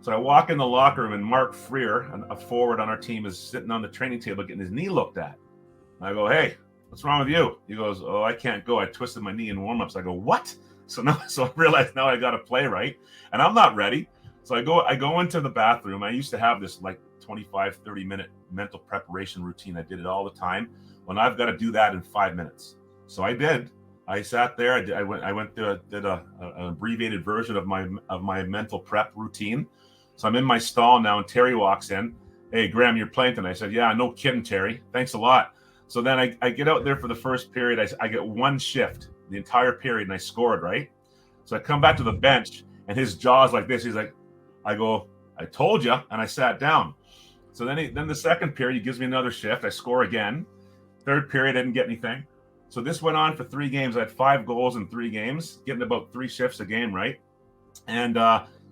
So I walk in the locker room and Mark Freer, a forward on our team, is sitting on the training table getting his knee looked at. And I go, hey, what's wrong with you? He goes, oh, I can't go. I twisted my knee in warm-ups. I go, what? So I realized now I got to play, right? And I'm not ready. So I go into the bathroom. I used to have this like 25, 30-minute mental preparation routine. I did it all the time. When I've got to do that in 5 minutes. So I did. I sat there. I went through did an abbreviated version of my mental prep routine. So I'm in my stall now, and Terry walks in. Hey, Graeme, you're playing tonight. I said, yeah, no kidding, Terry. Thanks a lot. So then I get out there for the first period. I get one shift the entire period, and I scored, right? So I come back to the bench, and his jaw's like this. He's like, I go, I told you, and I sat down. So then the second period, he gives me another shift. I score again. Third period, I didn't get anything. So this went on for 3 games. I had 5 goals in 3 games, getting about 3 shifts a game, right? And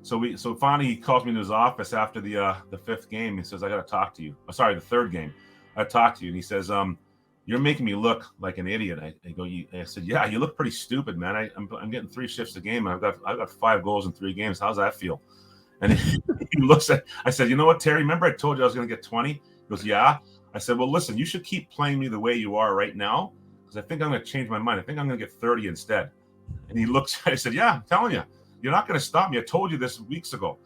so finally he calls me to his office after the 5th game. He says, I got to talk to you. Oh, sorry, the 3rd game. I talked to you. And he says, you're making me look like an idiot. I said, yeah, you look pretty stupid, man. I'm getting 3 shifts a game. I've got 5 goals in 3 games. How's that feel? And he looks at, I said, you know what, Terry, remember I told you I was going to get 20? He goes, yeah. I said, well, listen, you should keep playing me the way you are right now, because I think I'm going to change my mind. I think I'm going to get 30 instead. And he looks, I said, yeah, I'm telling you, you're not going to stop me. I told you this weeks ago.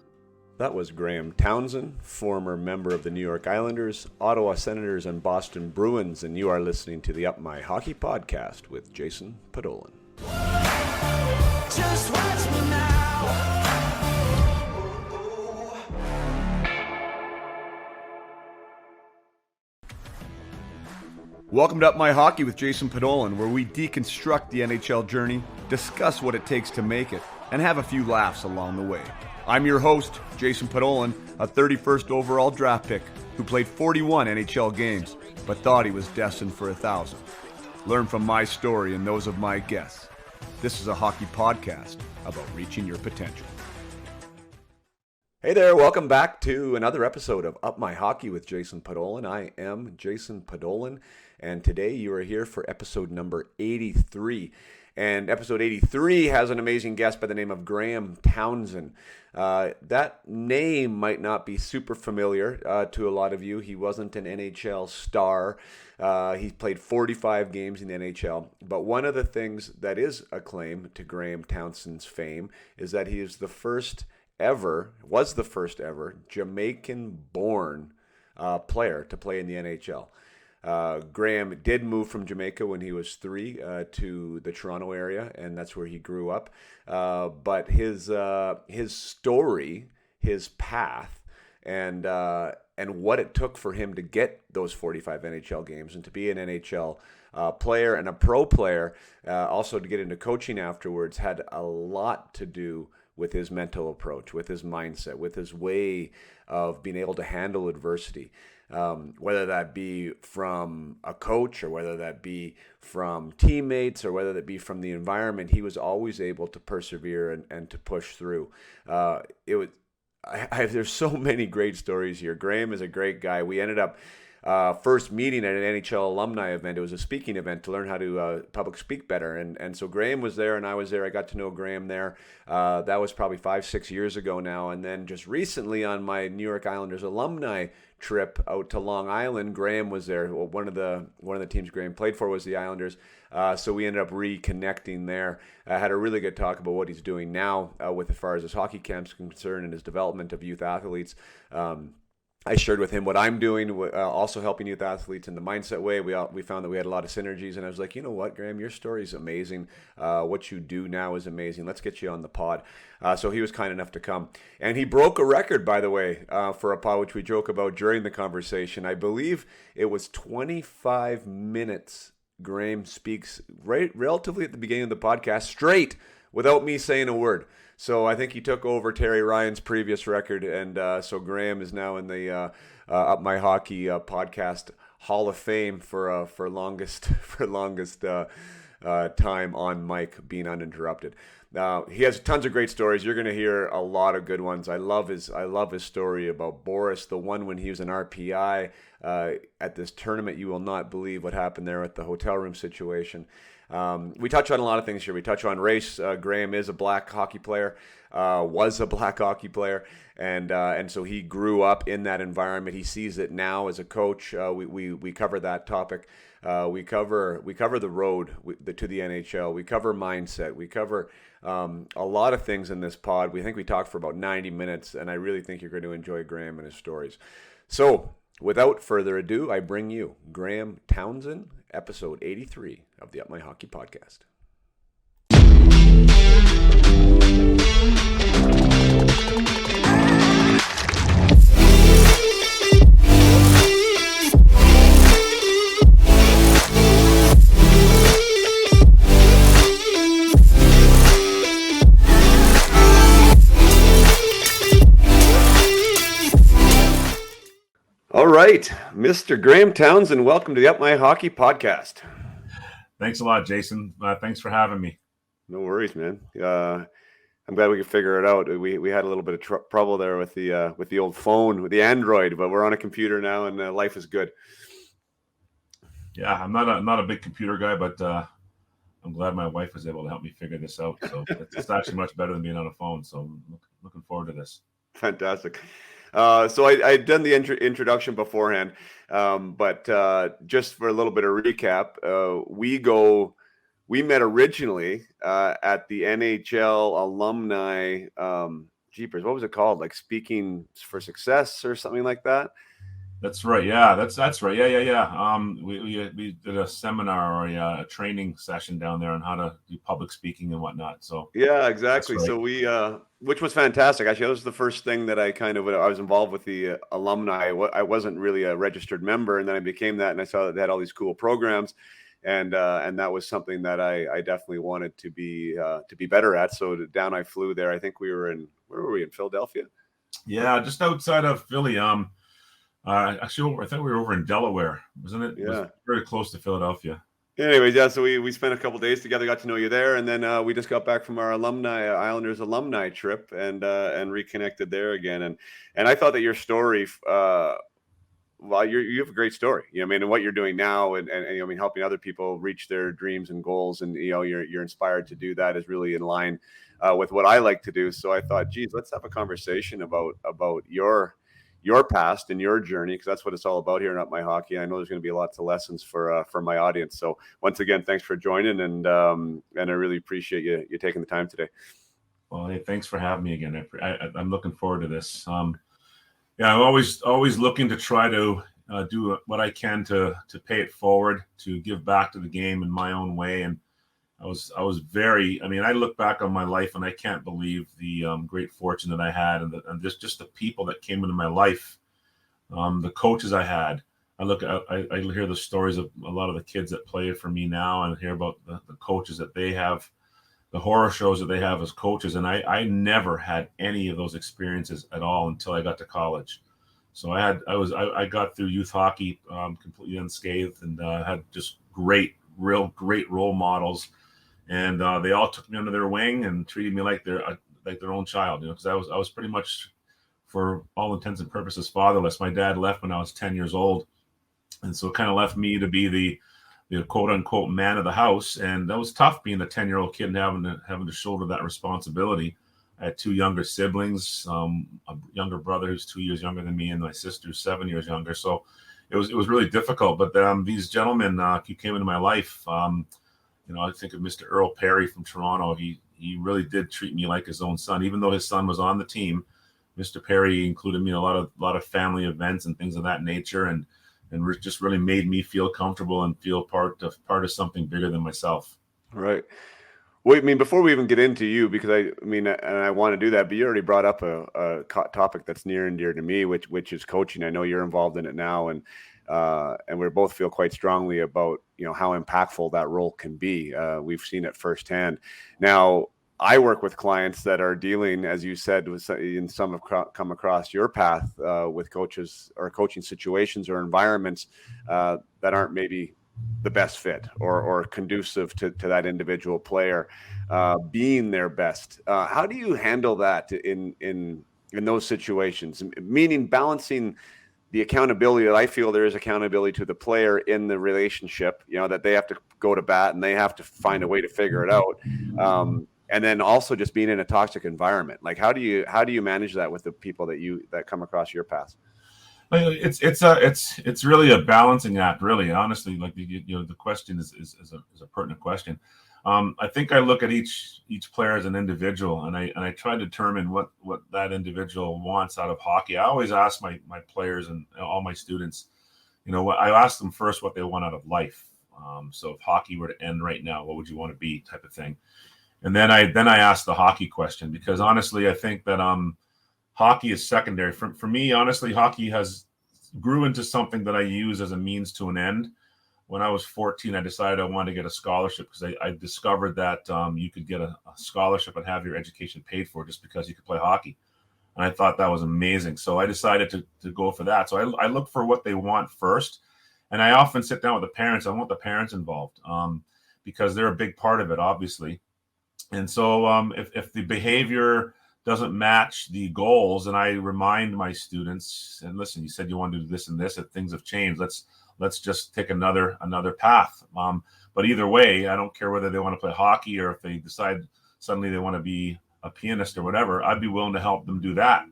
That was Graeme Townshend, former member of the New York Islanders, Ottawa Senators, and Boston Bruins, and you are listening to the Up My Hockey podcast with Jason Podolin. Just watch me now. Welcome to Up My Hockey with Jason Podolin, where we deconstruct the NHL journey, discuss what it takes to make it, and have a few laughs along the way. I'm your host, Jason Podolin, a 31st overall draft pick who played 41 NHL games, but thought he was destined for 1,000. Learn from my story and those of my guests. This is a hockey podcast about reaching your potential. Hey there, welcome back to another episode of Up My Hockey with Jason Podolin. I am Jason Podolin, and today you are here for episode number 83. And episode 83 has an amazing guest by the name of Graeme Townshend. That name might not be super familiar to a lot of you. He wasn't an NHL star. He played 45 games in the NHL. But one of the things that is a claim to Graeme Townshend's fame is that he is was the first ever Jamaican-born player to play in the NHL. Graeme did move from Jamaica when he was 3 to the Toronto area, and that's where he grew up. But his story, his path, and what it took for him to get those 45 NHL games and to be an NHL player and a pro player, also to get into coaching afterwards, had a lot to do with his mental approach, with his mindset, with his way of being able to handle adversity. Whether that be from a coach or whether that be from teammates or whether that be from the environment, he was always able to persevere and to push through. There's so many great stories here. Graeme is a great guy. We ended up first meeting at an NHL alumni event. It was a speaking event to learn how to public speak better. And so Graeme was there and I was there. I got to know Graeme there. That was probably 5-6 years ago now. And then just recently on my New York Islanders alumni trip out to Long Island, Graeme was there. Well, one of the teams Graeme played for was the Islanders. So we ended up reconnecting there. I had a really good talk about what he's doing now with as far as his hockey camp's concerned and his development of youth athletes. I shared with him what I'm doing, also helping youth athletes in the mindset way. We found that we had a lot of synergies, and I was like, you know what, Graeme, your story is amazing. What you do now is amazing. Let's get you on the pod. So he was kind enough to come. And he broke a record, by the way, for a pod, which we joke about during the conversation. I believe it was 25 minutes Graeme speaks relatively at the beginning of the podcast, straight, without me saying a word. So I think he took over Terry Ryan's previous record, and so Graeme is now in the Up My Hockey podcast Hall of Fame for longest time on mic, being uninterrupted. He has tons of great stories. You're going to hear a lot of good ones. I love his story about Boris, the one when he was an RPI at this tournament. You will not believe what happened there at the hotel room situation. We touch on a lot of things here. We touch on race. Graeme is a black hockey player, was a black hockey player, and so he grew up in that environment. He sees it now as a coach. We cover that topic. We cover the road to the NHL. We cover mindset. We cover a lot of things in this pod. We think we talked for about 90 minutes, and I really think you're going to enjoy Graeme and his stories. So, without further ado, I bring you Graeme Townshend, episode 83 of the Up My Hockey podcast. All right, Mr. Graeme Townshend, welcome to the Up My Hockey podcast. Thanks a lot, Jason. Thanks for having me. No worries, man. I'm glad we could figure it out. We had a little bit of trouble there with the old phone, with the Android, but we're on a computer now, and life is good. Yeah, I'm not a big computer guy, but I'm glad my wife was able to help me figure this out. So it's actually much better than being on a phone. So I'm looking forward to this. Fantastic. So I'd done the introduction beforehand, but just for a little bit of recap, we met originally at the NHL alumni, jeepers, what was it called? Like Speaking for Success or something like that? That's right. Yeah, that's right. Yeah. We did a seminar or a training session down there on how to do public speaking and whatnot. So yeah, exactly. Right. So we, which was fantastic. Actually, that was the first thing that I was involved with the alumni. I wasn't really a registered member, and then I became that, and I saw that they had all these cool programs, and that was something that I definitely wanted to be better at. So down I flew there. I think where were we in Philadelphia? Yeah, just outside of Philly. Actually, I think we were over in Delaware, wasn't it? Yeah, it was very close to Philadelphia. Anyways, yeah, so we spent a couple of days together, got to know you there, and then we just got back from our Islanders alumni trip, and reconnected there again. And I thought that your story, well, you have a great story. You know, I mean, and what you're doing now, and I mean, helping other people reach their dreams and goals, and you're inspired to do that is really in line with what I like to do. So I thought, geez, let's have a conversation about your past and your journey, because that's what it's all about here in Up My Hockey. I know there's going to be lots of lessons for my audience. So once again, thanks for joining, and I really appreciate you taking the time today. Well, hey, thanks for having me again. I'm looking forward to this. Yeah, I'm always looking to try to do what I can to pay it forward, to give back to the game in my own way. And I was very, I mean, I look back on my life and I can't believe the great fortune that I had, and just the people that came into my life, the coaches I had. I hear the stories of a lot of the kids that play for me now, and hear about the coaches that they have, the horror shows that they have as coaches. And I never had any of those experiences at all until I got to college. So I got through youth hockey completely unscathed, and had just real great role models. And they all took me under their wing and treated me like their own child, because I was pretty much, for all intents and purposes, fatherless. My dad left when I was 10 years old, and so it kind of left me to be the quote unquote man of the house. And that was tough, being a 10-year-old kid and having to shoulder that responsibility. I had two younger siblings, a younger brother who's 2 years younger than me, and my sister who's 7 years younger. So it was really difficult. But these gentlemen who came into my life. I think of Mr. Earl Perry from Toronto. He really did treat me like his own son, even though his son was on the team. Mr. Perry included me in a lot of family events and things of that nature, and just really made me feel comfortable and feel part of something bigger than myself. Right. Well, I mean, before we even get into you, because I want to do that, but you already brought up a topic that's near and dear to me, which is coaching. I know you're involved in it now, and we both feel quite strongly about how impactful that role can be. We've seen it firsthand. Now, I work with clients that are dealing, as you said, in some have come across your path with coaches or coaching situations or environments that aren't maybe the best fit or conducive to that individual player being their best. How do you handle that in those situations? Meaning balancing the accountability that I feel there is accountability to the player in the relationship, that they have to go to bat and they have to find a way to figure it out. And then also just being in a toxic environment. Like, how do you manage that with the people that come across your path? It's really a balancing act, really. Honestly, like the question is a pertinent question. I think I look at each player as an individual, and I try to determine what that individual wants out of hockey. I always ask my players and all my students, I ask them first what they want out of life. So if hockey were to end right now, what would you want to be, type of thing. And then I ask the hockey question, because honestly, I think that hockey is secondary. For me, honestly, hockey grew into something that I use as a means to an end. When I was 14, I decided I wanted to get a scholarship because I discovered that you could get a scholarship and have your education paid for just because you could play hockey. And I thought that was amazing. So I decided to go for that. So I look for what they want first. And I often sit down with the parents. I want the parents involved because they're a big part of it, obviously. And so if the behavior doesn't match the goals, and I remind my students, and listen, you said you want to do this and this, if things have changed, let's just take another path. But either way, I don't care whether they want to play hockey or if they decide suddenly they want to be a pianist or whatever. I'd be willing to help them do that.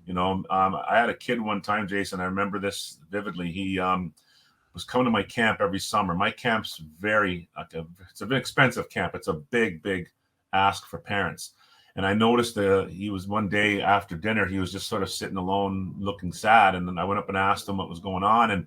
I had a kid one time, Jason, I remember this vividly. He was coming to my camp every summer. My camp's it's an expensive camp. It's a big ask for parents. And I noticed he was one day after dinner, he was just sort of sitting alone looking sad. And then I went up and asked him what was going on. And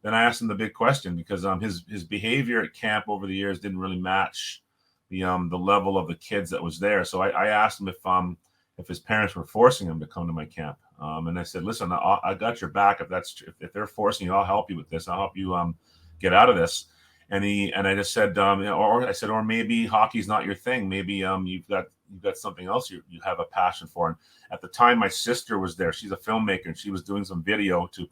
then I asked him the big question, because his behavior at camp over the years didn't really match the level of the kids that was there. So I asked him if his parents were forcing him to come to my camp. And I said, listen, I got your back. If they're forcing you, I'll help you with this. I'll help you get out of this. And I just said, or maybe hockey's not your thing. Maybe you've got something else you have a passion for. And at the time, my sister was there. She's a filmmaker, and she was doing some video to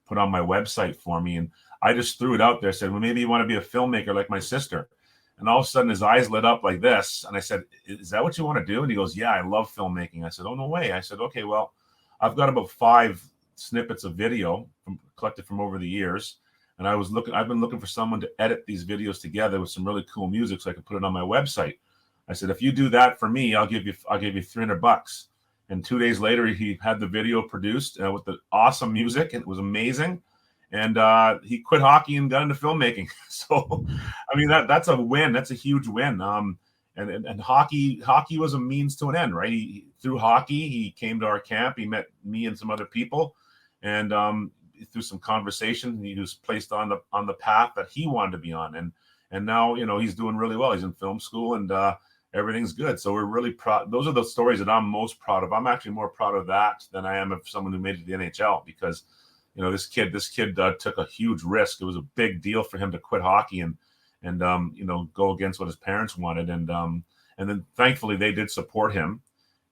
put on my website for me. And I just threw it out there, said, well, maybe you want to be a filmmaker like my sister. And all of a sudden his eyes lit up like this. And I said, is that what you want to do? And he goes, yeah, I love filmmaking. I said, oh, no way. I said, okay, well, I've got about 5 snippets of video collected from over the years. And I've been looking for someone to edit these videos together with some really cool music so I can put it on my website. I said, if you do that for me, I'll give you $300. And 2 days later, he had the video produced with the awesome music. And it was amazing. And he quit hockey and got into filmmaking. So, I mean, that's a win. That's a huge win. And hockey was a means to an end, right? Through hockey, he came to our camp. He met me and some other people. And through some conversation, he was placed on the path that he wanted to be on. And now, he's doing really well. He's in film school, and everything's good. So we're really proud. Those are the stories that I'm most proud of. I'm actually more proud of that than I am of someone who made it to the NHL, because, this kid took a huge risk. It was a big deal for him to quit hockey and go against what his parents wanted. And then thankfully they did support him,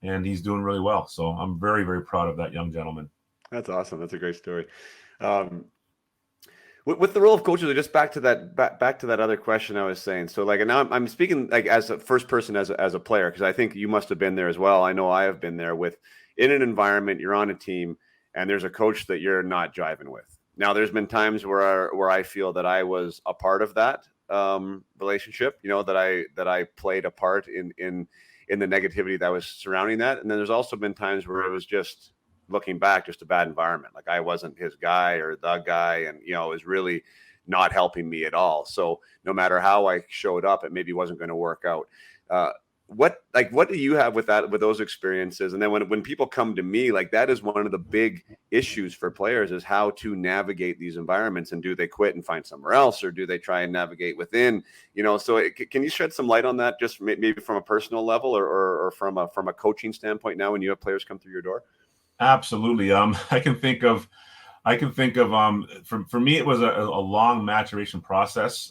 and he's doing really well. So I'm very, very proud of that young gentleman. That's awesome. That's a great story. With the role of coaches, just back to that other question I was saying. So like, and now I'm speaking like as a first person, as a player, because I think you must have been there as well. I know I have been there in an environment, you're on a team, and there's a coach that you're not jiving with. Now, there's been times where I feel that I was a part of that relationship, that I played a part in the negativity that was surrounding that. And then there's also been times where it was just, looking back, just a bad environment. Like I wasn't his guy or the guy, and it was really not helping me at all. So no matter how I showed up, it maybe wasn't going to work out. What do you have with those experiences? And then when people come to me, like that is one of the big issues for players, is how to navigate these environments. And do they quit and find somewhere else, or do they try and navigate within? So can you shed some light on that, just maybe from a personal level or from a coaching standpoint now when you have players come through your door? Absolutely. I can think of for me, it was a long maturation process.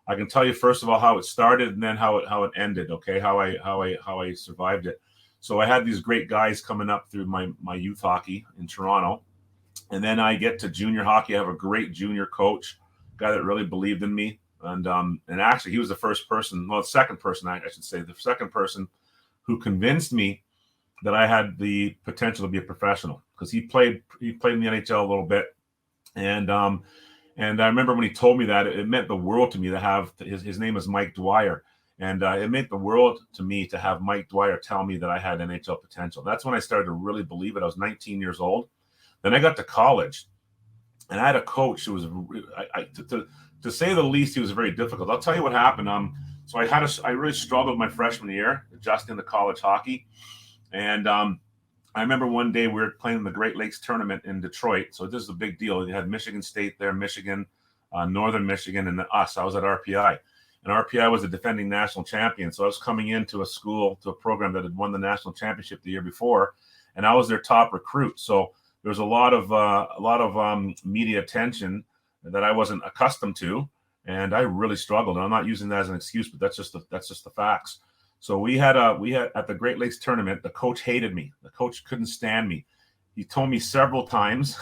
I can tell you first of all how it started, and then how it ended. Okay, how I survived it. So I had these great guys coming up through my youth hockey in Toronto, and then I get to junior hockey. I have a great junior coach guy that really believed in me. And actually, he was the first person, well, the second person, I should say, the second person who convinced me that I had the potential to be a professional, because he played in the NHL a little bit. And I remember when he told me that, it meant the world to me to have his name is Mike Dwyer. And it meant the world to me to have Mike Dwyer tell me that I had NHL potential. That's when I started to really believe it. I was 19 years old. Then I got to college, and I had a coach who was, to say the least, he was very difficult. I'll tell you what happened. So I really struggled my freshman year adjusting to college hockey. And I remember one day we were playing in the Great Lakes tournament in Detroit. So this is a big deal. You had Michigan State there, Michigan, Northern Michigan, and us. I was at RPI. And RPI was the defending national champion. So I was coming into a program that had won the national championship the year before, and I was their top recruit. So there was a lot of media attention that I wasn't accustomed to, and I really struggled. And I'm not using that as an excuse, but that's just the facts. So we had at the Great Lakes tournament, the coach hated me. The coach couldn't stand me. He told me several times.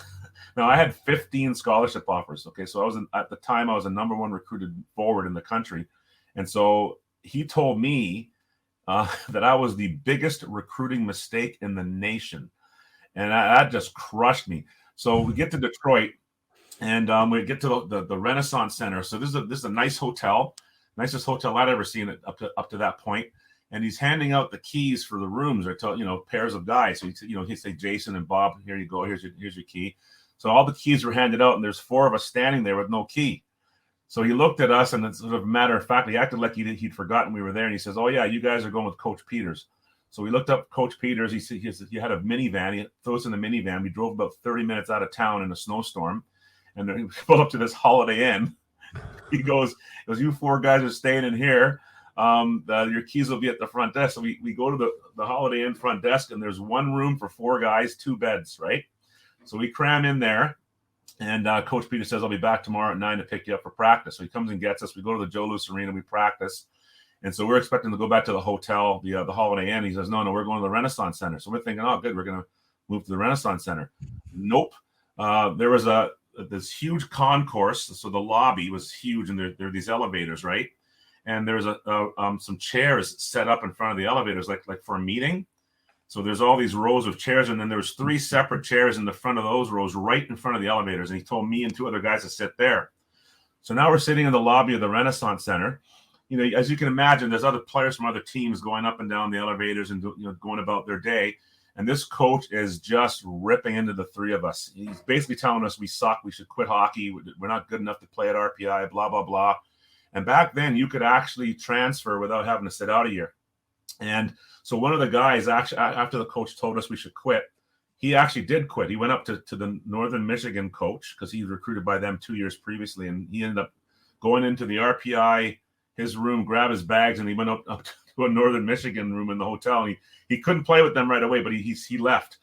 Now, I had 15 scholarship offers. Okay, so at the time I was a number one recruited forward in the country, and so he told me that I was the biggest recruiting mistake in the nation, and that just crushed me. So we get to Detroit, and we get to the Renaissance Center. So this is a nice hotel, nicest hotel I'd ever seen up to that point. And he's handing out the keys for the rooms, or pairs of guys. So he'd say, Jason and Bob, here you go. Here's your key. So all the keys were handed out, and there's four of us standing there with no key. So he looked at us, and it's sort of a matter of fact, he acted like he'd forgotten we were there. And he says, "Oh yeah, you guys are going with Coach Peters." So we looked up Coach Peters. He had a minivan. He threw us in the minivan. We drove about 30 minutes out of town in a snowstorm, and then we pulled up to this Holiday Inn. He goes, "You four guys are staying in here. Your keys will be at the front desk." So we go to the Holiday Inn front desk, and there's one room for four guys, 2 beds, right? So we cram in there, and Coach Peter says, "I'll be back tomorrow at 9 to pick you up for practice." So he comes and gets us. We go to the Joe Louis Arena, we practice. And so we're expecting to go back to the hotel, the Holiday Inn. He says, no, we're going to the Renaissance Center. So we're thinking, oh, good, we're going to move to the Renaissance Center. Nope. There was this huge concourse. So the lobby was huge, and there are these elevators, right? And there's some chairs set up in front of the elevators, like for a meeting. So there's all these rows of chairs, and then there was 3 separate chairs in the front of those rows, right in front of the elevators. And he told me and 2 other guys to sit there. So now we're sitting in the lobby of the Renaissance Center. As you can imagine, there's other players from other teams going up and down the elevators and going about their day. And this coach is just ripping into the 3 of us. He's basically telling us we suck, we should quit hockey, we're not good enough to play at RPI, blah, blah, blah. And back then, you could actually transfer without having to sit out a year. And so one of the guys, actually, after the coach told us we should quit, he actually did quit. He went up to the Northern Michigan coach, because he was recruited by them 2 years previously. And he ended up going into the RPI, his room, grabbed his bags, and he went up to a Northern Michigan room in the hotel. And he couldn't play with them right away, but he left.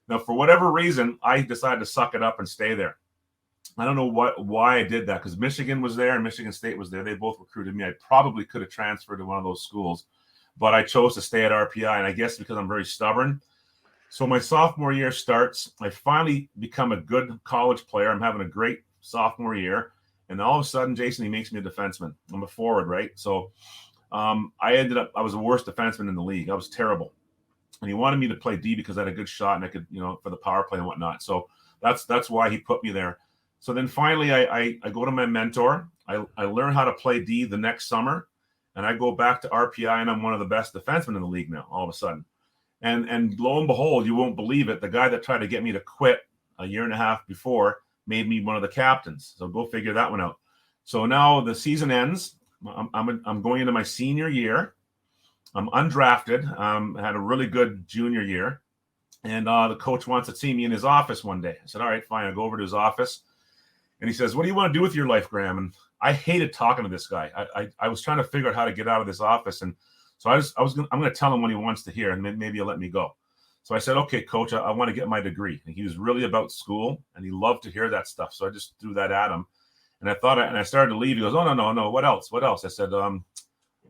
Now, for whatever reason, I decided to suck it up and stay there. I don't know why I did that, because Michigan was there and Michigan State was there. They both recruited me. I probably could have transferred to one of those schools, but I chose to stay at RPI, and I guess because I'm very stubborn. So my sophomore year starts. I finally become a good college player. I'm having a great sophomore year, and all of a sudden, Jason, he makes me a defenseman. I'm a forward, right? So I was the worst defenseman in the league. I was terrible. And he wanted me to play D because I had a good shot and I could, for the power play and whatnot. So that's why he put me there. So then finally I go to my mentor. I learn how to play D the next summer, and I go back to RPI, and I'm one of the best defensemen in the league now, all of a sudden. And lo and behold, you won't believe it, the guy that tried to get me to quit a year and a half before made me one of the captains. So go figure that one out. So now the season ends. I'm going into my senior year. I'm undrafted. I had a really good junior year. And the coach wants to see me in his office one day. I said, all right, fine. I go over to his office. And he says, what do you want to do with your life, Graeme? And I hated talking to this guy. I was trying to figure out how to get out of this office. And so I'm going to tell him what he wants to hear, and maybe he'll let me go. So I said, okay, coach, I want to get my degree. And he was really about school, and he loved to hear that stuff. So I just threw that at him. And I started to leave. He goes, oh, no. What else? I said, all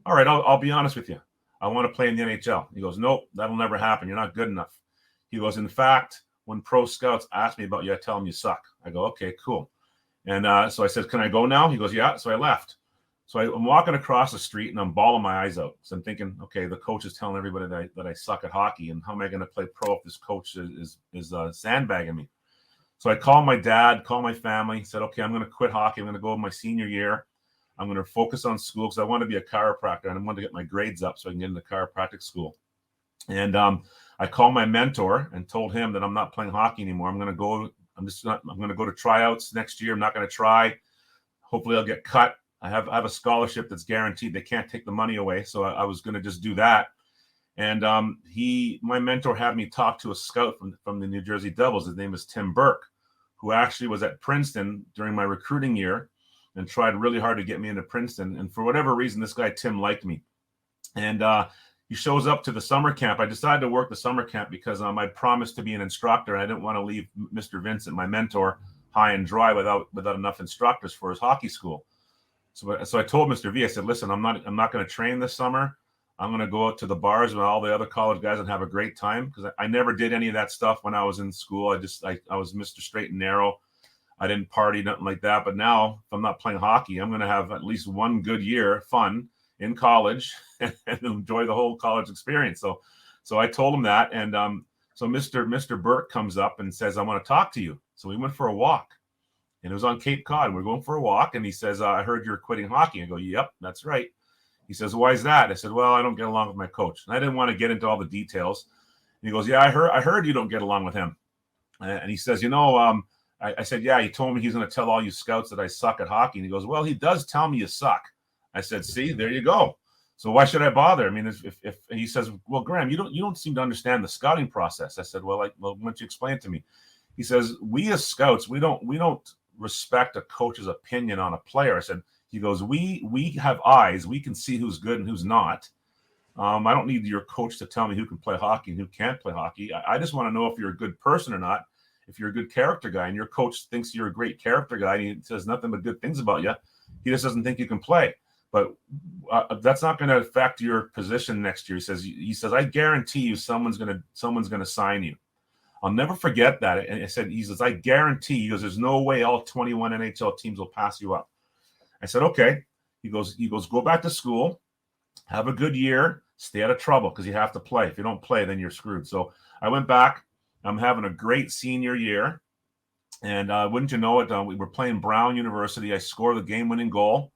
right, I'll be honest with you. I want to play in the NHL. He goes, nope, that'll never happen. You're not good enough. He goes, in fact, when pro scouts ask me about you, I tell them you suck. I go, okay, cool. And so I said, can I go now? He goes, yeah. So I left. So I'm walking across the street and I'm bawling my eyes out. So I'm thinking, okay, the coach is telling everybody that I suck at hockey, and how am I going to play pro if this coach is sandbagging me? So I called my dad, called my family, said, okay, I'm going to quit hockey. I'm going to go my senior year. I'm going to focus on school because I want to be a chiropractor and I want to get my grades up so I can get into chiropractic school. And I called my mentor and told him that I'm not playing hockey anymore. I'm going to go to tryouts next year. I'm not going to try. Hopefully I'll get cut. I have a scholarship that's guaranteed. They can't take the money away. So I was going to just do that. And my mentor had me talk to a scout from the New Jersey Devils. His name is Tim Burke, who actually was at Princeton during my recruiting year and tried really hard to get me into Princeton. And for whatever reason, this guy, Tim, liked me. And he shows up to the summer camp. I decided to work the summer camp because I promised to be an instructor. And I didn't want to leave Mr. Vincent, my mentor, high and dry without enough instructors for his hockey school. So I told Mr. V, I said, listen, I'm not going to train this summer. I'm going to go out to the bars with all the other college guys and have a great time, because I never did any of that stuff when I was in school. I was Mr. Straight and Narrow. I didn't party, nothing like that. But now, if I'm not playing hockey, I'm going to have at least one good year fun in college and enjoy the whole college experience. So I told him that. And so Mr. Burke comes up and says, I want to talk to you. So we went for a walk. And it was on Cape Cod. We're going for a walk. And he says, I heard you're quitting hockey. I go, yep, that's right. He says, why is that? I said, well, I don't get along with my coach. And I didn't want to get into all the details. And he goes, yeah, I heard you don't get along with him. And he says, I said, yeah, he told me he's going to tell all you scouts that I suck at hockey. And he goes, well, he does tell me you suck. I said, see, there you go. So why should I bother? I mean, if he says, well, Graeme, you don't seem to understand the scouting process. I said, well, why don't you explain it to me? He says, we as scouts, we don't respect a coach's opinion on a player. I said, he goes, we have eyes. We can see who's good and who's not. I don't need your coach to tell me who can play hockey and who can't play hockey. I just want to know if you're a good person or not, if you're a good character guy, and your coach thinks you're a great character guy and he says nothing but good things about you. He just doesn't think you can play. But that's not going to affect your position next year. He says, I guarantee you someone's going to sign you. I'll never forget that. And he says, I guarantee. He goes, there's no way all 21 NHL teams will pass you up. I said, okay. He goes, go back to school, have a good year, stay out of trouble, because you have to play. If you don't play, then you're screwed. So I went back. I'm having a great senior year. And wouldn't you know it, we were playing Brown University. I scored the game-winning goal.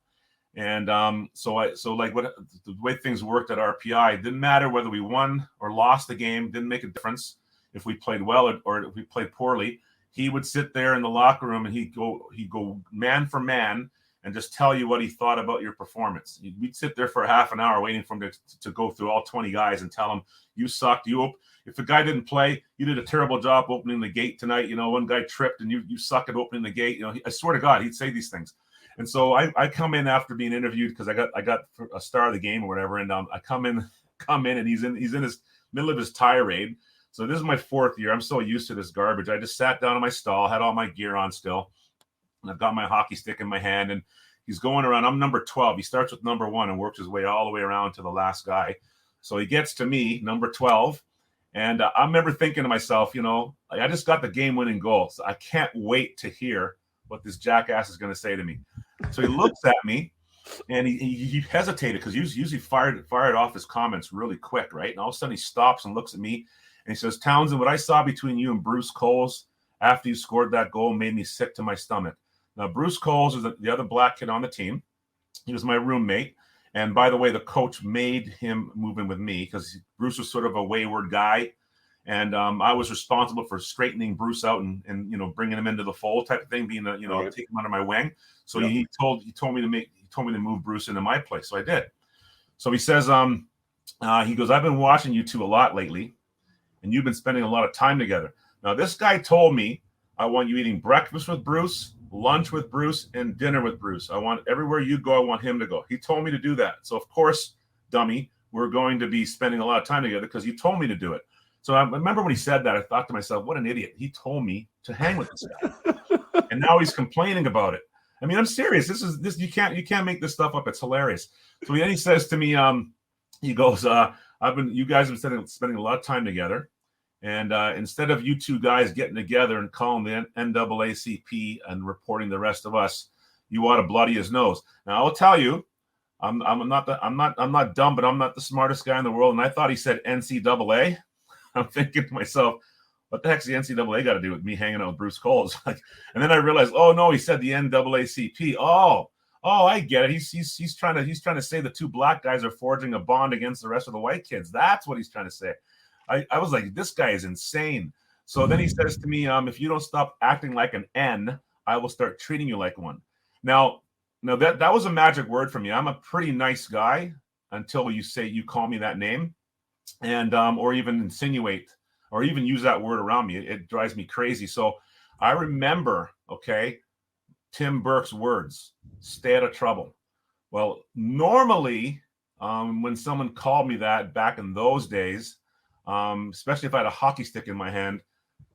And the way things worked at RPI, it didn't matter whether we won or lost the game, didn't make a difference. If we played well or if we played poorly, he would sit there in the locker room and he'd go man for man and just tell you what he thought about your performance. We'd sit there for a half an hour waiting for him to go through all 20 guys and tell him, you sucked. If a guy didn't play, you did a terrible job opening the gate tonight. One guy tripped and you suck at opening the gate. I swear to God, he'd say these things. And so I come in after being interviewed because I got a star of the game or whatever. And I come in and he's in his middle of his tirade. So this is my fourth year. I'm so used to this garbage. I just sat down in my stall, had all my gear on still, and I've got my hockey stick in my hand. And he's going around. I'm number 12. He starts with number 1 and works his way all the way around to the last guy. So he gets to me, number 12. And I remember thinking to myself, I just got the game-winning goal. So I can't wait to hear what this jackass is going to say to me. So he looks at me. And he hesitated because he usually fired off his comments really quick, right? And all of a sudden he stops and looks at me. And he says, Townsend, what I saw between you and Bruce Coles after you scored that goal made me sick to my stomach. Now, Bruce Coles is the other black kid on the team. He was my roommate. And by the way, the coach made him move in with me because Bruce was sort of a wayward guy. And I was responsible for straightening Bruce out and bringing him into the fold type of thing, being take him under my wing. So yeah. he told me to move Bruce into my place. So I did. So he says, he goes, I've been watching you two a lot lately, and you've been spending a lot of time together. Now, this guy told me, I want you eating breakfast with Bruce, lunch with Bruce, and dinner with Bruce. I want everywhere you go, I want him to go. He told me to do that. So, of course, dummy, we're going to be spending a lot of time together because he told me to do it. So I remember when he said that, I thought to myself, what an idiot. He told me to hang with this guy. And now he's complaining about it. I mean, I'm serious. This you can't make this stuff up. It's hilarious. So then he says to me, he goes, you guys have been spending a lot of time together, And instead of you two guys getting together and calling the NAACP and reporting the rest of us, you ought to bloody his nose. Now I'll tell you, I'm not dumb, but I'm not the smartest guy in the world. And I thought he said NCAA. I'm thinking to myself, what the heck's the NCAA got to do with me hanging out with Bruce Coles? And then I realized, oh no, he said the NAACP. Oh, I get it. He's trying to say the two black guys are forging a bond against the rest of the white kids. That's what he's trying to say. I was like, this guy is insane. So then he says to me, if you don't stop acting like an N, I will start treating you like one. Now that was a magic word for me. I'm a pretty nice guy until you call me that name, and or even insinuate or even use that word around me. It drives me crazy. So I remember, okay, Tim Burke's words: stay out of trouble. Well, normally when someone called me that back in those days, especially if I had a hockey stick in my hand,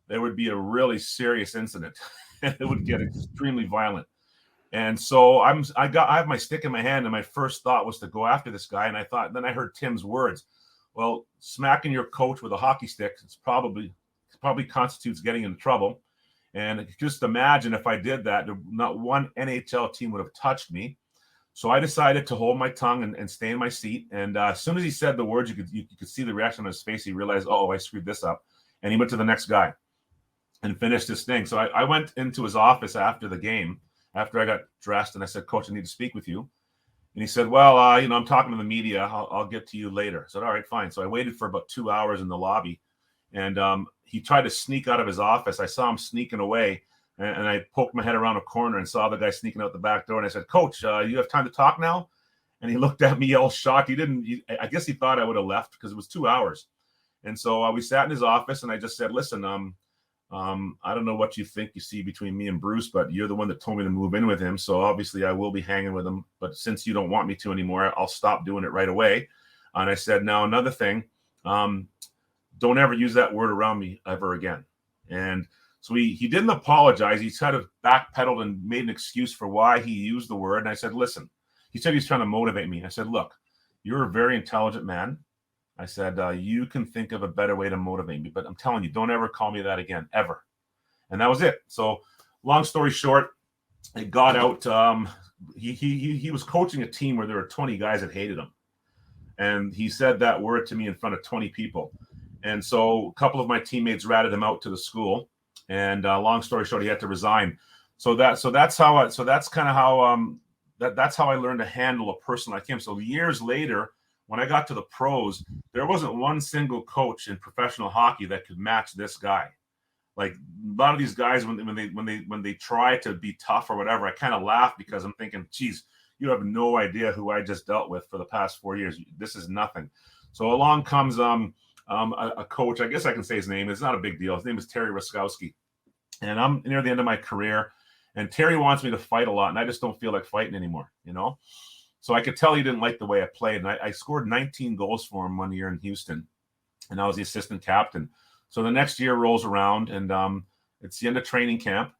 there would be a really serious incident. It would get extremely violent. And so I have my stick in my hand, and my first thought was to go after this guy. And then I heard Tim's words. Well, smacking your coach with a hockey stick, it probably constitutes getting into trouble. And just imagine if I did that, not one NHL team would have touched me. So I decided to hold my tongue and stay in my seat. And as soon as he said the words, you could see the reaction on his face. He realized, oh, I screwed this up. And he went to the next guy and finished his thing. So I went into his office after the game, after I got dressed, and I said, Coach, I need to speak with you. And he said, well, I'm talking to the media. I'll get to you later. I said, all right, fine. So I waited for about 2 hours in the lobby, and he tried to sneak out of his office. I saw him sneaking away, and I poked my head around a corner and saw the guy sneaking out the back door. And I said, Coach, you have time to talk now? And he looked at me all shocked. I guess he thought I would have left because it was 2 hours. And so we sat in his office, and I just said, listen, I don't know what you think you see between me and Bruce, but you're the one that told me to move in with him. So obviously I will be hanging with him. But since you don't want me to anymore, I'll stop doing it right away. And I said, now another thing, don't ever use that word around me ever again. And so he didn't apologize. He kind of backpedaled and made an excuse for why he used the word. And I said, listen, he said he's trying to motivate me. I said, look, you're a very intelligent man. I said, you can think of a better way to motivate me, but I'm telling you, don't ever call me that again, ever. And that was it. So long story short, it got out. He was coaching a team where there were 20 guys that hated him. And he said that word to me in front of 20 people. And so a couple of my teammates ratted him out to the school. And long story short, he had to resign. That's how I learned to handle a person like him. So years later, when I got to the pros, there wasn't one single coach in professional hockey that could match this guy. Like a lot of these guys, when they try to be tough or whatever, I kind of laugh because I'm thinking, geez, you have no idea who I just dealt with for the past 4 years. This is nothing. So along comes a coach. I guess I can say his name. It's not a big deal. His name is Terry Ruskowski. And I'm near the end of my career. And Terry wants me to fight a lot, and I just don't feel like fighting anymore, So I could tell he didn't like the way I played. And I scored 19 goals for him one year in Houston, and I was the assistant captain. So the next year rolls around, and it's the end of training camp,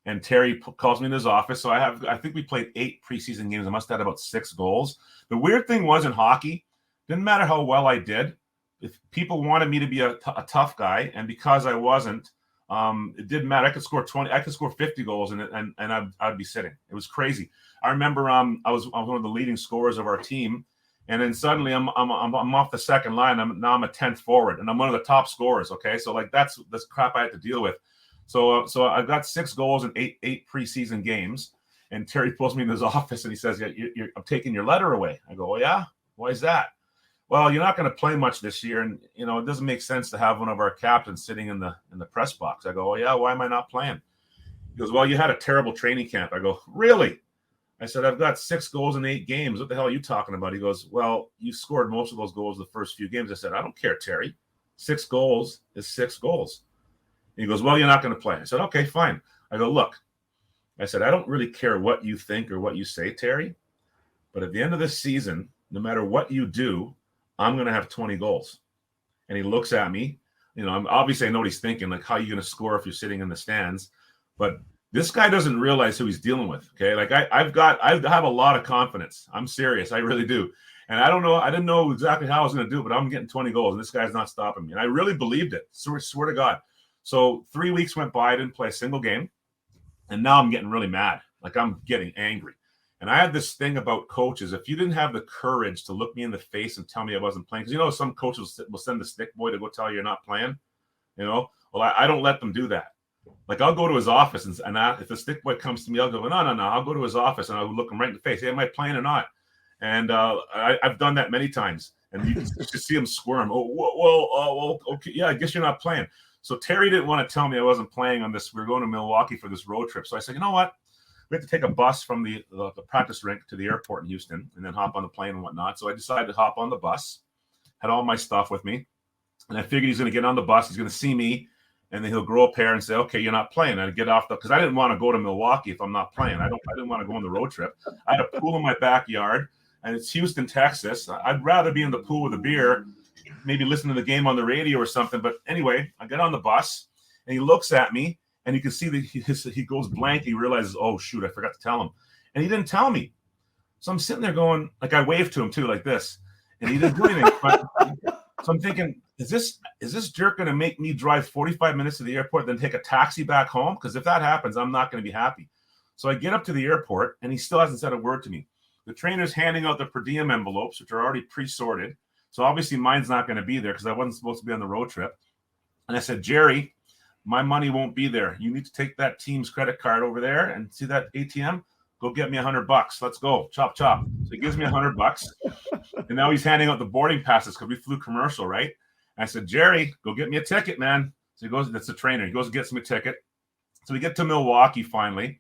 and Terry calls me in his office. So I think we played 8 preseason games. I must have had about 6 goals. The weird thing was in hockey, didn't matter how well I did. If people wanted me to be a tough guy, and because I wasn't, it didn't matter. I could score 20. I could score 50 goals, and I'd be sitting. It was crazy. I remember I was one of the leading scorers of our team, and then suddenly I'm off the second line. I'm a 10th forward, and I'm one of the top scorers. Okay, so like that's crap I had to deal with. So I got 6 goals in eight preseason games, and Terry pulls me in his office and he says, "Yeah, I'm taking your letter away." I go, "Oh yeah, why is that?" Well, you're not going to play much this year, and it doesn't make sense to have one of our captains sitting in the press box. I go, "Oh yeah, why am I not playing?" He goes, "Well, you had a terrible training camp." I go, "Really?" I said, "I've got 6 goals in 8 games. What the hell are you talking about?" He goes, "Well, you scored most of those goals the first few games." I said, "I don't care, Terry. 6 goals is 6 goals." And he goes, "Well, you're not going to play." I said, "Okay, fine." I go, "Look," I said, "I don't really care what you think or what you say, Terry, but at the end of this season, no matter what you do, I'm going to have 20 goals." And he looks at me. I'm obviously I know what he's thinking, like, how are you going to score if you're sitting in the stands? But this guy doesn't realize who he's dealing with. Okay. Like I have a lot of confidence. I'm serious. I really do. And I didn't know exactly how I was going to do it, but I'm getting 20 goals, and this guy's not stopping me. And I really believed it. Swear to God. So 3 weeks went by, I didn't play a single game. And now I'm getting really mad. Like, I'm getting angry. And I had this thing about coaches. If you didn't have the courage to look me in the face and tell me I wasn't playing, because, some coaches will send the stick boy to go tell you you're not playing, Well, I don't let them do that. Like, I'll go to his office, and if the stick boy comes to me, I'll go, no. I'll go to his office, and I'll look him right in the face. Hey, am I playing or not? And I've done that many times. And you can just see him squirm. Well, okay, yeah, I guess you're not playing. So Terry didn't want to tell me I wasn't playing on this. We were going to Milwaukee for this road trip. So I said, you know what? We have to take a bus from the practice rink to the airport in Houston and then hop on the plane and whatnot. So I decided to hop on the bus, had all my stuff with me. And I figured he's going to get on the bus. He's going to see me, and then he'll grow a pair and say, okay, you're not playing. I'd get off because I didn't want to go to Milwaukee if I'm not playing. I didn't want to go on the road trip. I had a pool in my backyard, and it's Houston, Texas. I'd rather be in the pool with a beer, maybe listen to the game on the radio or something. But anyway, I get on the bus, and he looks at me, and you can see that he goes blank. He realizes, oh, shoot, I forgot to tell him. And he didn't tell me. So I'm sitting there going, like, I waved to him, too, like this. And he didn't do anything. So I'm thinking, is this jerk going to make me drive 45 minutes to the airport, then take a taxi back home? Because if that happens, I'm not going to be happy. So I get up to the airport, and he still hasn't said a word to me. The trainer's handing out the per diem envelopes, which are already pre-sorted. So obviously mine's not going to be there because I wasn't supposed to be on the road trip. And I said, Jerry, my money won't be there. You need to take that team's credit card over there and see that ATM. Go get me $100. Let's go. Chop, chop. So he gives me $100. And now he's handing out the boarding passes because we flew commercial, right? And I said, Jerry, go get me a ticket, man. So he goes, that's the trainer. He goes and gets me a ticket. So we get to Milwaukee finally.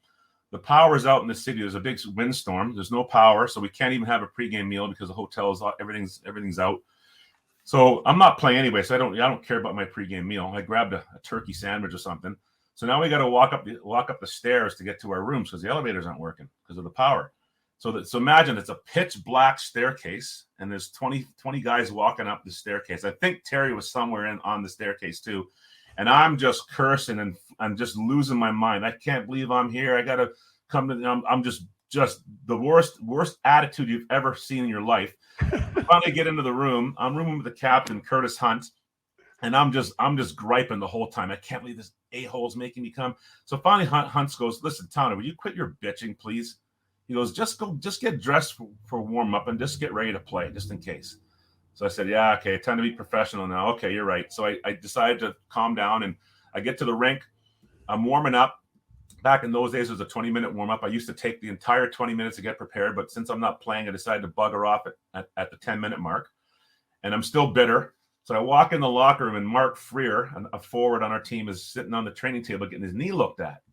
The power's out in the city. There's a big windstorm. There's no power, so we can't even have a pregame meal because the hotel's everything's out. So I'm not playing anyway, so I don't care about my pregame meal. I grabbed a turkey sandwich or something. So now we got to walk up the stairs to get to our rooms because the elevators aren't working because of the power. So imagine it's a pitch black staircase, and there's 20 guys walking up the staircase. I think Terry was somewhere on the staircase too. And I'm just cursing and I'm just losing my mind. I can't believe I'm here. I got to come to I'm just the worst attitude you've ever seen in your life. Finally get into the room. I'm rooming with the captain, Curtis Hunt. And I'm just griping the whole time. I can't believe this a-hole's making me come. So finally Hunt goes, listen, Towner, will you quit your bitching, please? He goes, just get dressed for warm up and just get ready to play just in case. So I said, yeah, okay, time to be professional now. Okay, you're right. So I decided to calm down, and I get to the rink. I'm warming up. Back in those days, it was a 20-minute warm-up. I used to take the entire 20 minutes to get prepared, but since I'm not playing, I decided to bugger off at the 10-minute mark, and I'm still bitter. So I walk in the locker room, and Mark Freer, a forward on our team, is sitting on the training table getting his knee looked at.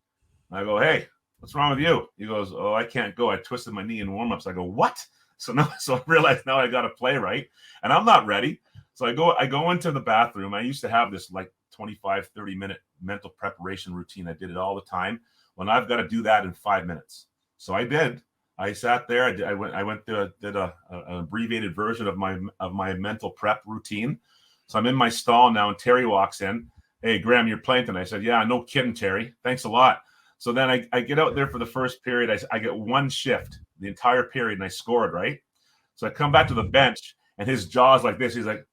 And I go, hey, what's wrong with you? He goes, oh, I can't go. I twisted my knee in warm-ups. I go, what? So I realized now I got to play right, and I'm not ready. So I go into the bathroom. I used to have this like 25, 30-minute mental preparation routine. I did it all the time. Well, I've got to do that in 5 minutes. So I did. I sat there. I went to did an abbreviated version of my mental prep routine. So I'm in my stall now, and Terry walks in. Hey, Graeme, you're playing tonight. I said, yeah, no kidding, Terry. Thanks a lot. So then I get out there for the first period. I get one shift the entire period, and I scored, right? So I come back to the bench, and his jaw's like this. He's like,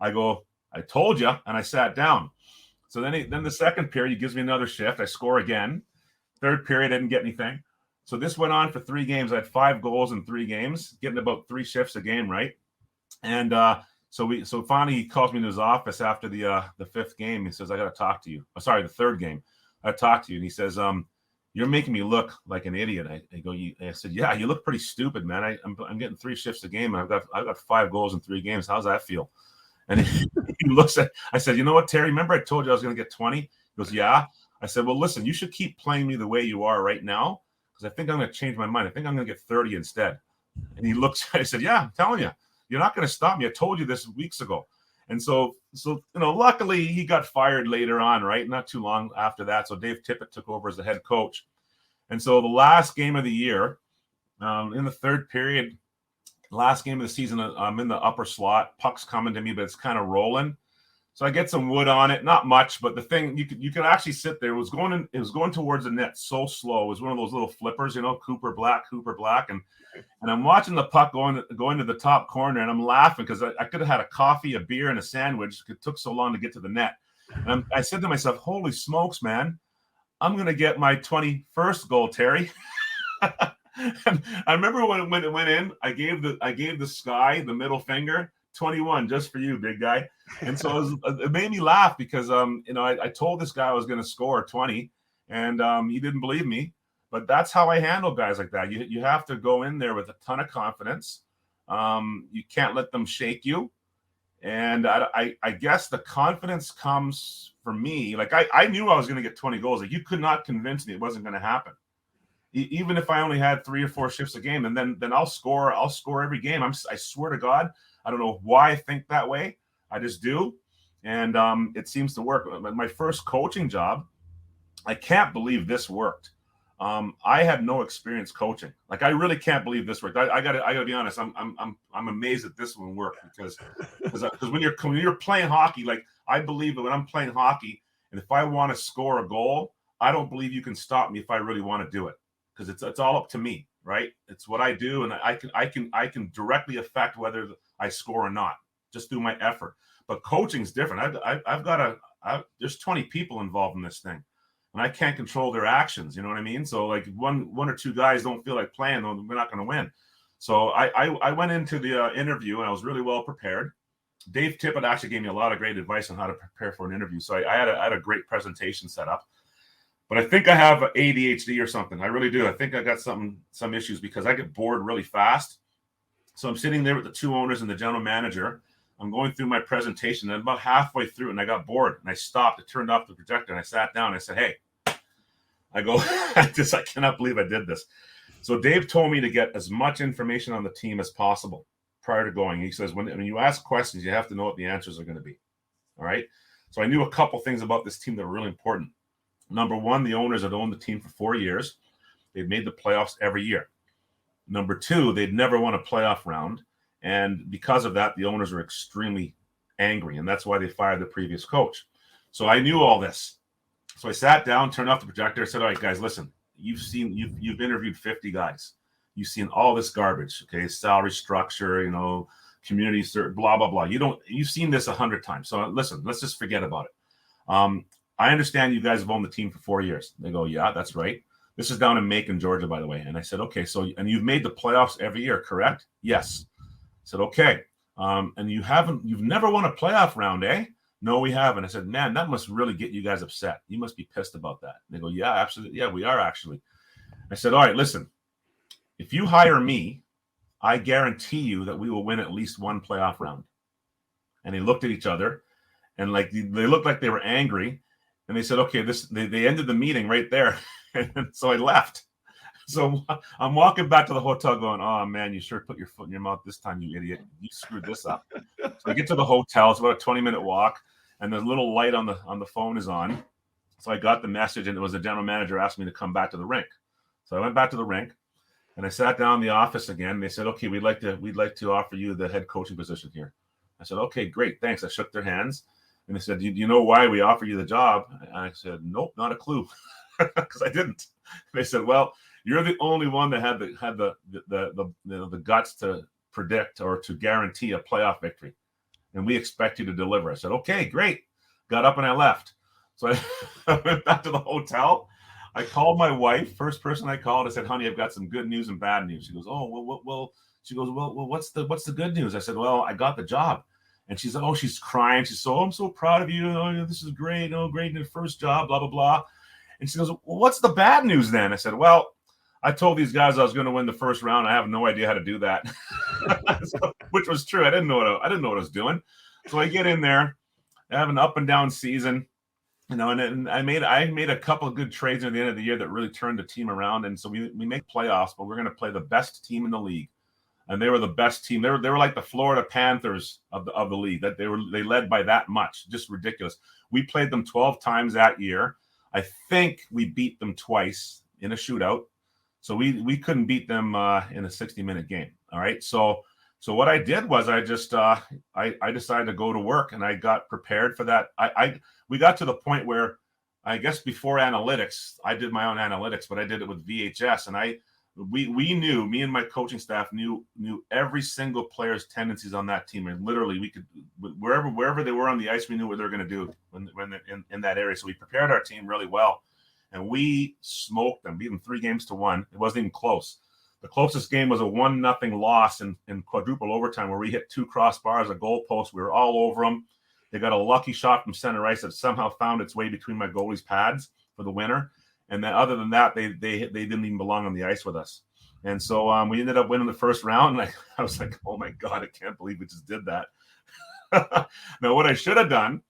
I go, I told you, and I sat down. So then the second period, he gives me another shift. I score again. Third period, I didn't get anything. So this went on for 3 games. I had 5 goals in 3 games, getting about 3 shifts a game, right? And so finally he calls me to his office after the 5th game. He says, I got to talk to you. Oh, sorry, the 3rd game. I talked to you. And he says, you're making me look like an idiot. I said, yeah, you look pretty stupid, man. I'm getting 3 shifts a game, and I've got 5 goals in 3 games. How's that feel? And he looks at. I said, you know what, Terry? Remember I told you I was going to get 20? He goes, yeah. I said, well, listen, you should keep playing me the way you are right now, because I think I'm going to change my mind. I think I'm going to get 30 instead. And he looks. I said, yeah, I'm telling you, you're not going to stop me. I told you this weeks ago. And so luckily he got fired later on, right? Not too long after that. So Dave Tippett took over as the head coach. And so the last game of the year, in the 3rd period, last game of the season, I'm in the upper slot. Puck's coming to me, but it's kind of rolling. So I get some wood on it, not much, but the thing you could actually sit there. It was going towards the net so slow. It was one of those little flippers, Cooper Black, and I'm watching the puck going to the top corner, and I'm laughing because I could have had a coffee, a beer, and a sandwich. It took so long to get to the net. And I said to myself, "Holy smokes, man! I'm going to get my 21st goal, Terry." And I remember when it went in, I gave the sky the middle finger, 21, just for you, big guy. And so it made me laugh because I told this guy I was going to score 20, and he didn't believe me. But that's how I handle guys like that. You have to go in there with a ton of confidence. You can't let them shake you. And I guess the confidence comes from me. Like I knew I was going to get 20 goals. Like you could not convince me it wasn't going to happen. Even if I only had 3 or 4 shifts a game, and then I'll score every game. I swear to God, I don't know why I think that way. I just do. And it seems to work. My first coaching job, I can't believe this worked. I had no experience coaching. Like I really can't believe this worked. I gotta be honest. I'm amazed that this one worked because when you're playing hockey, like I believe that when I'm playing hockey, and if I want to score a goal, I don't believe you can stop me if I really want to do it, because it's all up to me, right? It's what I do, and I can directly affect whether I score or not just through my effort. But coaching's different. There's 20 people involved in this thing. And I can't control their actions. You know what I mean? So like one or two guys don't feel like playing, we're not going to win. So I went into the interview and I was really well prepared. Dave Tippett actually gave me a lot of great advice on how to prepare for an interview. So I had a great presentation set up. But I think I have ADHD or something. I really do. I think I got some issues because I get bored really fast. So I'm sitting there with the 2 owners and the general manager. I'm going through my presentation, and about halfway through, and I got bored, and I stopped. I turned off the projector, and I sat down. And I said, "Hey," I go, I cannot believe I did this. So Dave told me to get as much information on the team as possible prior to going. He says, when you ask questions, you have to know what the answers are going to be. All right. So I knew a couple things about this team that were really important. Number one, the owners had owned the team for 4 years. They'd made the playoffs every year. Number two, they'd never won a playoff round. And because of that, the owners were extremely angry. And that's why they fired the previous coach. So I knew all this. So I sat down, turned off the projector. I said, "All right, guys, listen, you've interviewed 50 guys. You've seen all this garbage, okay? Salary structure, community, blah, blah, blah. You've seen this 100 times. So listen, let's just forget about it. I understand you guys have owned the team for 4 years." They go, "Yeah, that's right. This is down in Macon, Georgia, by the way." And I said, "Okay, and you've made the playoffs every year, correct?" "Yes." I said, "Okay. And you've never won a playoff round, eh?" "No, we haven't." I said, "Man, that must really get you guys upset. You must be pissed about that." And they go, "Yeah, absolutely. Yeah, we are actually." I said, "All right, listen, if you hire me, I guarantee you that we will win at least one playoff round." And they looked at each other and like they looked like they were angry. And they said, "Okay, they ended the meeting right there." And so I left. So I'm walking back to the hotel going, "Oh man, you sure put your foot in your mouth this time, you idiot. You screwed this up." So I get to the hotel. It's about a 20-minute walk, and the little light on the phone is on. So I got the message, and it was the general manager asking me to come back to the rink. So I went back to the rink, and I sat down in the office again. They said, "Okay, we'd like to offer you the head coaching position here." I said, "Okay, great, thanks." I shook their hands, and they said, "Do you know why we offer you the job?" And I said, "Nope, not a clue," because I didn't. They said, "Well, you're the only one that had the guts to predict or to guarantee a playoff victory, and we expect you to deliver." I said, "Okay, great." Got up and I left. So I went back to the hotel. I called my wife. First person I called, I said, "Honey, I've got some good news and bad news." She goes, "Oh, well." She goes, "Well, what's the good news?" I said, "Well, I got the job." And she said, "Oh," she's crying. She's so, "I'm so proud of you. Oh, this is great. Oh, great in your first job, blah, blah, blah." And she goes, "Well, what's the bad news then?" I said, "Well, I told these guys I was going to win the first round. I have no idea how to do that." Which was true. I didn't know what I was doing. So I get in there, I have an up and down season, and I made a couple of good trades at the end of the year that really turned the team around. And so we make playoffs, but we're going to play the best team in the league. And they were the best team. They were like the Florida Panthers of the league. That they led by that much, just ridiculous. We played them 12 times that year. I think we beat them twice in a shootout. So we couldn't beat them in a 60-minute game. All right. So So what I did was I just I decided to go to work, and I got prepared for that. We got to the point where, I guess before analytics, I did my own analytics, but I did it with VHS, and we knew, me and my coaching staff knew every single player's tendencies on that team, and literally we could, wherever they were on the ice, we knew what they were going to do when in that area. So we prepared our team really well, and we smoked them, beat them 3-1. It wasn't even close. The closest game was a 1-0 loss in quadruple overtime, where we hit 2 crossbars, a goal post. We were all over them. They got a lucky shot from center ice that somehow found its way between my goalie's pads for the winner. And then other than that, they didn't even belong on the ice with us. And so we ended up winning the first round. And I was like, oh my God, I can't believe we just did that. Now, what I should have done,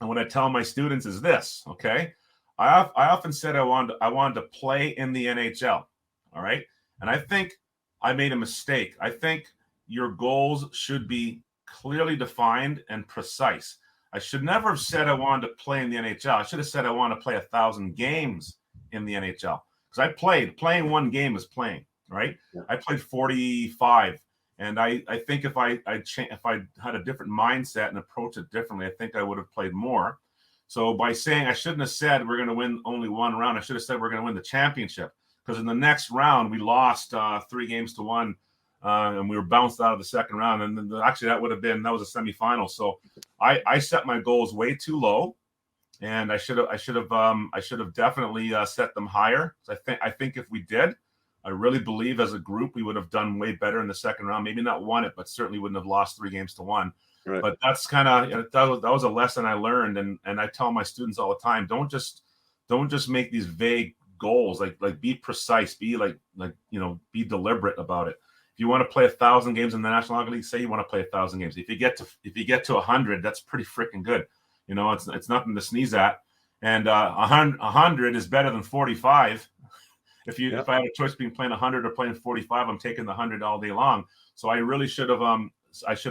and what I tell my students is this, okay? I often said I wanted to play in the NHL, all right? And I think I made a mistake. I think your goals should be clearly defined and precise. I should never have said I wanted to play in the NHL. I should have said I want to play 1,000 games in the NHL, because playing one game is playing, right? Yeah. I played 45, and I think if I had a different mindset and approach it differently, I think I would have played more. So by saying, I shouldn't have said we're going to win only one round, I should have said we're going to win the championship, because in the next round we lost 3-1. And we were bounced out of the second round, and then actually that was a semifinal. So I set my goals way too low, and I should have definitely set them higher. So I think if we did, I really believe as a group we would have done way better in the second round. Maybe not won it, but certainly wouldn't have lost 3-1. Right. But that's kind of, that was a lesson I learned, and I tell my students all the time: don't just make these vague goals. Like be precise, be be deliberate about it. If you want to play 1,000 games in the National Hockey League, say you want to play 1,000 games. If you get to 100, that's pretty freaking good. It's nothing to sneeze at. And 100 is better than 45. If I had a choice between playing 100 or playing 45, I'm taking the 100 all day long. So I really should have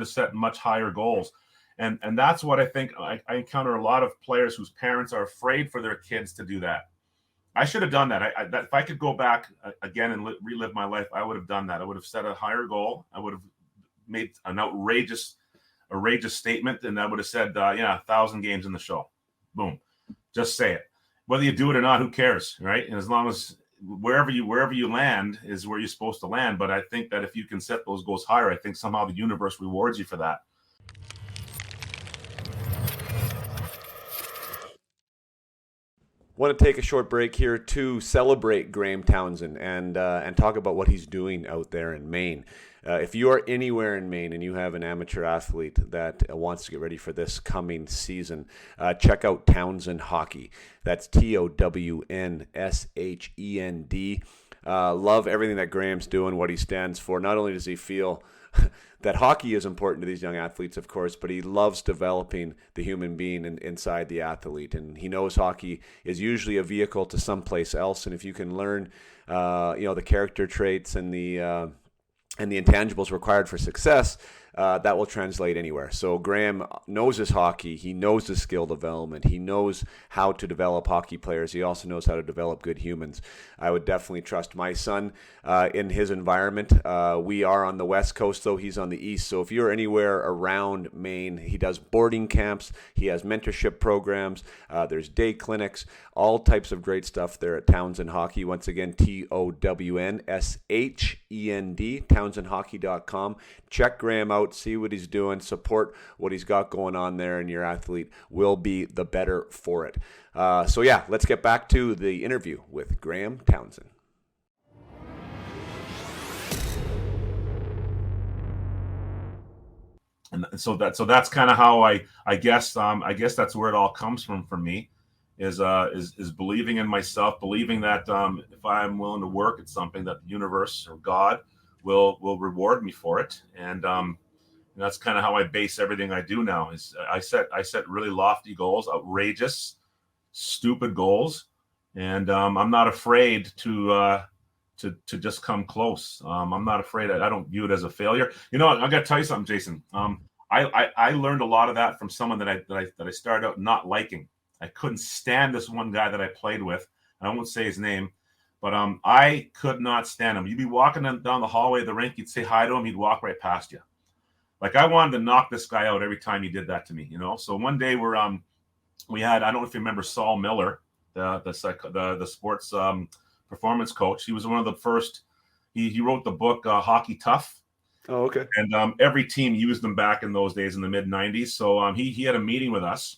set much higher goals. And that's what I think. I encounter a lot of players whose parents are afraid for their kids to do that. I should have done that. If I could go back again and relive my life, I would have done that. I would have set a higher goal. I would have made an outrageous statement, and I would have said, 1,000 games in the show. Boom. Just say it. Whether you do it or not, who cares, right? And as long as wherever you land is where you're supposed to land. But I think that if you can set those goals higher, I think somehow the universe rewards you for that. Want to take a short break here to celebrate Graeme Townshend and talk about what he's doing out there in Maine. If you are anywhere in Maine and you have an amateur athlete that wants to get ready for this coming season, check out Townshend Hockey. That's TOWNSHEND. Love everything that Graeme's doing, what he stands for. Not only does he feel that hockey is important to these young athletes, of course, but he loves developing the human being inside the athlete. And he knows hockey is usually a vehicle to someplace else. And if you can learn, the character traits and the intangibles required for success, that will translate anywhere. So Graeme knows his hockey. He knows the skill development. He knows how to develop hockey players. He also knows how to develop good humans. I would definitely trust my son in his environment. We are on the West Coast, though. He's on the East. So if you're anywhere around Maine, he does boarding camps. He has mentorship programs. There's day clinics, all types of great stuff there at Townshend Hockey. Once again, TOWNSHEND, TownshendHockey.com. Check Graeme out. See what he's doing, support what he's got going on there, and your athlete will be the better for it. Let's get back to the interview with Graeme Townshend. And so that's kind of how I guess that's where it all comes from for me, is believing in myself, believing that if I'm willing to work at something, that the universe or God will reward me for it. And that's kind of how I base everything I do now. Is I set really lofty goals, outrageous, stupid goals, and I'm not afraid to just come close. I'm not afraid. I don't view it as a failure. I got to tell you something, Jason. I learned a lot of that from someone that I started out not liking. I couldn't stand this one guy that I played with. I won't say his name, but I could not stand him. You'd be walking down the hallway of the rink, you'd say hi to him, he'd walk right past you. Like I wanted to knock this guy out every time he did that to me, So one day we had, I don't know if you remember Saul Miller, the sports performance coach. He was one of the first. He wrote the book Hockey Tough. Oh, okay. And every team used them back in those days in the mid '90s. So he had a meeting with us,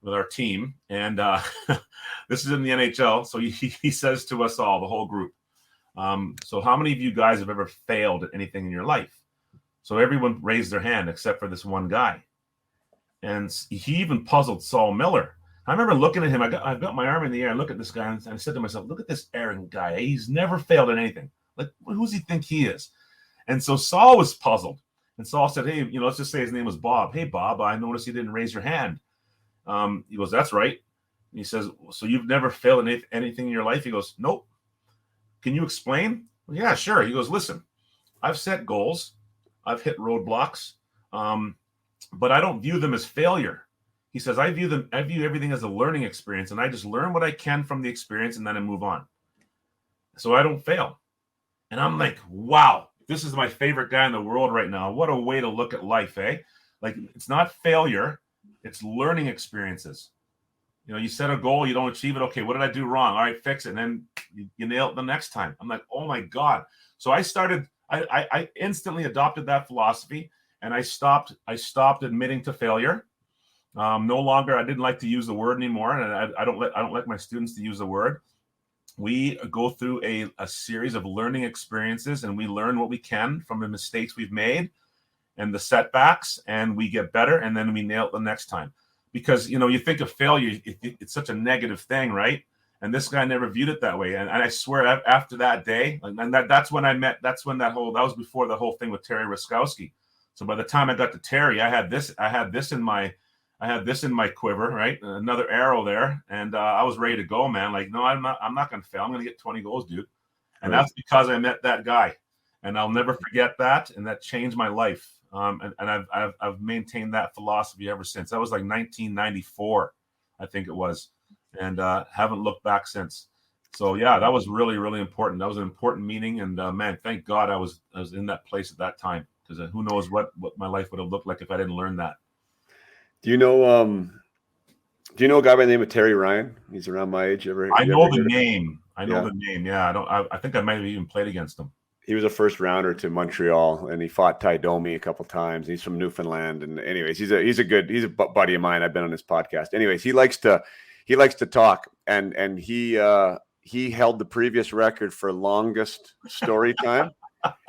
with our team, and this is in the NHL. So he says to us all, the whole group, so how many of you guys have ever failed at anything in your life? So everyone raised their hand except for this one guy. And he even puzzled Saul Miller. I remember looking at him. I've got my arm in the air and look at this guy, and I said to myself, look at this arrogant guy. He's never failed at anything. Like, who does he think he is? And so Saul was puzzled. And Saul said, hey, let's just say his name was Bob. Hey, Bob, I noticed you didn't raise your hand. He goes, that's right. And he says, so you've never failed at anything in your life? He goes, nope. Can you explain? Well, yeah, sure. He goes, listen, I've set goals. I've hit roadblocks. But I don't view them as failure. He says, I view everything as a learning experience, and I just learn what I can from the experience, and then I move on. So I don't fail. And I'm like, wow, this is my favorite guy in the world right now. What a way to look at life, eh? Like, it's not failure, it's learning experiences. You set a goal, you don't achieve it. Okay, what did I do wrong? All right, fix it. And then you nail it the next time. I'm like, oh my God. So I instantly adopted that philosophy, and I stopped admitting to failure. No longer, I didn't like to use the word anymore, and I don't like my students to use the word. We go through a series of learning experiences, and we learn what we can from the mistakes we've made and the setbacks, and we get better, and then we nail it the next time. Because, you think of failure, it's such a negative thing, right? And this guy never viewed it that way. And I swear, after that day, and that's when that was before the whole thing with Terry Ruskowski. So by the time I got to Terry, I had this in my quiver, right? Another arrow there. And I was ready to go, man. Like, no, I'm not going to fail. I'm going to get 20 goals, dude. And That's because I met that guy. And I'll never forget that. And that changed my life. And I've maintained that philosophy ever since. That was like 1994, I think it was. And haven't looked back since. So, yeah, that was really, really important. That was an important meeting. And, man, thank God I was in that place at that time. Because who knows what my life would have looked like if I didn't learn that. Do you know a guy by the name of Terry Ryan? He's around my age. I know the name. Yeah, I think I might have even played against him. He was a first rounder to Montreal, and he fought Ty Domi a couple times. He's from Newfoundland, and anyways, he's a buddy of mine. I've been on his podcast. Anyways, he likes to talk, and he held the previous record for longest story time.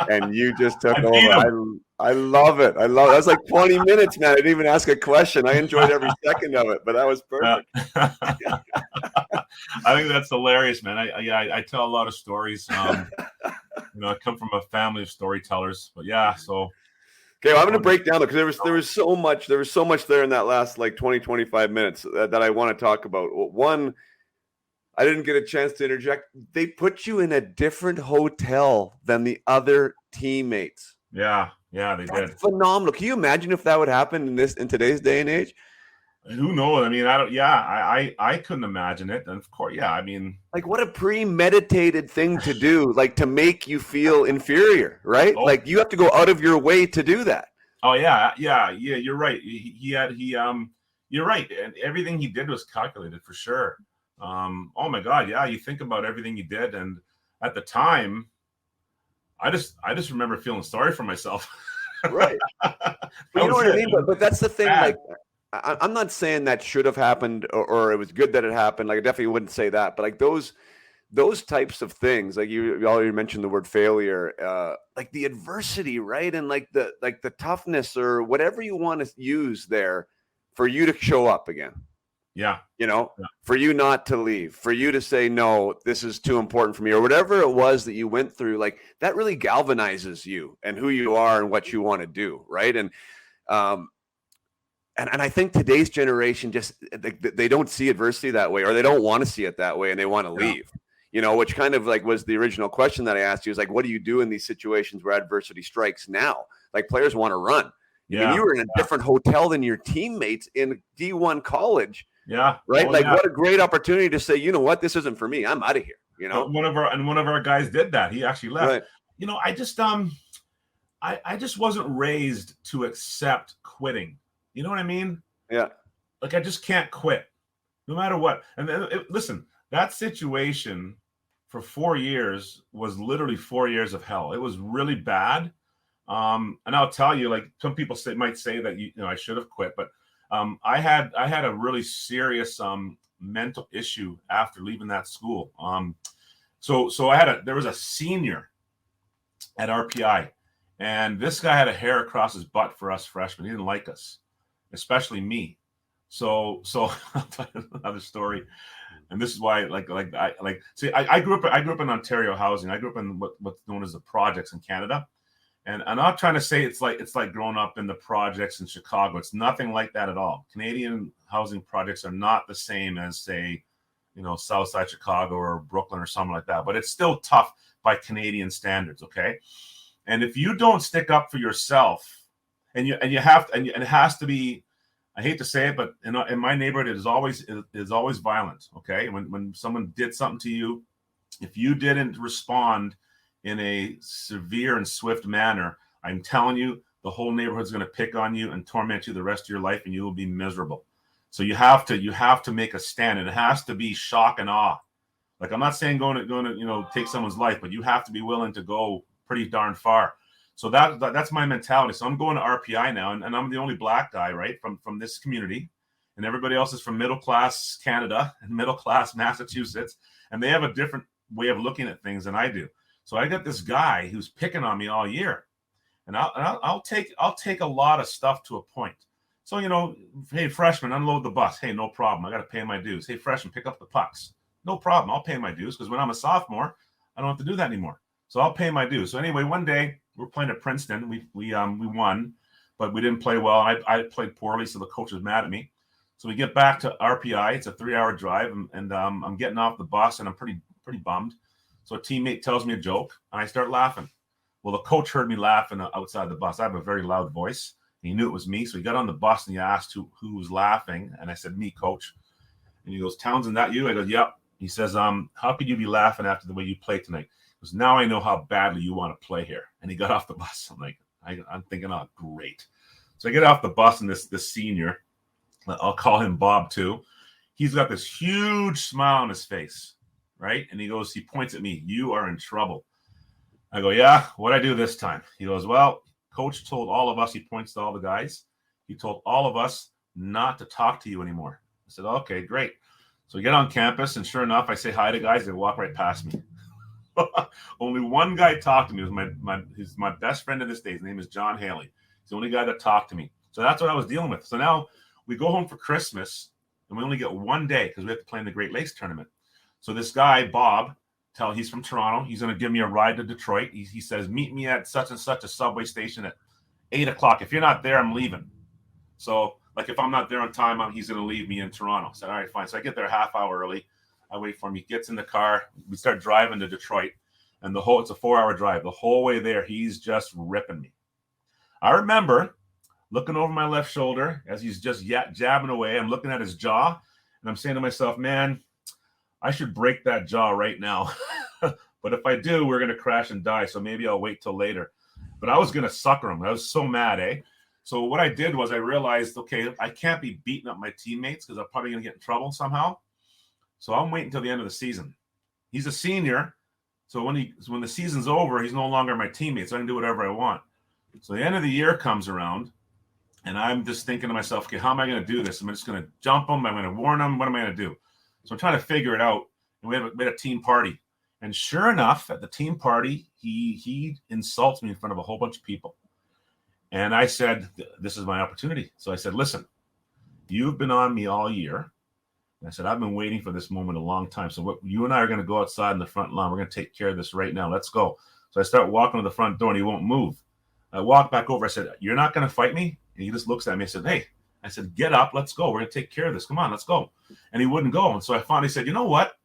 And you just took over. I love it. That was like 20 minutes, man. I didn't even ask a question. I enjoyed every second of it, but that was perfect. I think that's hilarious, man. I tell a lot of stories. I come from a family of storytellers, but yeah. So, okay, well, I'm going to break down because there was so much there in that last like 20, 25 minutes that I want to talk about. One, I didn't get a chance to interject. They put you in a different hotel than the other teammates. Yeah, they did. Phenomenal. Can you imagine if that would happen in today's day and age? Who knows? I mean, I couldn't imagine it. And of course, yeah, I mean, like what a premeditated thing to do, like to make you feel inferior, right? Oh. Like you have to go out of your way to do that. Oh yeah. You're right. You're right. And everything he did was calculated for sure. Oh my God, yeah. You think about everything he did, and at the time, I just remember feeling sorry for myself. Right. You know what I mean? But that's the thing. Bad. Like, I'm not saying that should have happened or it was good that it happened. Like, I definitely wouldn't say that. But like those types of things, like you already mentioned the word failure, like the adversity, right? And like the toughness or whatever you want to use there for you to show up again. Yeah. For you not to leave, for you to say, no, this is too important for me, or whatever it was that you went through, like that really galvanizes you and who you are and what you want to do. Right. And I think today's generation just, they don't see adversity that way, or they don't want to see it that way, and they want to leave, which kind of like was the original question that I asked you, is like, what do you do in these situations where adversity strikes now? Like players want to run. Yeah. I mean, you were in a different hotel than your teammates in D1 college. Yeah. Right. What a great opportunity to say, you know what, this isn't for me. I'm out of here. One of our guys did that. He actually left. Right. I just I just wasn't raised to accept quitting. You know what I mean? Yeah. Like, I just can't quit no matter what. And then, listen, that situation for 4 years was literally 4 years of hell. It was really bad. And I'll tell you, like, some people might say that I should have quit, but I had a really serious mental issue after leaving that school. So there was a senior at RPI, and this guy had a hair across his butt for us freshmen. He didn't like us, especially me. So I'll tell you another story. And this is why, I grew up in Ontario housing. I grew up in what's known as the projects in Canada. And I'm not trying to say it's like growing up in the projects in Chicago. It's nothing like that at all. Canadian housing projects are not the same as, say, Southside Chicago or Brooklyn or something like that. But it's still tough by Canadian standards, okay? And if you don't stick up for yourself, and it has to be, I hate to say it, but in my neighborhood, it is always violent, okay? When someone did something to you, if you didn't respond in a severe and swift manner, I'm telling you, the whole neighborhood's going to pick on you and torment you the rest of your life, and you will be miserable. So you have to make a stand, and it has to be shock and awe. Like, I'm not saying going to take someone's life, but you have to be willing to go pretty darn far. So that's my mentality. So I'm going to RPI now, and I'm the only black guy, right, from this community, and everybody else is from middle class Canada and middle class Massachusetts, and they have a different way of looking at things than I do. So I got this guy who's picking on me all year, and I'll take a lot of stuff to a point. So, hey, freshman, unload the bus. Hey, no problem. I got to pay my dues. Hey, freshman, pick up the pucks. No problem. I'll pay my dues, because when I'm a sophomore, I don't have to do that anymore. So I'll pay my dues. So anyway, one day we're playing at Princeton. We won, but we didn't play well. I played poorly, so the coach was mad at me. So we get back to RPI. It's a 3-hour drive, and I'm getting off the bus, and I'm pretty bummed. So a teammate tells me a joke, and I start laughing. Well, the coach heard me laughing outside the bus. I have a very loud voice. He knew it was me, so he got on the bus and he asked who was laughing, and I said, "Me, coach." And he goes, "Townsend, that you?" I go, "Yep." He says, "How could you be laughing after the way you played tonight?" He goes, "Now I know how badly you want to play here." And he got off the bus. I'm like, I'm thinking, oh, great. So I get off the bus, and this senior, I'll call him Bob too, he's got this huge smile on his face, right? And he points at me, "You are in trouble." I go, "Yeah, what'd I do this time?" He goes, "Well, coach told all of us," he points to all the guys, "he told all of us not to talk to you anymore." I said, "Okay, great." So we get on campus, and sure enough, I say hi to guys. They walk right past me. Only one guy talked to me. It was he's my best friend to this day. His name is John Haley. He's the only guy that talked to me. So that's what I was dealing with. So now we go home for Christmas, and we only get one day because we have to play in the Great Lakes tournament. So this guy, Bob, he's from Toronto. He's going to give me a ride to Detroit. He says, "Meet me at such and such a subway station at 8 o'clock. If you're not there, I'm leaving." So, like, if I'm not there on time, he's going to leave me in Toronto. I said, "All right, fine." So I get there a half hour early. I wait for him. He gets in the car. We start driving to Detroit. And it's a 4-hour drive. The whole way there, he's just ripping me. I remember looking over my left shoulder as he's just jabbing away. I'm looking at his jaw, and I'm saying to myself, man, I should break that jaw right now. But if I do, we're going to crash and die. So maybe I'll wait till later. But I was going to sucker him. I was so mad, eh? So what I did was I realized, okay, I can't be beating up my teammates because I'm probably going to get in trouble somehow. So I'm waiting until the end of the season. He's a senior. So when the season's over, he's no longer my teammate, so I can do whatever I want. So the end of the year comes around, and I'm just thinking to myself, okay, how am I going to do this? Am I just going to jump him? Am I going to warn him? What am I going to do? So I'm trying to figure it out. And we had a team party. And sure enough, at the team party, he insults me in front of a whole bunch of people. And I said, this is my opportunity. So I said, "Listen, you've been on me all year. And I said, I've been waiting for this moment a long time. So you and I are going to go outside in the front lawn. We're going to take care of this right now. Let's go." So I start walking to the front door, and he won't move. I walk back over. I said, "You're not going to fight me?" And he just looks at me. I said, "Hey," I said, "get up. Let's go. We're going to take care of this. Come on, let's go." And he wouldn't go. And so I finally said, "You know what?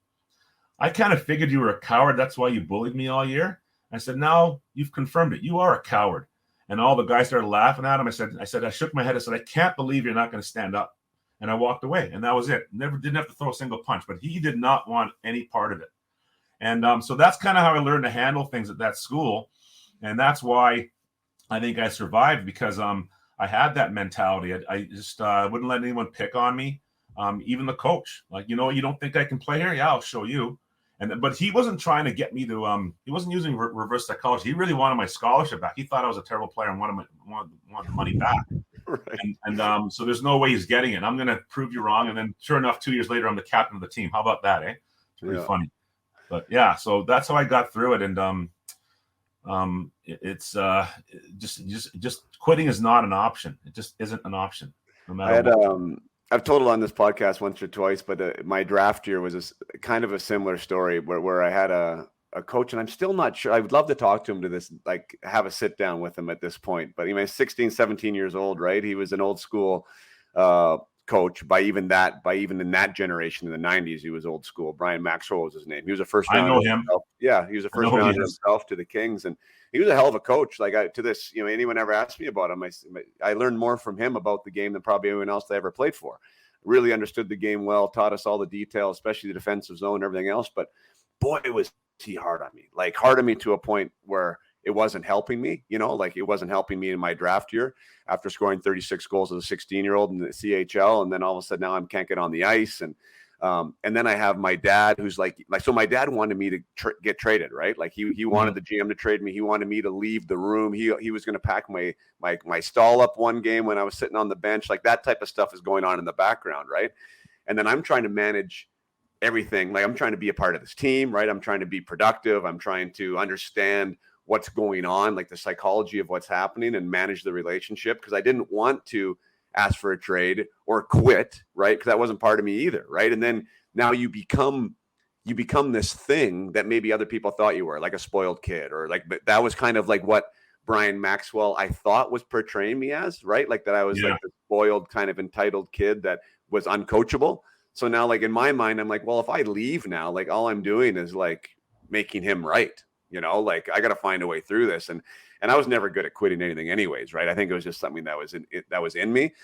I kind of figured you were a coward. That's why you bullied me all year." I said, "Now you've confirmed it. You are a coward." And all the guys started laughing at him. I shook my head. I said, "I can't believe you're not going to stand up." And I walked away, and that was it. Didn't have to throw a single punch, but he did not want any part of it. And so that's kind of how I learned to handle things at that school. And that's why I think I survived because I had that mentality. I just wouldn't let anyone pick on me. Even the coach, like, you don't think I can play here? Yeah, I'll show you. But he wasn't trying to get me to. He wasn't using reverse psychology. He really wanted my scholarship back. He thought I was a terrible player and wanted the money back. Right. And so there's no way he's getting it. I'm going to prove you wrong. And then sure enough, 2 years later, I'm the captain of the team. How about that, eh? It's pretty funny. But yeah, so that's how I got through it. And it's just quitting is not an option. It just isn't an option. No matter what. I've told it on this podcast once or twice, but my draft year was kind of a similar story where I had a coach, and I'm still not sure. I would love to talk to him like have a sit down with him at this point. But he was 16, 17 years old, right? He was an old school coach by even in that generation in the 90s. He was old school. Brian Maxwell was his name. He was a first rounder. I know him. Himself. Yeah, he was a first rounder himself to the Kings, and he was a hell of a coach. Like anyone ever asked me about him, I learned more from him about the game than probably anyone else I ever played for. Really understood the game well, taught us all the details, especially the defensive zone and everything else. But boy, was he hard on me to a point where it wasn't helping me, like it wasn't helping me in my draft year after scoring 36 goals as a 16-year-old in the CHL. And then all of a sudden now I can't get on the ice. And then I have my dad who's so my dad wanted me to get traded, right? Like he wanted the GM to trade me. He wanted me to leave the room. He was going to pack my stall up one game when I was sitting on the bench. Like that type of stuff is going on in the background, right? And then I'm trying to manage everything. Like I'm trying to be a part of this team, right? I'm trying to be productive. I'm trying to understand what's going on, like the psychology of what's happening, and manage the relationship, because I didn't want to ask for a trade or quit, right? Because that wasn't part of me either, right? And then now you become this thing that maybe other people thought you were, like a spoiled kid, or like, but that was kind of like what Brian Maxwell, I thought, was portraying me as, right? Like that I was like the spoiled kind of entitled kid that was uncoachable. So now, like in my mind, I'm like, well, if I leave now, like all I'm doing is like making him right. Like I got to find a way through this. And I was never good at quitting anything anyways. Right. I think it was just something that was in me.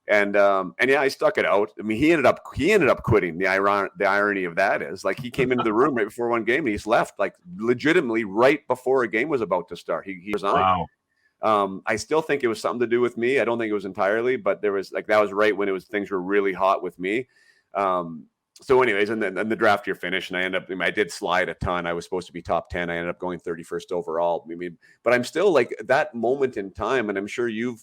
And yeah, I stuck it out. I mean, he ended up quitting. The irony of that is, like, he came into the room right before one game and he's left, like legitimately right before a game was about to start. He resigned. Wow. I still think it was something to do with me. I don't think it was entirely, but there was that was right when things were really hot with me. So anyways, and then the draft year finished, and I did slide a ton. I was supposed to be top 10. I ended up going 31st overall. I mean, but I'm still like that moment in time. And I'm sure you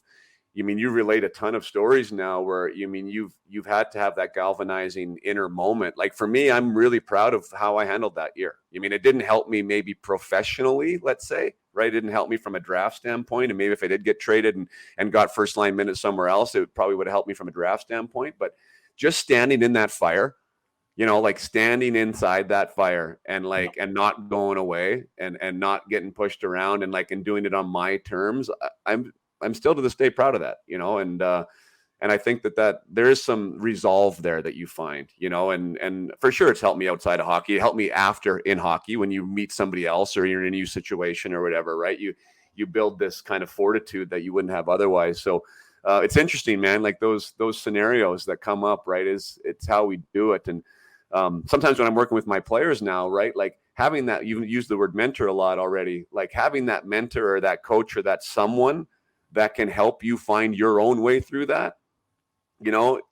relate a ton of stories now where you've had to have that galvanizing inner moment. Like for me, I'm really proud of how I handled that year. It didn't help me maybe professionally, let's say, right? It didn't help me from a draft standpoint. And maybe if I did get traded and got first line minutes somewhere else, it probably would have helped me from a draft standpoint. But just standing in that fire, like standing inside that fire and not going away and not getting pushed around and doing it on my terms. I'm still to this day proud of that, and I think that there is some resolve there that you find, and for sure it's helped me outside of hockey. It helped me after in hockey when you meet somebody else or you're in a new situation or whatever, right? You build this kind of fortitude that you wouldn't have otherwise. So it's interesting, man. Like those scenarios that come up, right? It's how we do it. And sometimes when I'm working with my players now, right, like having that, you used the word mentor a lot already, like having that mentor or that coach or that someone that can help you find your own way through that,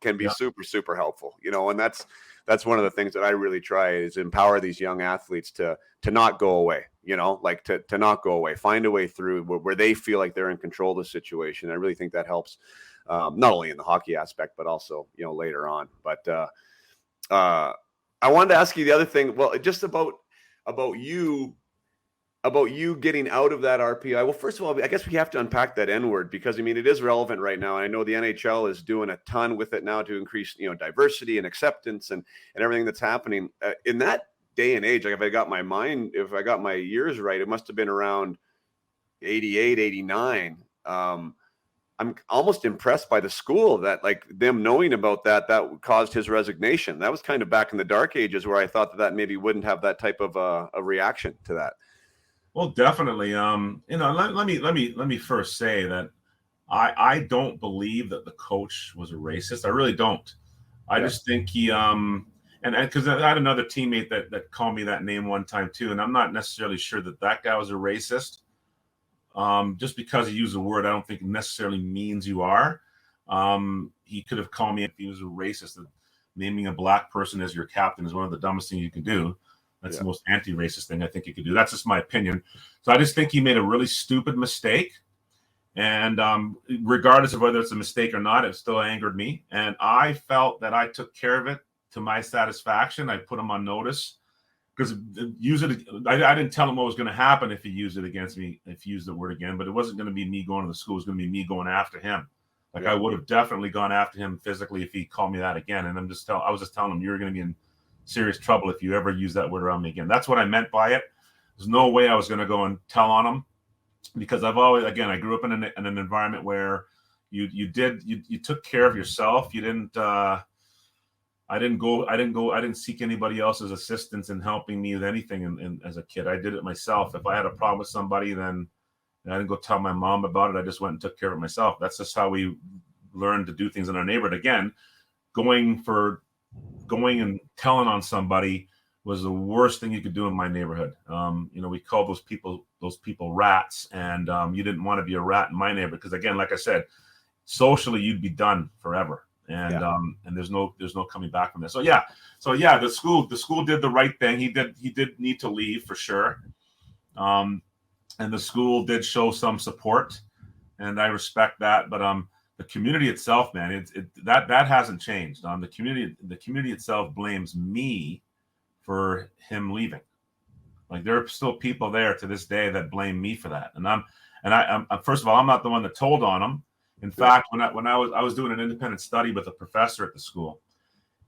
can be super, super helpful, and that's one of the things that I really try is empower these young athletes to not go away, to not go away, find a way through where they feel like they're in control of the situation. I really think that helps, not only in the hockey aspect, but also, later on. But I wanted to ask you the other thing. Well, just about you getting out of that RPI. Well, first of all, I guess we have to unpack that N word because it is relevant right now. And I know the NHL is doing a ton with it now to increase, diversity and acceptance and everything that's happening in that day and age. Like if I got my years right, it must have been around 88, 89. I'm almost impressed by the school that like them knowing about that caused his resignation. That was kind of back in the dark ages where I thought that maybe wouldn't have that type of a reaction to that. Well, definitely. Let me first say that I don't believe that the coach was a racist. I really don't. I just think he and because I had another teammate that called me that name one time too, and I'm not necessarily sure that guy was a racist. Just because he used a word, I don't think necessarily means you are. He could have called me if he was a racist. Naming a black person as your captain is one of the dumbest things you can do. That's the most anti-racist thing I think you could do. That's just my opinion. So I just think he made a really stupid mistake. And regardless of whether it's a mistake or not, it still angered me. And I felt that I took care of it to my satisfaction. I put him on notice because I didn't tell him what was going to happen if he used it against me, if he used the word again, but it wasn't going to be me going to the school. It was going to be me going after him. Like I would have definitely gone after him physically if he called me that again. And I was just telling him, you're going to be in serious trouble if you ever use that word around me again. That's what I meant by it. There's no way I was going to go and tell on him, because I grew up in an environment where you took care of yourself. You didn't, I didn't seek anybody else's assistance in helping me with anything. And as a kid, I did it myself. If I had a problem with somebody, then I didn't go tell my mom about it. I just went and took care of it myself. That's just how we learned to do things in our neighborhood. Again, going and telling on somebody was the worst thing you could do in my neighborhood. We called those people rats, and you didn't want to be a rat in my neighborhood because, again, like I said, socially you'd be done forever, and there's no coming back from this. So the school did the right thing. He did need to leave for sure, and the school did show some support, and I respect that. But the community itself, man, that hasn't changed. The community itself blames me for him leaving. Like there are still people there to this day that blame me for that. And I'm first of all, I'm not the one that told on him. In fact, when I was doing an independent study with a professor at the school,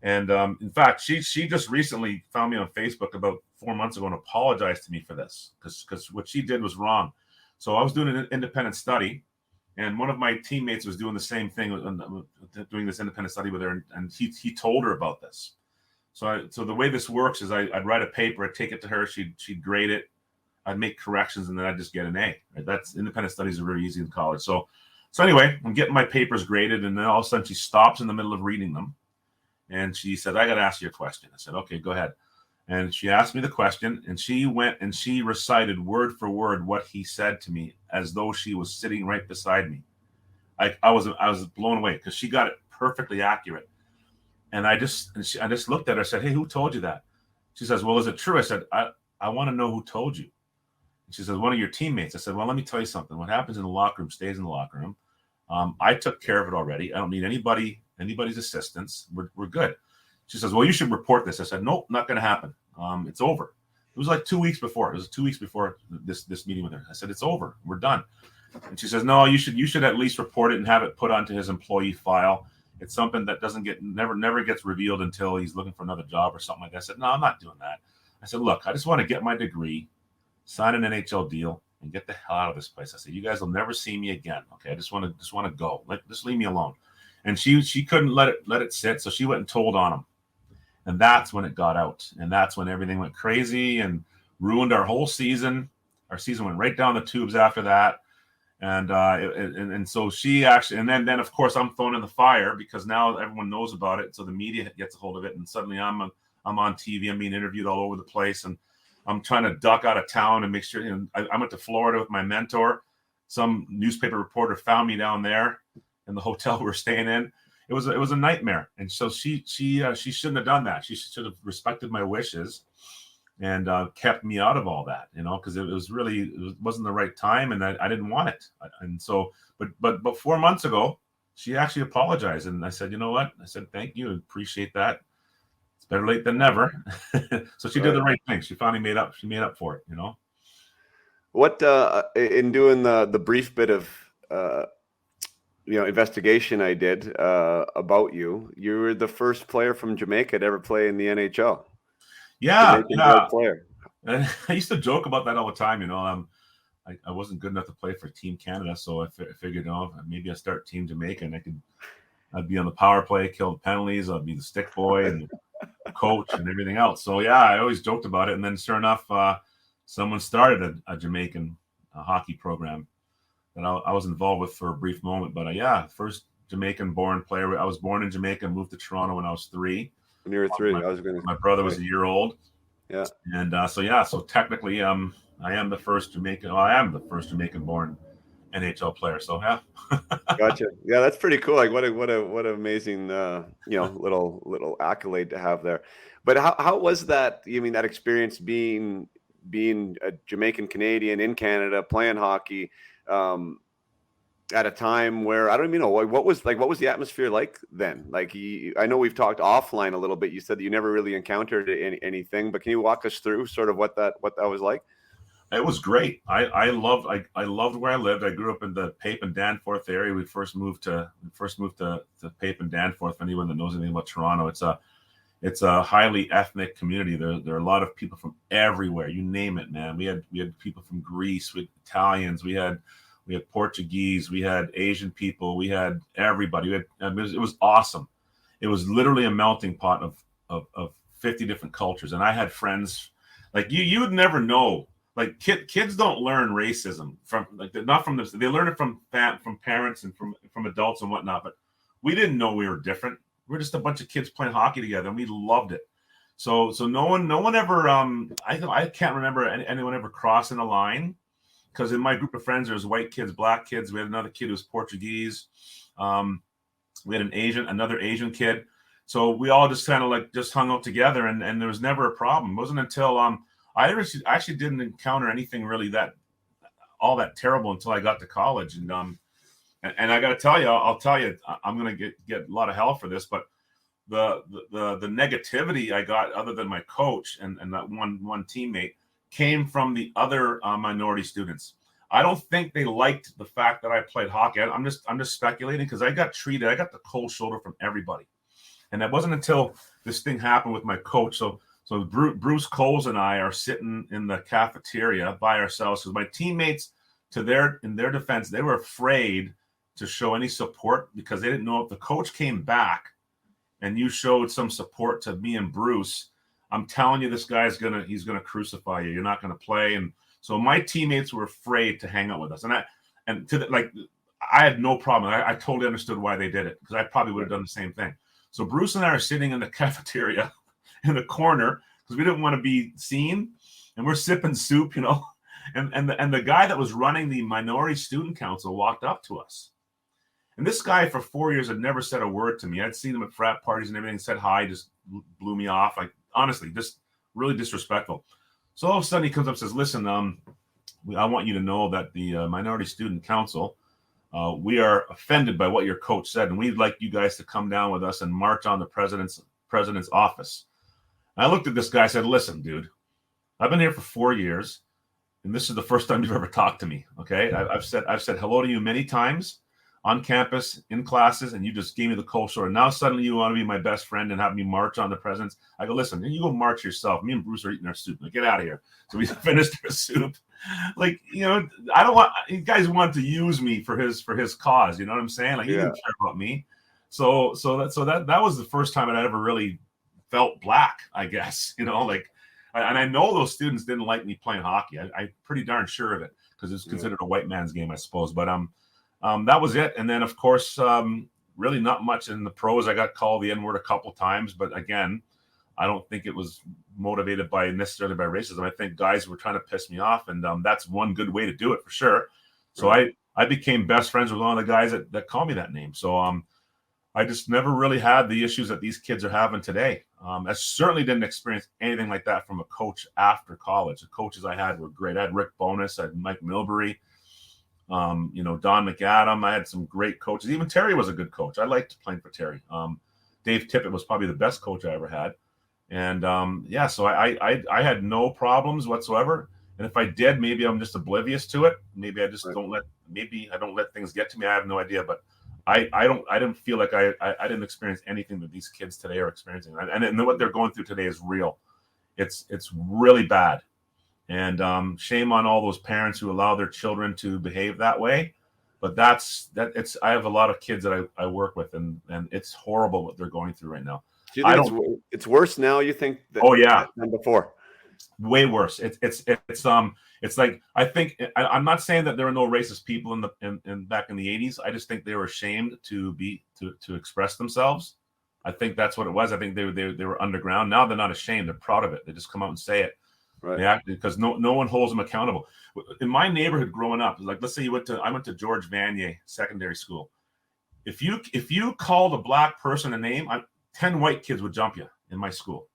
and in fact, she just recently found me on Facebook about 4 months ago and apologized to me for this because what she did was wrong. So I was doing an independent study, and one of my teammates was doing the same thing, doing this independent study with her, and he told her about this. So the way this works is I'd write a paper, I'd take it to her, she'd grade it, I'd make corrections, and then I'd just get an A. Right? That's independent studies are very easy in college. So anyway, I'm getting my papers graded, and then all of a sudden she stops in the middle of reading them, and she said, "I got to ask you a question." I said, "Okay, go ahead." And she asked me the question, and she went and she recited word for word what he said to me as though she was sitting right beside me. I was blown away because she got it perfectly accurate. And I just looked at her. I said, "Hey, who told you that?" She says, "Well, is it true?" I said, I want to know who told you. And she says, "One of your teammates." I said, "Well, let me tell you something. What happens in the locker room stays in the locker room. I took care of it already. I don't need anybody's assistance. We're good." She says, "Well, you should report this." I said, "Nope, not going to happen. It's over." It was like 2 weeks before. It was 2 weeks before this meeting with her. I said, "It's over. We're done." And she says, "No, you should at least report it and have it put onto his employee file. It's something that never gets revealed until he's looking for another job or something like that." I said, "No, I'm not doing that." I said, "Look, I just want to get my degree, sign an NHL deal, and get the hell out of this place." I said, "You guys will never see me again. Okay, I just want to go. Just leave me alone." And she couldn't let it sit, so she went and told on him. And that's when it got out, and that's when everything went crazy and ruined our whole season. Our season went right down the tubes after that. And so she actually, and then of course I'm thrown in the fire because now everyone knows about it. So the media gets a hold of it, and suddenly I'm on TV. I'm being interviewed all over the place, and I'm trying to duck out of town and make sure. I went to Florida with my mentor. Some newspaper reporter found me down there in the hotel we were staying in. It was a nightmare, and so she shouldn't have done that. She should have respected my wishes and kept me out of all that, because it wasn't the right time, and I didn't want it. And so, but 4 months ago, she actually apologized, and I said, "You know what?" I said, "Thank you, appreciate that. It's better late than never." So she did the right thing. She finally made up. She made up for it, What in doing the brief bit of investigation I did about you, you were the first player from Jamaica to ever play in the NHL. Yeah. Player. And I used to joke about that all the time. I wasn't good enough to play for Team Canada, so I figured, maybe I start Team Jamaica, and I'd be on the power play, kill the penalties, I'd be the stick boy and the coach and everything else. So yeah, I always joked about it. And then sure enough, someone started a Jamaican hockey program that I was involved with for a brief moment. But first Jamaican-born player. I was born in Jamaica and moved to Toronto when I was 3. When you were 3, My brother was a year old, Yeah. And so technically, I am the first Jamaican. Well, I am the first Jamaican-born NHL player. So yeah. Gotcha. Yeah, that's pretty cool. Like what an amazing little accolade to have there. But how was that? You mean that experience being a Jamaican Canadian in Canada playing hockey at a time where I don't even know what was the atmosphere like then? Like I know we've talked offline a little bit. You said that you never really encountered anything, but can you walk us through sort of what that was like? It was great. I loved where I lived. I grew up in the Pape and Danforth area. We first moved to Pape and Danforth. Anyone that knows anything about Toronto, it's a highly ethnic community. There are a lot of people from everywhere. You name it, man. We had people from Greece, we had Italians, we had Portuguese, we had Asian people, we had everybody. It was awesome. It was literally a melting pot of 50 different cultures. And I had friends like you would never know. Like kids don't learn racism not from this. They learn it from parents and from adults and whatnot. But we didn't know we were different. We're just a bunch of kids playing hockey together, and we loved it. So no one ever. I can't remember anyone ever crossing a line, because in my group of friends there's white kids, black kids. We had another kid who was Portuguese. We had another Asian kid. So we all just kind of like just hung out together, and there was never a problem. It wasn't until I actually didn't encounter anything really all that terrible until I got to college. And I got to tell you, I'll tell you, I'm going to get a lot of hell for this, but the negativity I got, other than my coach and that one teammate, came from the other minority students. I don't think they liked the fact that I played hockey. I'm just speculating, because I got the cold shoulder from everybody. And it wasn't until this thing happened with my coach. So Bruce Coles and I are sitting in the cafeteria by ourselves, because my teammates, in their defense, they were afraid to show any support, because they didn't know if the coach came back and you showed some support to me and Bruce, I'm telling you, this guy's he's gonna crucify you. You're not gonna play. And so my teammates were afraid to hang out with us. I had no problem. I totally understood why they did it, because I probably would have done the same thing. So Bruce and I are sitting in the cafeteria in the corner, because we didn't want to be seen, and we're sipping soup, and the guy that was running the minority student council walked up to us. And this guy for 4 years had never said a word to me. I'd seen him at frat parties and everything, said hi, just blew me off. Like, honestly, just really disrespectful. So all of a sudden he comes up and says, listen, I want you to know that the minority student council, we are offended by what your coach said, and we'd like you guys to come down with us and march on the president's office. And I looked at this guy, I said, listen, dude, I've been here for 4 years, and this is the first time you've ever talked to me. Okay. I've said hello to you many times on campus, in classes, and you just gave me the cold shoulder. Now suddenly you want to be my best friend and have me march on the presidents. I go, listen, you go march yourself. Me and Bruce are eating our soup. Like, get out of here. So we finished our soup. Like, I don't want, you guys want to use me for his cause. You know what I'm saying? Like, you didn't care about me. So that was the first time I ever really felt black, I guess. And I know those students didn't like me playing hockey. I'm pretty darn sure of it, because it's considered a white man's game, I suppose. But that was it. And then, of course, really not much in the pros. I got called the N-word a couple times, but again, I don't think it was motivated necessarily by racism. I think guys were trying to piss me off, and that's one good way to do it for sure. So I became best friends with one of the guys that called me that name. So I just never really had the issues that these kids are having today. I certainly didn't experience anything like that from a coach after college. The coaches I had were great. I had Rick Bonus, I had Mike Milbury, Don McAdam. I had some great coaches. Even Terry was a good coach. I liked playing for Terry. Dave Tippett was probably the best coach I ever had. And so I had no problems whatsoever. And if I did, maybe I'm just oblivious to it. Maybe I just don't let things get to me. I have no idea. But I didn't feel like I didn't experience anything that these kids today are experiencing. And what they're going through today is real. It's really bad. And shame on all those parents who allow their children to behave that way. But I have a lot of kids that I work with, and it's horrible what they're going through right now. Do you think it's worse now, you think, than before? Way worse. It's like, I think, I'm not saying that there are no racist people in back in the 80s. I just think they were ashamed to express themselves. I think that's what it was. I think they were underground. Now they're not ashamed. They're proud of it. They just come out and say it. Right. Yeah, because no one holds them accountable. In my neighborhood growing up, like let's say I went to George Vanier Secondary School. If you called a black person a name, 10 white kids would jump you in my school.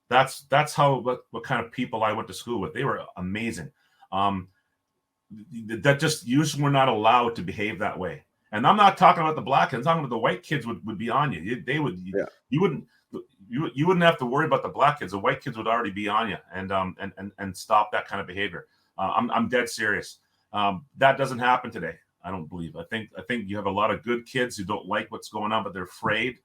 That's what kind of people I went to school with. They were amazing. That just usually we're not allowed to behave that way. And I'm not talking about the black kids. I'm talking about the white kids would be on you. You wouldn't have to worry about the black kids. The white kids would already be on you and stop that kind of behavior. I'm dead serious. That doesn't happen today. I don't believe. I think you have a lot of good kids who don't like what's going on, but they're afraid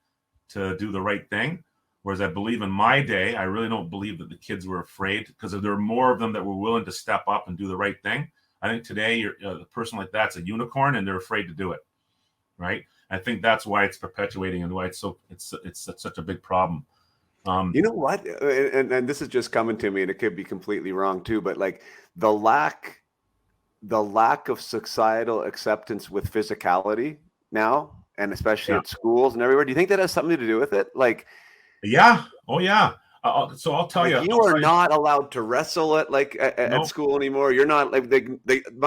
to do the right thing. Whereas I believe in my day, I really don't believe that the kids were afraid, because if there were more of them that were willing to step up and do the right thing. I think today a person like that's a unicorn and they're afraid to do it. Right. I think that's why it's perpetuating and why it's such a big problem. You know what? And this is just coming to me, and it could be completely wrong too, but like the lack of societal acceptance with physicality now, and especially at schools and everywhere. Do you think that has something to do with it? Like, yeah. Oh yeah. So I'll tell you, you are not allowed to wrestle at school anymore. You're not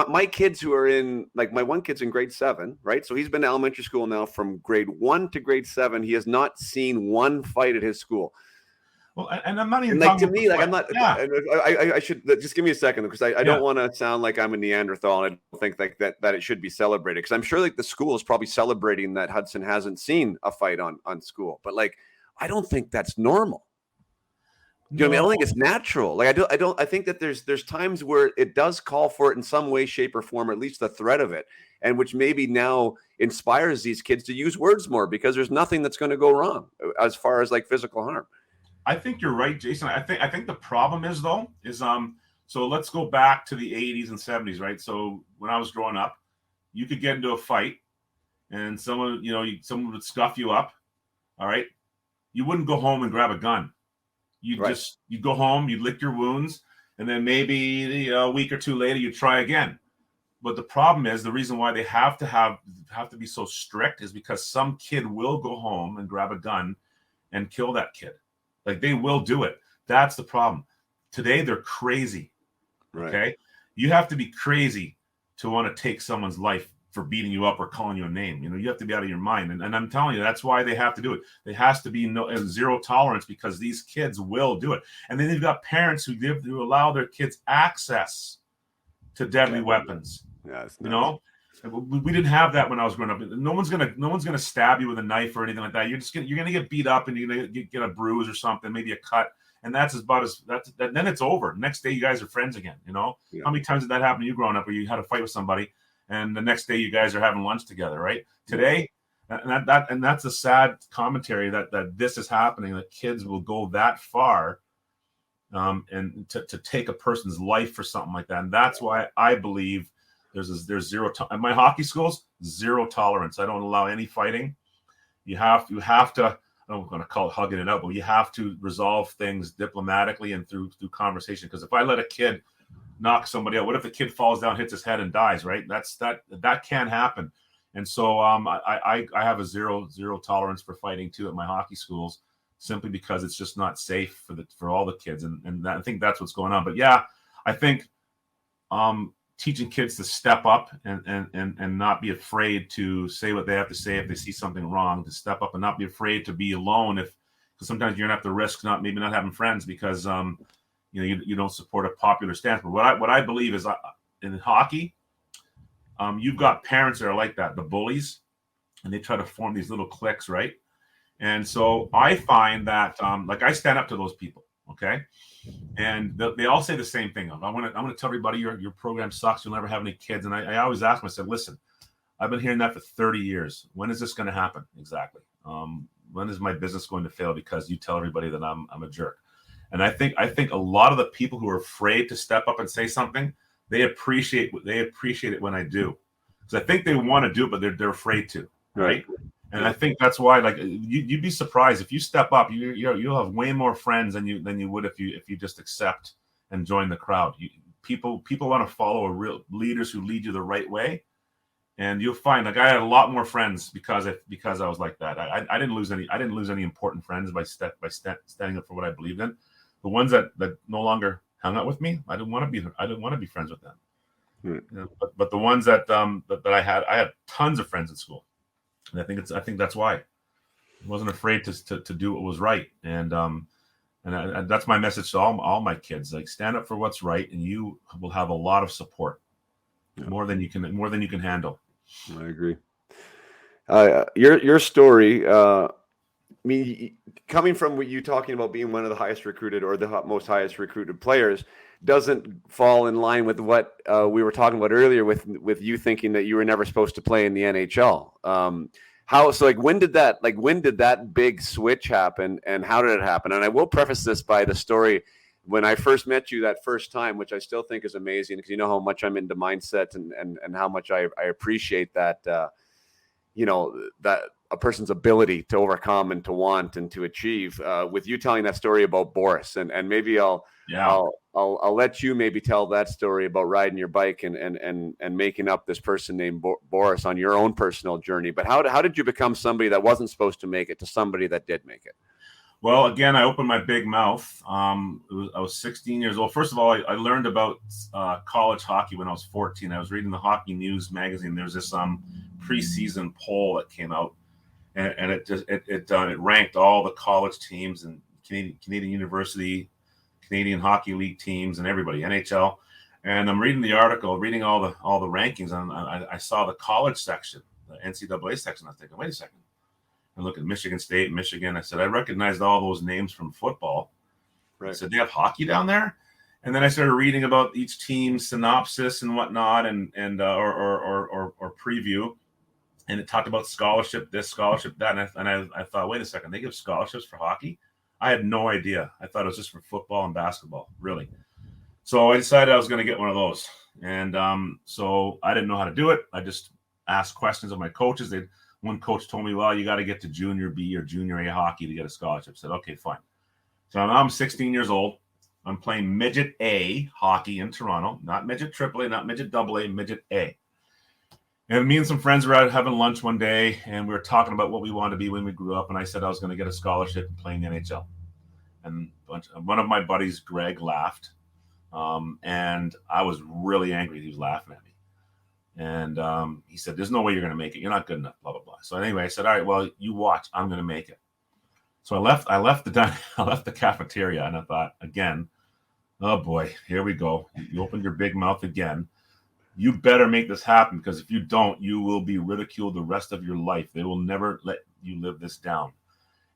my kids who are in, like, my one kid's in grade 7, right? So he's been to elementary school now from grade 1 to grade 7. He has not seen one fight at his school. Well, and I'm not even like, to me, like, I'm not. Yeah. I should just give me a second, because I don't want to sound like I'm a Neanderthal, and I don't think like that it should be celebrated, because I'm sure like the school is probably celebrating that Hudson hasn't seen a fight on school, but like I don't think that's normal. You know what I mean? I don't think it's natural. Like I think that there's times where it does call for it in some way, shape, or form, or at least the threat of it, and which maybe now inspires these kids to use words more, because there's nothing that's going to go wrong as far as like physical harm. I think you're right, Jason. I think the problem is so let's go back to the 80s and 70s, right? So when I was growing up, you could get into a fight and someone would scuff you up. All right. You wouldn't go home and grab a gun. You'd go home, you'd lick your wounds, and then maybe a week or two later you try again. But the problem is, the reason why they have to be so strict is because some kid will go home and grab a gun and kill that kid. Like, they will do it. That's the problem. Today they're crazy. Right. Okay. You have to be crazy to want to take someone's life for beating you up or calling you a name. You have to be out of your mind. And I'm telling you, that's why they have to do it. There has to be zero tolerance, because these kids will do it. And then they've got parents who allow their kids access to deadly weapons. Yeah, we didn't have that when I was growing up. No one's gonna stab you with a knife or anything like that. You're gonna get beat up and you're gonna get a bruise or something, maybe a cut. And then it's over. Next day, you guys are friends again. How many times did that happen to you growing up, where you had a fight with somebody, and the next day you guys are having lunch together, right? Today, and that's a sad commentary that this is happening. That kids will go that far, and to take a person's life for something like that. And that's why I believe there's zero. At my hockey schools, zero tolerance. I don't allow any fighting. You have to. I'm going to call it hugging it out, but you have to resolve things diplomatically and through conversation. Because if I let a kid knock somebody out, what if the kid falls down, hits his head, and dies? Right? That can happen. And so I have a zero tolerance for fighting too at my hockey schools, simply because it's just not safe for all the kids. And I think that's what's going on. But yeah, I think teaching kids to step up and not be afraid to say what they have to say if they see something wrong, to step up and not be afraid to be alone, because sometimes you're gonna have to risk not having friends because you don't support a popular stance. But what I believe is, in hockey, you've got parents that are like that, the bullies, and they try to form these little cliques, right? And so I find that I stand up to those people, okay? And they all say the same thing. I'm going to tell everybody your program sucks. You'll never have any kids. And I always ask myself, listen, I've been hearing that for 30 years. When is this going to happen? Exactly. When is my business going to fail because you tell everybody that I'm a jerk? And I think a lot of the people who are afraid to step up and say something, they appreciate it when I do, because I think they want to do it, but they're afraid to, right? And I think that's why, like, you'd be surprised if you step up. You'll have way more friends than you would if you just accept and join the crowd. People want to follow real leaders who lead you the right way, And you'll find like I had a lot more friends because I was like that. I didn't lose any important friends by standing up for what I believed in. The ones that no longer hung out with me, I didn't want to be friends with them. You know, but the ones that I had tons of friends in school, and I think that's why I wasn't afraid to do what was right. And that's my message to all my kids: like stand up for what's right, and you will have a lot of support, more than you can handle. I agree. Your story. I mean, coming from what you talking about being one of the highest recruited or the most highest recruited players doesn't fall in line with what we were talking about earlier with you thinking that you were never supposed to play in the NHL. When did that big switch happen, and how did it happen? And I will preface this by the story when I first met you that first time, which I still think is amazing because you know how much I'm into mindset and how much I appreciate that, that a person's ability to overcome and to want and to achieve, with you telling that story about Boris, and maybe I'll let you maybe tell that story about riding your bike and making up this person named Boris on your own personal journey. But how did you become somebody that wasn't supposed to make it to somebody that did make it? Well, again, I opened my big mouth. I was 16 years old. First of all, I learned about college hockey when I was 14. I was reading the Hockey News magazine. There was this preseason poll that came out, and it ranked all the college teams and Canadian University, Canadian Hockey League teams, and everybody, NHL. And I'm reading the article, reading all the rankings, and I saw the college section, the NCAA section. I was thinking, wait a second. I look at Michigan State, Michigan. I said, I recognized all those names from football. Right. I said, they have hockey down there? And then I started reading about each team's synopsis and whatnot, or preview. And it talked about scholarship, this, scholarship, that. And I thought, wait a second, they give scholarships for hockey? I had no idea. I thought it was just for football and basketball, really. So I decided I was going to get one of those. And so I didn't know how to do it. I just asked questions of my coaches. One coach told me, well, you got to get to junior B or junior A hockey to get a scholarship. I said, okay, fine. So now I'm 16 years old. I'm playing midget A hockey in Toronto, not midget AAA, not midget AA, midget A. And me and some friends were out having lunch one day, and we were talking about what we wanted to be when we grew up. And I said I was going to get a scholarship and play in the NHL. And one of my buddies, Greg, laughed. And I was really angry. He was laughing at me. And he said, there's no way you're going to make it. You're not good enough, blah, blah, blah. So anyway, I said, all right, well, you watch. I'm going to make it. So I left the cafeteria, and I thought, again, oh, boy, here we go. You opened your big mouth again. You better make this happen, because if you don't, you will be ridiculed the rest of your life. They will never let you live this down.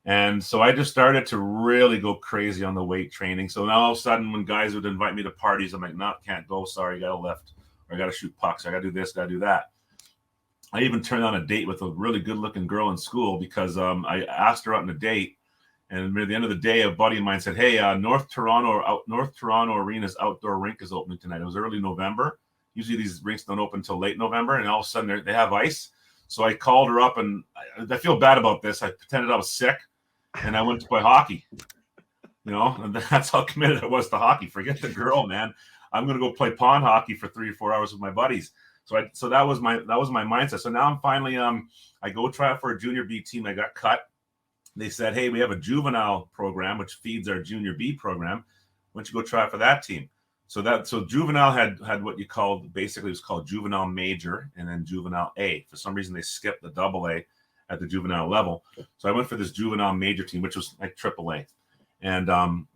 And so I just started to really go crazy on the weight training. So now all of a sudden when guys would invite me to parties, I'm like, no, can't go. Sorry, got to lift. Or I got to shoot pucks. I got to do this, got to do that. I even turned on a date with a really good-looking girl in school because I asked her out on a date. And at the end of the day, a buddy of mine said, hey, North Toronto Arena's outdoor rink is opening tonight. It was early November. Usually these rinks don't open until late November, and all of a sudden they have ice. So I called her up, and I feel bad about this. I pretended I was sick, and I went to play hockey. And that's how committed I was to hockey. Forget the girl, man. I'm going to go play pond hockey for 3 or 4 hours with my buddies. So that was my mindset. So now I'm finally I go try out for a junior B team. I got cut. They said, hey, we have a juvenile program which feeds our junior B program. Why don't you go try out for that team? So juvenile had what you called, basically it was called juvenile major and then juvenile A. For some reason they skipped the AA at the juvenile level. So I went for this juvenile major team, which was like AAA. And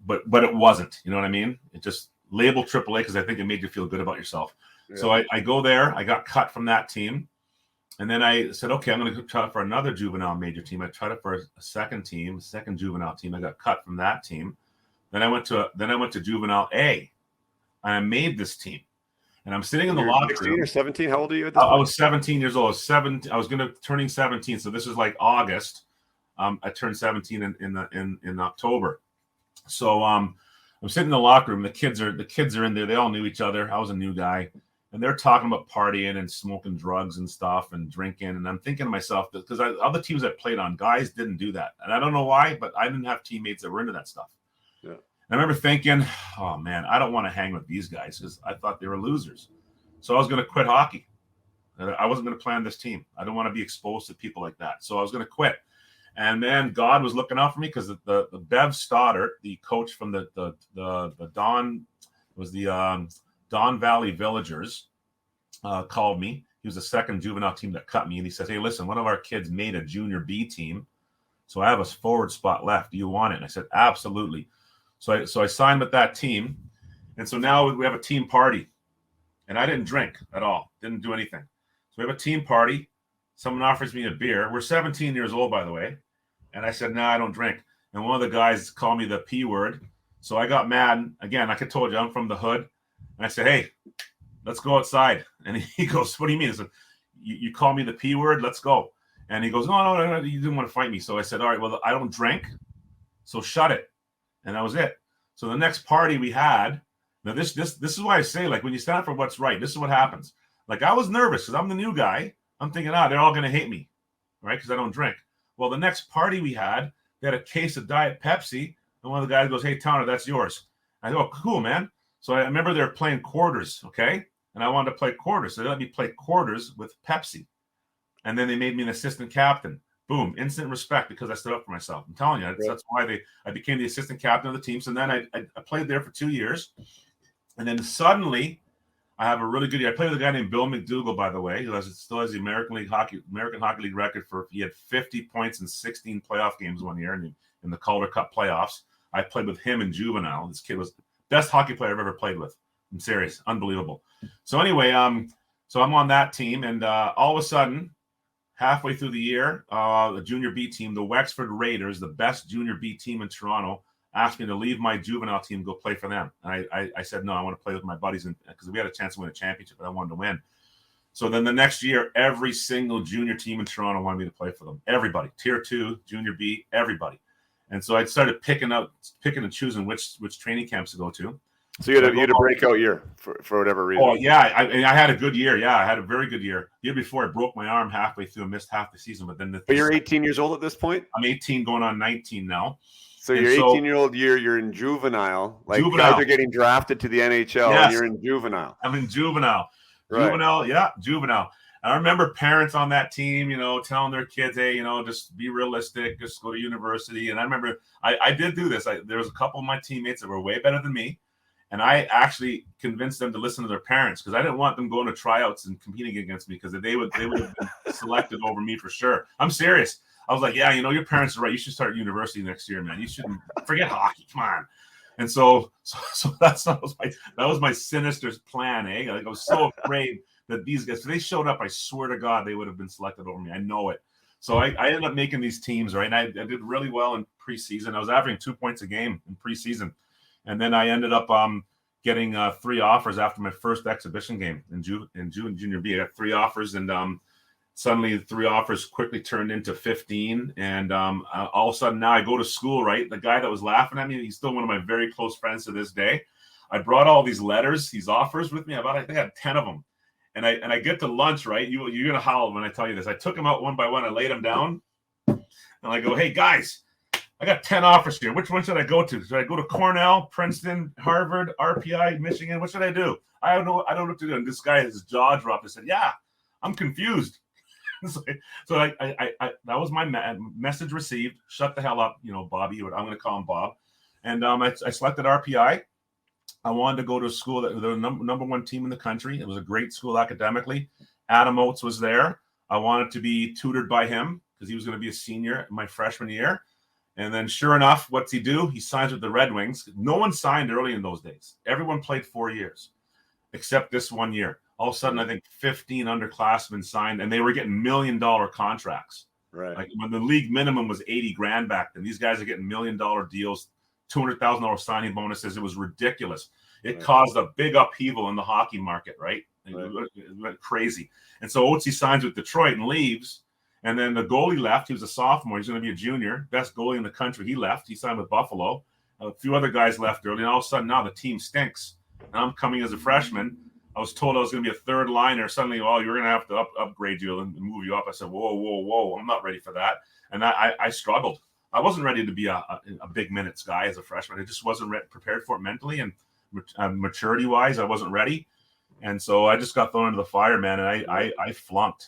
but it wasn't, you know what I mean? It just labeled AAA because I think it made you feel good about yourself. Yeah. So I go there, I got cut from that team. And then I said, okay, I'm going to try for another juvenile major team. I tried it for a second juvenile team. I got cut from that team. Then I went to juvenile A. And I made this team. And I'm sitting in the locker room. 16 or 17? How old are you at this point? I was 17 years old. I was going to turning 17. So this is like August. I turned 17 in October. So I'm sitting in the locker room. The kids are in there. They all knew each other. I was a new guy. And they're talking about partying and smoking drugs and stuff and drinking. And I'm thinking to myself, because other teams I played on, guys didn't do that. And I don't know why, but I didn't have teammates that were into that stuff. Yeah. And I remember thinking, oh, man, I don't want to hang with these guys because I thought they were losers. So I was going to quit hockey. I wasn't going to play on this team. I don't want to be exposed to people like that. So I was going to quit. And then God was looking out for me because the Bev Stoddart, the coach from the Don Valley Villagers, called me. He was the second juvenile team that cut me, and he said, "Hey, listen, one of our kids made a junior B team, so I have a forward spot left. Do you want it?" And I said, "Absolutely." So I signed with that team, and so now we have a team party, and I didn't drink at all, didn't do anything. So we have a team party. Someone offers me a beer. We're 17 years old, by the way. And I said, "No, I don't drink." And one of the guys called me the P word. So I got mad. Again, like I told you, I'm from the hood. And I said, "Hey, let's go outside." And he goes, "What do you mean?" I said, you call me the P word? Let's go. And he goes, no, you didn't want to fight me. So I said, "All right, well, I don't drink, so shut it." And that was it. So the next party we had, now this is why I say, like, when you stand for what's right, this is what happens. Like, I was nervous because I'm the new guy. I'm thinking, they're all going to hate me, right? Because I don't drink. Well, the next party we had, they had a case of Diet Pepsi, and one of the guys goes, "Hey, Towner, that's yours." I go, "Cool, man." So I remember they were playing quarters, okay? And I wanted to play quarters, so they let me play quarters with Pepsi. And then they made me an assistant captain. Boom, instant respect because I stood up for myself. I'm telling you, that's why I became the assistant captain of the team. So then I played there for 2 years. And then suddenly I have a really good year. I played with a guy named Bill McDougall, by the way, who still has the American Hockey League record he had 50 points in 16 playoff games one year in the Calder Cup playoffs. I played with him in juvenile. This kid was the best hockey player I've ever played with. I'm serious, unbelievable. So anyway, so I'm on that team, and all of a sudden, halfway through the year, the junior B team, the Wexford Raiders, the best junior B team in Toronto, asked me to leave my juvenile team and go play for them. And I said, no, I want to play with my buddies because we had a chance to win a championship, and I wanted to win. So then the next year, every single junior team in Toronto wanted me to play for them. Everybody, Tier 2, Junior B, everybody. And so I started picking and choosing which training camps to go to. So you had a breakout year for whatever reason. Oh, yeah. I had a good year. Yeah, I had a very good year. The year before, I broke my arm halfway through and missed half the season. But you're 18 years old at this point? I'm 18 going on 19 now. So your 18-year-old year, you're in juvenile. Like, guys are getting drafted to the NHL, and you're in juvenile. I'm in juvenile. Right. Juvenile. I remember parents on that team, telling their kids, "Hey, just be realistic, just go to university." And I remember I did do this. There was a couple of my teammates that were way better than me, and I actually convinced them to listen to their parents because I didn't want them going to tryouts and competing against me because they would have been selected over me for sure. I'm serious. I was like, "Yeah, your parents are right. You should start university next year, man. You shouldn't forget hockey. Come on." And so that was my sinister plan, eh? Like, I was so afraid that these guys, if they showed up, I swear to God, they would have been selected over me. I know it. So I ended up making these teams, right? And I did really well in preseason. I was averaging 2 points a game in preseason. And then I ended up getting 3 offers after my first exhibition game in Junior B. I got 3 offers, and suddenly the 3 offers quickly turned into 15. And all of a sudden now I go to school, right? The guy that was laughing at me, he's still one of my very close friends to this day. I brought all these letters, these offers with me. I think I had 10 of them. And I get to lunch, right? You're going to howl when I tell you this. I took them out one by one. I laid them down. And I go, "Hey, guys, I got 10 offers here. Which one should I go to? Should I go to Cornell, Princeton, Harvard, RPI, Michigan? What should I do? I don't know what to do." And this guy, his jaw dropped. I said, "Yeah, I'm confused." So I that was my message received. Shut the hell up, Bobby. I'm going to call him Bob. And I selected RPI. I wanted to go to a school that was the number 1 team in the country. It was a great school academically. Adam Oates was there. I wanted to be tutored by him because he was going to be a senior my freshman year. And then sure enough, what's he do? He signs with the Red Wings. No one signed early in those days. Everyone played 4 years except this 1 year. All of a sudden, I think 15 underclassmen signed, and they were getting $1 million contracts. Right. Like, when the league minimum was $80,000 back then, these guys are getting $1 million deals, $200,000 signing bonuses. It was ridiculous. It caused a big upheaval in the hockey market, right? It went crazy. And so Oatsy signs with Detroit and leaves. And then the goalie left. He was a sophomore. He's going to be a junior. Best goalie in the country. He left. He signed with Buffalo. A few other guys left early. And all of a sudden now the team stinks. And I'm coming as a freshman. I was told I was going to be a third liner. Suddenly, you're going to have to upgrade you and move you up. I said, whoa. I'm not ready for that. And I struggled. I wasn't ready to be a big minutes guy as a freshman. I just wasn't prepared for it mentally and maturity-wise. I wasn't ready. And so I just got thrown into the fire, man, and I flunked.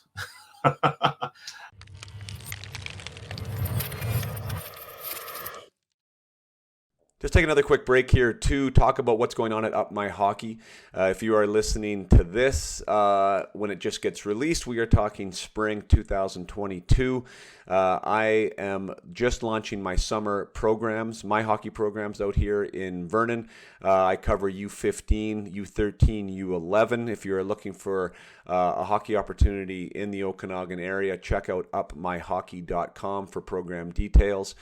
Just take another quick break here to talk about what's going on at Up My Hockey. If you are listening to this when it just gets released, we are talking spring 2022. I am just launching my summer programs, my hockey programs out here in Vernon. I cover U15, U13, U11. If you're looking for a hockey opportunity in the Okanagan area, check out upmyhockey.com for program details.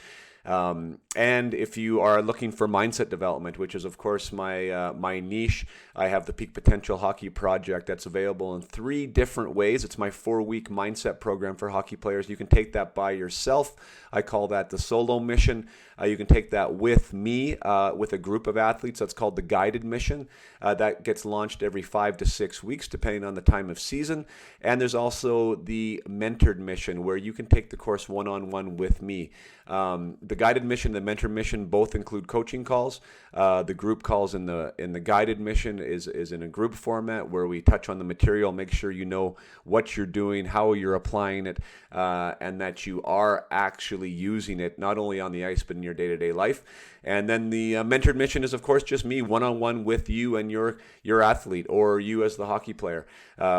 And if you are looking for mindset development, which is of course my niche, I have the Peak Potential Hockey Project that's available in 3 different ways. It's my 4-week mindset program for hockey players. You can take that by yourself. I call that the solo mission. You can take that with me, with a group of athletes. That's called the guided mission. That gets launched every 5 to 6 weeks, depending on the time of season. And there's also the mentored mission, where you can take the course one-on-one with me. The guided mission, the mentor mission, both include coaching calls. The group calls in the guided mission is in a group format where we touch on the material, make sure you know what you're doing, how you're applying it, and that you are actually using it not only on the ice but in your day-to-day life. And then the mentored mission is, of course, just me one-on-one with you and your athlete, or you as the hockey player.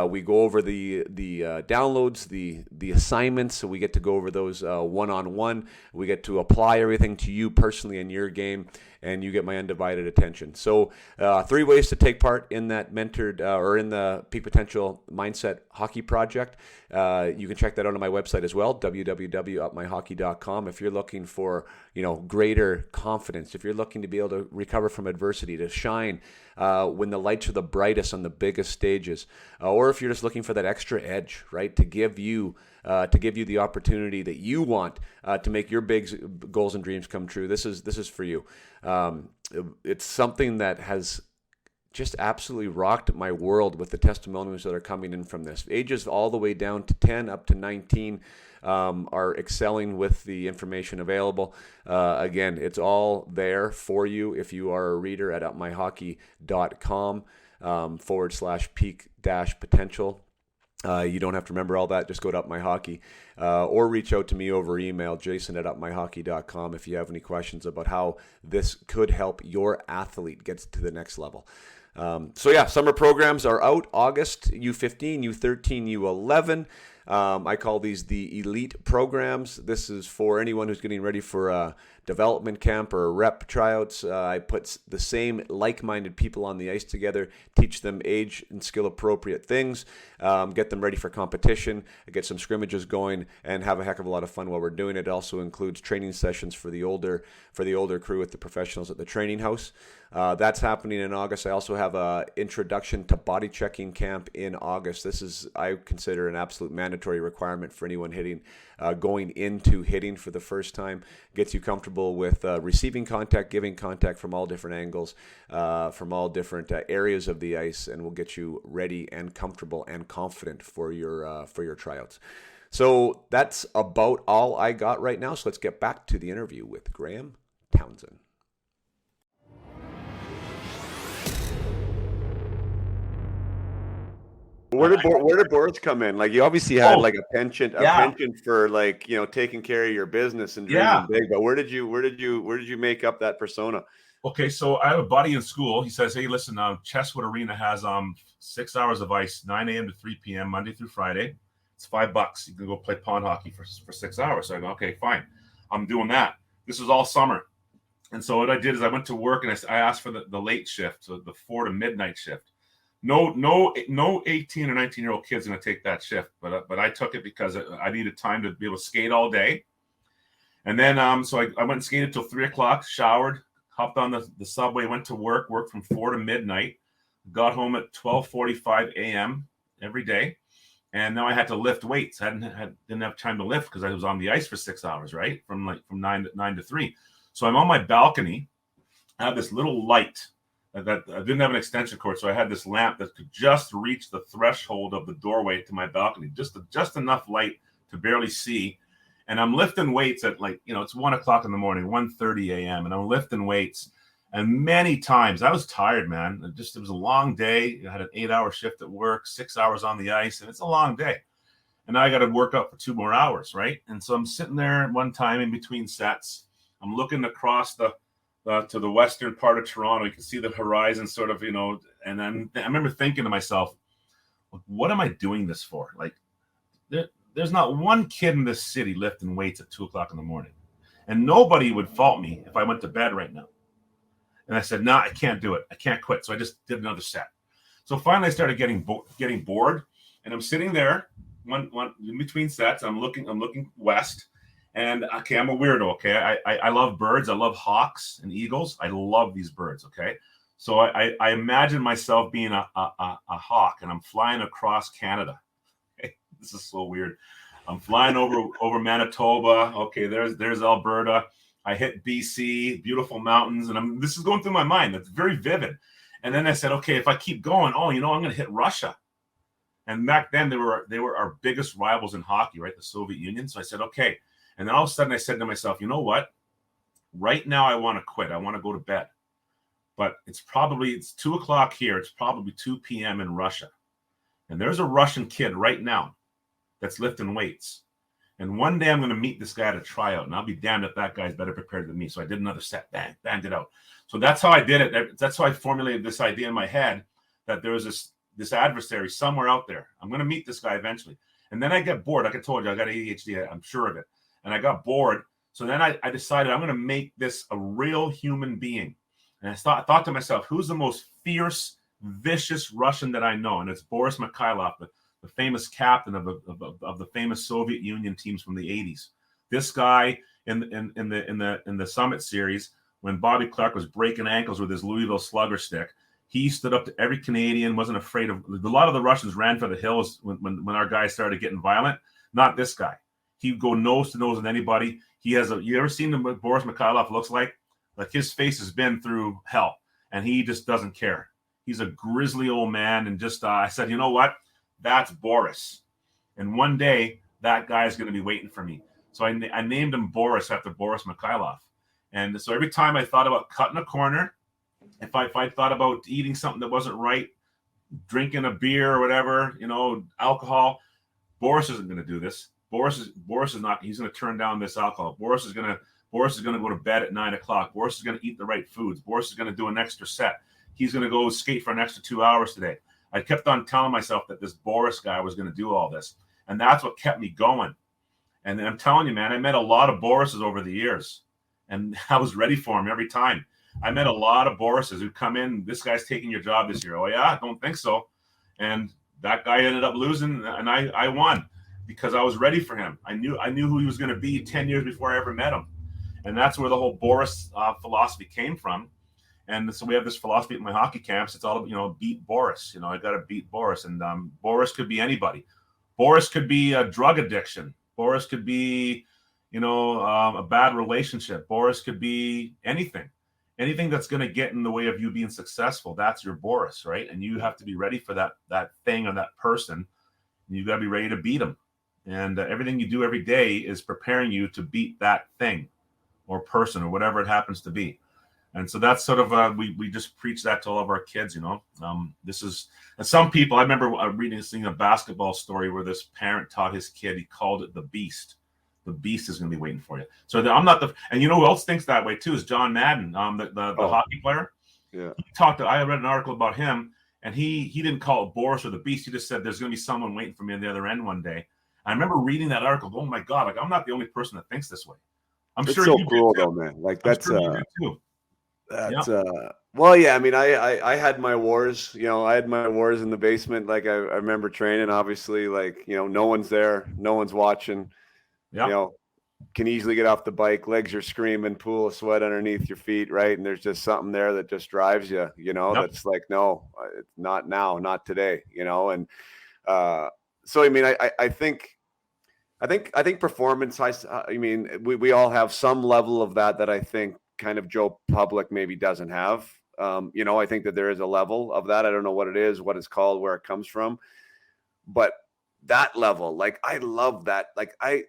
We go over the downloads, the assignments, so we get to go over those one-on-one. We get to apply everything to you personally in your game, and you get my undivided attention. So 3 ways to take part in that mentored or in the Peak Potential Mindset Hockey Project. You can check that out on my website as well, www.upmyhockey.com. If you're looking for greater confidence, if you're looking to be able to recover from adversity, to shine when the lights are the brightest on the biggest stages, or if you're just looking for that extra edge, right, to give you the opportunity that you want to make your big goals and dreams come true. This is for you. It's something that has just absolutely rocked my world with the testimonials that are coming in from this. Ages all the way down to 10 up to 19 are excelling with the information available. Again, it's all there for you if you are a reader at upmyhockey.com /peak-potential. You don't have to remember all that. Just go to Up My Hockey or reach out to me over email, jason@upmyhockey.com, if you have any questions about how this could help your athlete get to the next level. Summer programs are out. August, U15, U13, U11. I call these the elite programs. This is for anyone who's getting ready for a development camp or rep tryouts. I put the same like-minded people on the ice together, teach them age and skill appropriate things, get them ready for competition, get some scrimmages going, and have a heck of a lot of fun while we're doing it. It also includes training sessions for the older crew with the professionals at the training house. That's happening in August. I also have a introduction to body checking camp in August. This is, I consider, an absolute mandatory requirement for anyone going into hitting for the first time. Gets you comfortable with receiving contact, giving contact from all different angles, from all different areas of the ice, and will get you ready and comfortable and confident for your tryouts. So that's about all I got right now. So let's get back to the interview with Graeme Townshend. Where did boards come in? Like, you obviously had like a penchant for taking care of your business and dreaming big. But where did you make up that persona? Okay, so I have a buddy in school. He says, "Hey, listen, Chesswood Arena has 6 hours of ice, 9 a.m. to 3 p.m. Monday through Friday. It's $5. You can go play pond hockey for 6 hours." So I go, "Okay, fine. I'm doing that." This was all summer, and so what I did is I went to work and I asked for the late shift, so the 4 to midnight shift. No 18 or 19-year-old kid's going to take that shift, but I took it because I needed time to be able to skate all day. And then so I went and skated till 3 o'clock, showered, hopped on the subway, went to worked from 4 to midnight, got home at 12:45 a.m. every day, and now I had to lift weights. I didn't have time to lift because I was on the ice for 6 hours, right, from 9 to 3. So I'm on my balcony. I have this little light. That I didn't have an extension cord, so I had this lamp that could just reach the threshold of the doorway to my balcony, just enough light to barely see. And I'm lifting weights at it's 1 o'clock in the morning, 1:30 a.m. and I'm lifting weights, And many times I was tired, man. It was a long day. I had an 8-hour shift at work, 6 hours on the ice, and it's a long day. And now I got to work up for 2 more hours, right? And so I'm sitting there one time in between sets. I'm looking across to the western part of Toronto. You can see the horizon sort of, and then I remember thinking to myself, what am I doing this for? Like, there's not one kid in this city lifting weights at 2 o'clock in the morning. And nobody would fault me if I went to bed right now. And I said, no, I can't do it. I can't quit. So I just did another set. So finally I started getting bored. And I'm sitting there one in between sets. I'm looking west. And okay, I'm a weirdo. Okay. I love birds. I love hawks and eagles. I love these birds. Okay. So I imagine myself being a hawk, and I'm flying across Canada. Okay? This is so weird. I'm flying over Manitoba. Okay, there's Alberta. I hit BC, beautiful mountains, and this is going through my mind. That's very vivid. And then I said, okay, if I keep going, I'm going to hit Russia. And back then they were our biggest rivals in hockey, right? The Soviet Union. So I said, okay. And then all of a sudden I said to myself, you know what? Right now I want to quit. I want to go to bed. But it's 2 o'clock here. It's probably 2 p.m. in Russia. And there's a Russian kid right now that's lifting weights. And one day I'm going to meet this guy at a tryout, and I'll be damned if that guy's better prepared than me. So I did another set, banged it out. So that's how I did it. That's how I formulated this idea in my head that there was this adversary somewhere out there. I'm going to meet this guy eventually. And then I get bored. Like I told you, I got ADHD. I'm sure of it. And I got bored. So then I decided I'm going to make this a real human being. And I thought to myself, who's the most fierce, vicious Russian that I know? And it's Boris Mikhailov, the famous captain of the famous Soviet Union teams from the 80s. This guy in the Summit Series, when Bobby Clark was breaking ankles with his Louisville slugger stick, he stood up to every Canadian, wasn't afraid of. A lot of the Russians ran for the hills when our guys started getting violent. Not this guy. He'd go nose to nose with anybody. You ever seen what Boris Mikhailov looks like? Like his face has been through hell, and he just doesn't care. He's a grizzly old man, and I said, you know what? That's Boris. And one day, that guy is going to be waiting for me. So I named him Boris after Boris Mikhailov. And so every time I thought about cutting a corner, if I thought about eating something that wasn't right, drinking a beer or whatever, alcohol, Boris isn't going to do this. Boris is not. He's going to turn down this alcohol. Boris is going to go to bed at 9 o'clock. Boris is going to eat the right foods. Boris is going to do an extra set. He's going to go skate for an extra 2 hours today. I kept on telling myself that this Boris guy was going to do all this. And that's what kept me going. And I'm telling you, man, I met a lot of Borises over the years. And I was ready for him every time. I met a lot of Borises who come in, this guy's taking your job this year. Oh, yeah? Don't think so. And that guy ended up losing, and I won because I was ready for him. I knew who he was going to be 10 years before I ever met him. And that's where the whole Boris philosophy came from. And so we have this philosophy at my hockey camps. It's all, beat Boris. I got to beat Boris. And Boris could be anybody. Boris could be a drug addiction. Boris could be, a bad relationship. Boris could be anything. Anything that's going to get in the way of you being successful, that's your Boris, right? And you have to be ready for that thing or that person. And you've got to be ready to beat them. And everything you do every day is preparing you to beat that thing or person or whatever it happens to be. And so that's sort of we just preach that to all of our kids, This is, and some people, I remember seeing a basketball story where this parent taught his kid, he called it the beast. The beast is going to be waiting for you. So I'm not and who else thinks that way too is John Madden, the hockey player. Yeah. I read an article about him, and he didn't call it Boris or the beast. He just said there's going to be someone waiting for me on the other end one day. I remember reading that article. Oh my God, I'm not the only person that thinks this way. It's sure so you cool though, man. Like that's sure you do too. That's well, yeah. I mean, I had my wars. I had my wars in the basement. Like I remember training. Obviously, like no one's there, no one's watching. Yeah. Can easily get off the bike. Legs are screaming, pool of sweat underneath your feet, right? And there's just something there that just drives you. That's like, no, not now, not today. And so I mean, I think performance. I mean, we all have some level of that I think kind of Joe Public maybe doesn't have. I think that there is a level of that. I don't know what it is, what it's called, where it comes from. But that level. Like, I love that. Like, I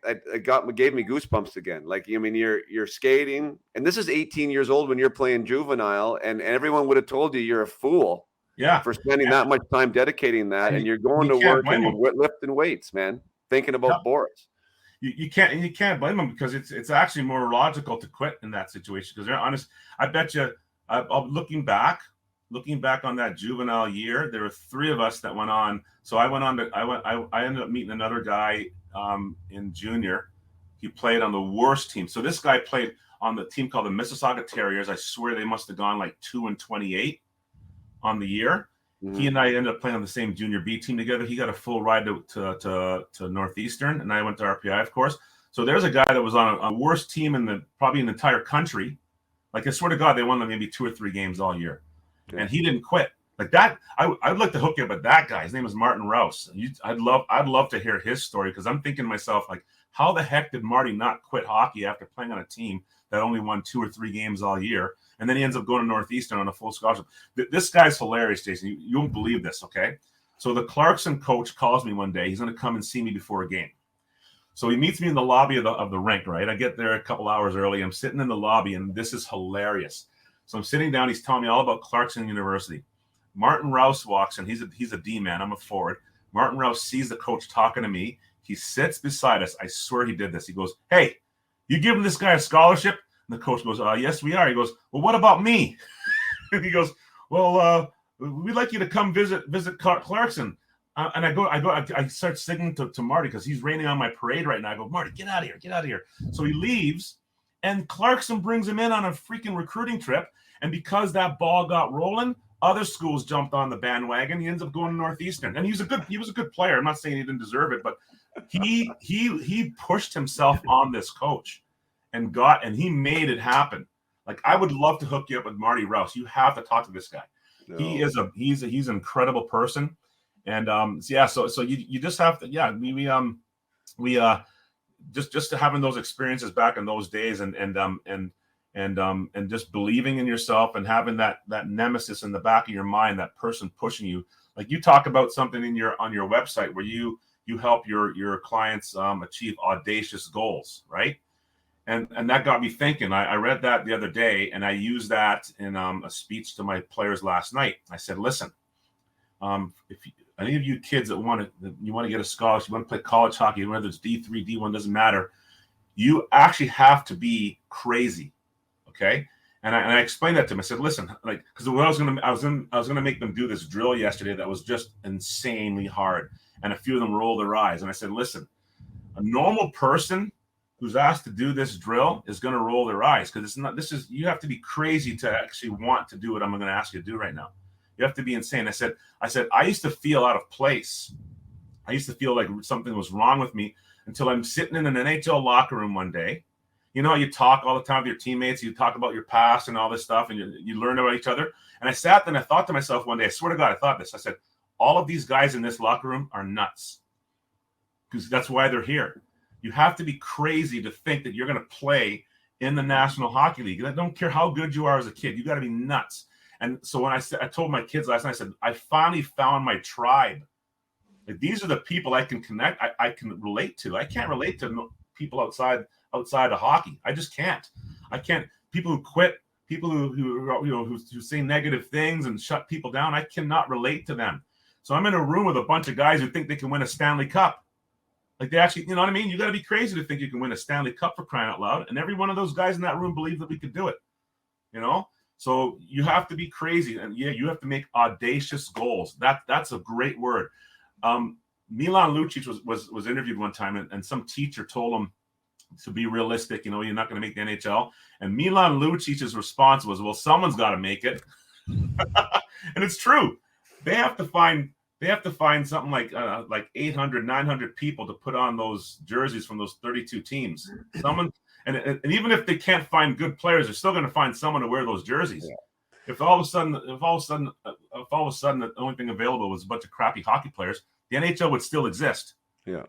gave me goosebumps again. Like, I mean, you're skating, and this is 18 years old when you're playing juvenile, and everyone would have told you you're a fool for spending that much time dedicating that, and you're going to work and lifting weights, man, thinking about Boris. You can't blame them, because it's actually more logical to quit in that situation, because they're honest. I bet you, looking back on that juvenile year, there were 3 of us that went on. So I ended up meeting another guy in junior. He played on the worst team. So this guy played on the team called the Mississauga Terriers. I swear they must have gone like 2-28 on the year. Mm-hmm. He and I ended up playing on the same junior B team together. He got a full ride to Northeastern, and I went to RPI, of course. So there's a guy that was on a worst team probably in the entire country. Like, I swear to God, they won maybe 2 or 3 games all year. And he didn't quit like that. I'd like to hook you up with that guy. His name is Martin Rouse. I'd love to hear his story, because I'm thinking to myself, like, how the heck did Marty not quit hockey after playing on a team that only won 2 or 3 games all year, and then he ends up going to Northeastern on a full scholarship? This guy's hilarious, Jason. You won't believe this. Okay, so the Clarkson coach calls me one day. He's going to come and see me before a game. So he meets me in the lobby of the rink. Right, I get there a couple hours early. I'm sitting in the lobby, and this is hilarious. So I'm sitting down. He's telling me all about Clarkson University. Martin Rouse walks in. He's a D-man. I'm a forward. Martin Rouse sees the coach talking to me. He sits beside us. I swear he did this. He goes, "Hey, you giving this guy a scholarship?" And the coach goes, "Yes, we are." He goes, "Well, what about me?" And he goes, "Well, we'd like you to come visit Clarkson." And I start singing to Marty, because he's raining on my parade right now. I go, "Marty, get out of here." So he leaves, and Clarkson brings him in on a freaking recruiting trip. And because that ball got rolling, other schools jumped on the bandwagon. He ends up going to Northeastern, and he was a good player. I'm not saying he didn't deserve it, but he pushed himself on this coach, and he made it happen. Like, I would love to hook you up with Marty Rouse. You have to talk to this guy. No. He's an incredible person, and So you just have to we just having those experiences back in those days, and just believing in yourself, and having that nemesis in the back of your mind, that person pushing you. Like, you talk about something on your website where you help your clients achieve audacious goals, right? And that got me thinking. I read that the other day, and I used that in a speech to my players last night. I said, "Listen, if any of you kids that want to get a scholarship, you want to play college hockey, whether it's D3, D1, doesn't matter. You actually have to be crazy." Okay. And I explained that to him. I said, "Listen, like, because I was gonna make them do this drill yesterday that was just insanely hard, and a few of them rolled their eyes. And I said, listen, a normal person who's asked to do this drill is going to roll their eyes, because you have to be crazy to actually want to do what I'm going to ask you to do right now. You have to be insane." I said, I used to feel out of place. I used to feel like something was wrong with me until I'm sitting in an NHL locker room one day. You know, you talk all the time with your teammates, you talk about your past and all this stuff, and you learn about each other. And I sat there and I thought to myself one day, I swear to God, I thought this. I said, all of these guys in this locker room are nuts, because that's why they're here. You have to be crazy to think that you're going to play in the National Hockey League. I don't care how good you are as a kid. You got to be nuts. And so when I told my kids last night, I said, I finally found my tribe. Like, these are the people I can connect. I can relate to. I can't relate to people outside of hockey. I just can't. I can't. People who quit, people who say negative things and shut people down, I cannot relate to them. So I'm in a room with a bunch of guys who think they can win a Stanley Cup. Like, they actually, you know what I mean? You got to be crazy to think you can win a Stanley Cup, for crying out loud. And every one of those guys in that room believed that we could do it. You know? So you have to be crazy, and you have to make audacious goals. That's a great word. Milan Lucic was interviewed one time, and some teacher told him to be realistic. You know, you're not going to make the NHL. And Milan Lucic's response was, "Well, someone's got to make it." And it's true. They have to find something like 800, 900 people to put on those jerseys from those 32 teams. Someone. And even if they can't find good players, they're still going to find someone to wear those jerseys. Yeah. If all of a sudden the only thing available was a bunch of crappy hockey players, the NHL would still exist. Yeah,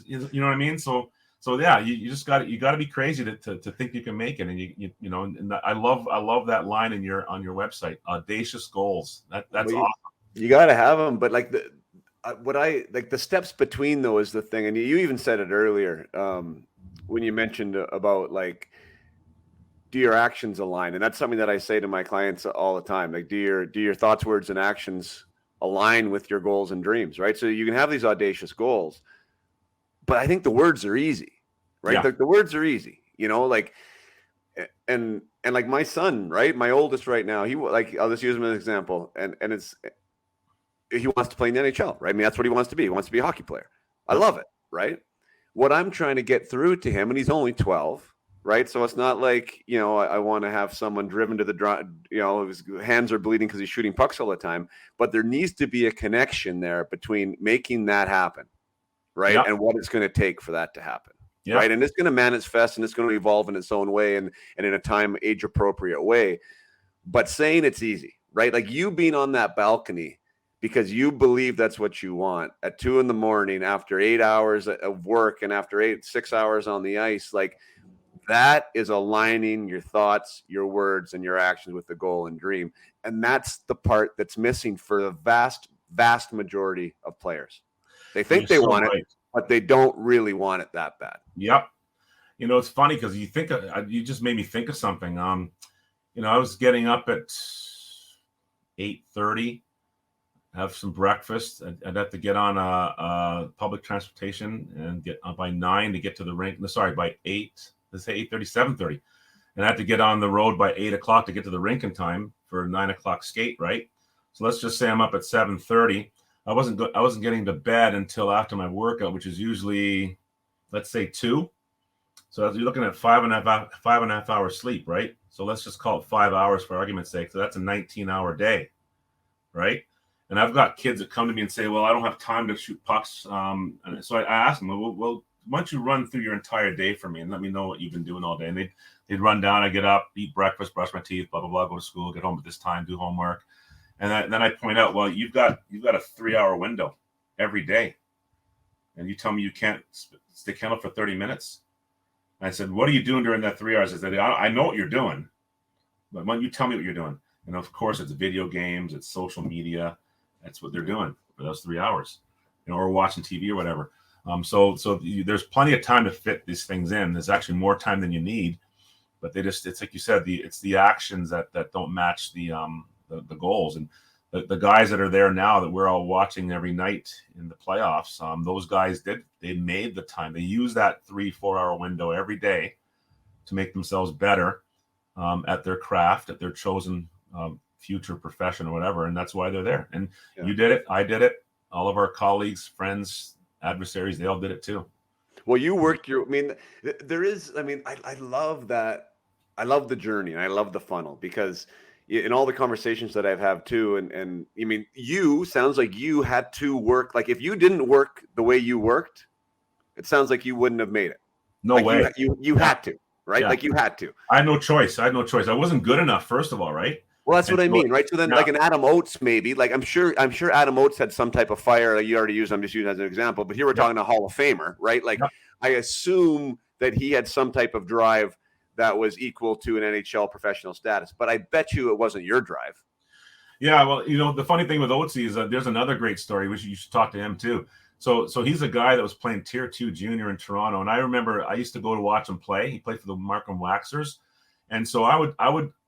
you know what I mean. So yeah, you just got to be crazy to think you can make it. And you know, and I love that line on your website, audacious goals. That's awesome. You got to have them, but what I like the steps between though is the thing, and you even said it earlier when you mentioned about like, do your actions align? And that's something that I say to my clients all the time. Like, do your thoughts, words, and actions align with your goals and dreams, right? So you can have these audacious goals, but I think the words are easy, right? Yeah. The words are easy, like, and like my son, right? My oldest right now, I'll just use him as an example, and he wants to play in the NHL, right? I mean, that's what he wants to be. He wants to be a hockey player. I love it, right? What I'm trying to get through to him, and he's only 12, right? So it's not like, I want to have someone driven to the his hands are bleeding because he's shooting pucks all the time. But there needs to be a connection there between making that happen, right? Yep. And what it's going to take for that to happen, Yep. right? And it's going to manifest and it's going to evolve in its own way and in a time, age appropriate way. But saying it's easy, right? Like you being on that balcony because you believe that's what you want at 2 a.m. after 8 hours of work and after 6 hours on the ice, like, that is aligning your thoughts, your words, and your actions with the goal and dream. And that's the part that's missing for the vast, vast majority of players. They think they want it, but they don't really want it that bad. Yep. It's funny because you just made me think of something. I was getting up at 8:30, have some breakfast. I'd have to get on a public transportation and get up by 9 to get to the rink. By 8. Let's say 8:30, 7:30. And I had to get on the road by 8 o'clock to get to the rink in time for a 9 o'clock skate, right? So let's just say I'm up at 7:30. I wasn't getting to bed until after my workout, which is usually, let's say 2. So you're looking at 5.5 hours sleep, right? So let's just call it 5 hours for argument's sake. So that's a 19-hour day, right? And I've got kids that come to me and say, well, I don't have time to shoot pucks. And so I ask them, well, why don't you run through your entire day for me and let me know what you've been doing all day? And they'd run down, I get up, eat breakfast, brush my teeth, blah, blah, blah, go to school, get home at this time, do homework. And then I point out, well, you've got a 3-hour window every day. And you tell me you can't stay kennel for 30 minutes. And I said, what are you doing during that 3 hours? I said, I know what you're doing, but why don't you tell me what you're doing? And of course, it's video games, it's social media. That's what they're doing for those 3 hours, or watching TV or whatever. So there's plenty of time to fit these things in. There's actually more time than you need, but it's like you said, it's the actions that don't match the goals. And the guys that are there now that we're all watching every night in the playoffs, those guys they made the time. They use that 3-4 hour window every day to make themselves better at their craft, at their chosen future profession or whatever. And that's why they're there. And You did it. I did it. All of our colleagues, friends, adversaries, they all did it too. Well, you worked I love that. I love the journey and I love the funnel because in all the conversations that I've had too, and I mean, sounds like you had to work. Like if you didn't work the way you worked, it sounds like you wouldn't have made it. No way. You had to, right? Yeah. Like you had to. I had no choice. I wasn't good enough, first of all, right? Well, that's what I mean, right? So then, like an Adam Oates, maybe. Like I'm sure Adam Oates had some type of fire. Like you already used. I'm just using as an example. But here we're talking a Hall of Famer, right? Like I assume that he had some type of drive that was equal to an NHL professional status. But I bet you it wasn't your drive. Yeah, well, the funny thing with Oates is that there's another great story, which you should talk to him too. So he's a guy that was playing Tier 2 junior in Toronto, and I remember I used to go to watch him play. He played for the Markham Waxers, and so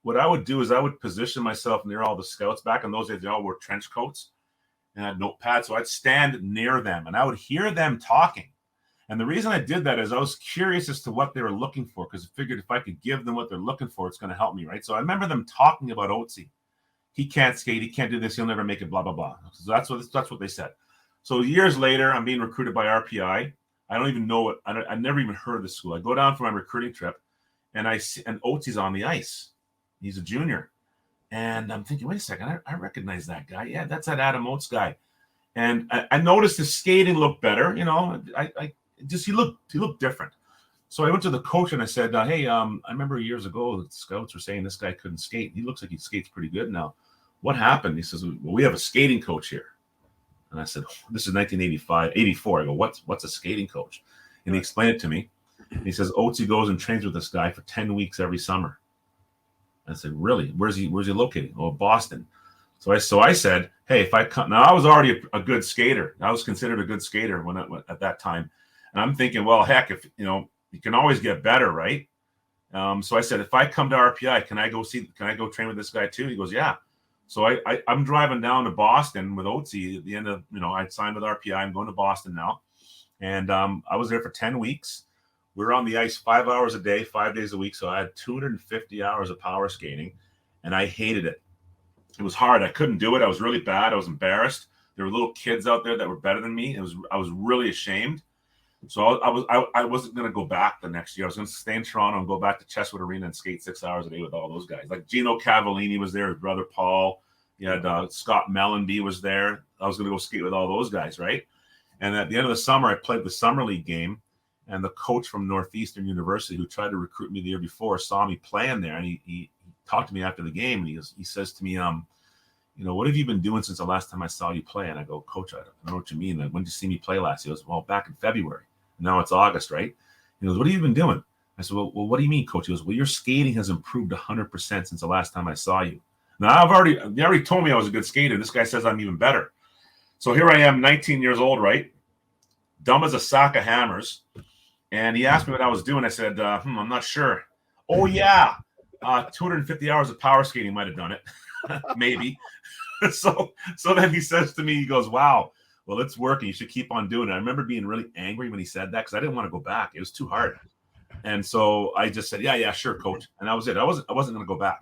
what I would do is I would position myself near all the scouts. Back in those days, they all wore trench coats and had notepads, so I'd stand near them and I would hear them talking. And the reason I did that is I was curious as to what they were looking for, because I figured if I could give them what they're looking for, it's going to help me, right? So I remember them talking about Oatesy. He can't skate. He can't do this. He'll never make it, blah, blah, blah. So that's what they said. So years later, I'm being recruited by RPI. I don't even know it. I never even heard of this school. I go down for my recruiting trip, and Oatsy's on the ice. He's a junior. And I'm thinking, wait a second, I recognize that guy. Yeah, that's that Adam Oates guy. And I noticed his skating looked better. He looked different. So I went to the coach and I said, hey, I remember years ago, the scouts were saying this guy couldn't skate. He looks like he skates pretty good now. What happened? He says, well, we have a skating coach here. And I said, this is 84. I go, what's a skating coach? And he explained it to me. And he says, Oatsy goes and trains with this guy for 10 weeks every summer. I said, really? Where's he located? Oh, Boston. So I said, hey, if I come now, I was already a good skater. I was considered a good skater at that time, and I'm thinking, well, heck, if you can always get better, right? So I said, if I come to RPI, can I go train with this guy too? He goes, yeah. So I'm driving down to Boston with Otzi at the end of, I signed with RPI. I'm going to Boston now. And I was there for 10 weeks. We were on the ice 5 hours a day, 5 days a week. So I had 250 hours of power skating, and I hated it. It was hard. I couldn't do it. I was really bad. I was embarrassed. There were little kids out there that were better than me. I was really ashamed. So I wasn't going to go back the next year. I was going to stay in Toronto and go back to Chesswood Arena and skate 6 hours a day with all those guys. Like Gino Cavallini was there, his brother Paul. You had Scott Mellenby was there. I was going to go skate with all those guys, right? And at the end of the summer, I played the summer league game, and the coach from Northeastern University, who tried to recruit me the year before, saw me playing there, and he talked to me after the game, and he says to me, what have you been doing since the last time I saw you play? And I go, Coach, I don't know what you mean. Like, when did you see me play last? He goes, well, back in February. Now it's August, right? He goes, what have you been doing? I said, well, what do you mean, Coach? He goes, well, your skating has improved 100% since the last time I saw you. Now, they already told me I was a good skater. This guy says I'm even better. So here I am, 19 years old, right? Dumb as a sack of hammers. And he asked me what I was doing. I said, I'm not sure. Oh, yeah. 250 hours of power skating might have done it. Maybe. So then he says to me, he goes, wow, well, it's working. You should keep on doing it. I remember being really angry when he said that because I didn't want to go back. It was too hard. And so I just said, yeah, sure, Coach. And that was it. I wasn't going to go back.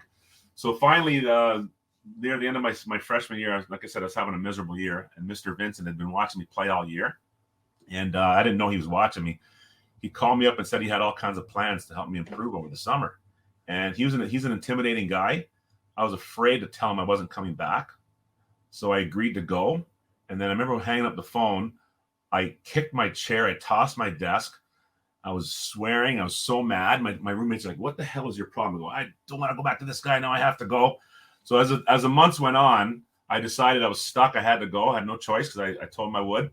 So finally, near the end of my freshman year, like I said, I was having a miserable year. And Mr. Vincent had been watching me play all year. And I didn't know he was watching me. He called me up and said he had all kinds of plans to help me improve over the summer. And he's an intimidating guy. I was afraid to tell him I wasn't coming back. So I agreed to go. And then I remember hanging up the phone. I kicked my chair. I tossed my desk. I was swearing. I was so mad. My roommates were like, what the hell is your problem? I go, I don't want to go back to this guy. Now I have to go. So as the months went on, I decided I was stuck. I had to go. I had no choice because I told him I would.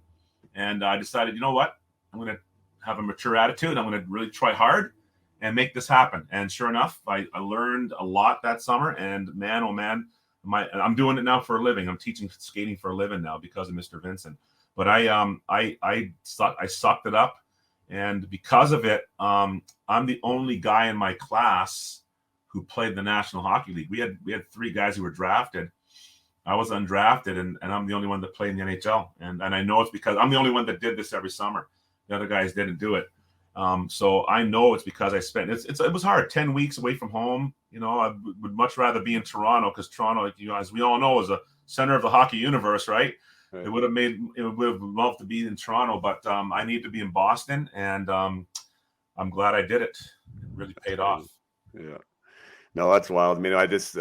And I decided, you know what? I'm going to have a mature attitude. I'm going to really try hard and make this happen. And sure enough, I learned a lot that summer. And man, oh man, I'm doing it now for a living. I'm teaching skating for a living now because of Mr. Vincent. But I sucked it up, and because of it, I'm the only guy in my class who played the National Hockey League. We had 3 guys who were drafted. I was undrafted, and I'm the only one that played in the NHL. And I know it's because I'm the only one that did this every summer. The other guys didn't do it. So I know it's because I spent it was hard, 10 weeks away from home. I would much rather be in Toronto because Toronto, as we all know, is a center of the hockey universe, right? It would have loved to be in Toronto, but I need to be in Boston, and I'm glad I did it. It really paid off. Yeah. No, that's wild. I mean, I just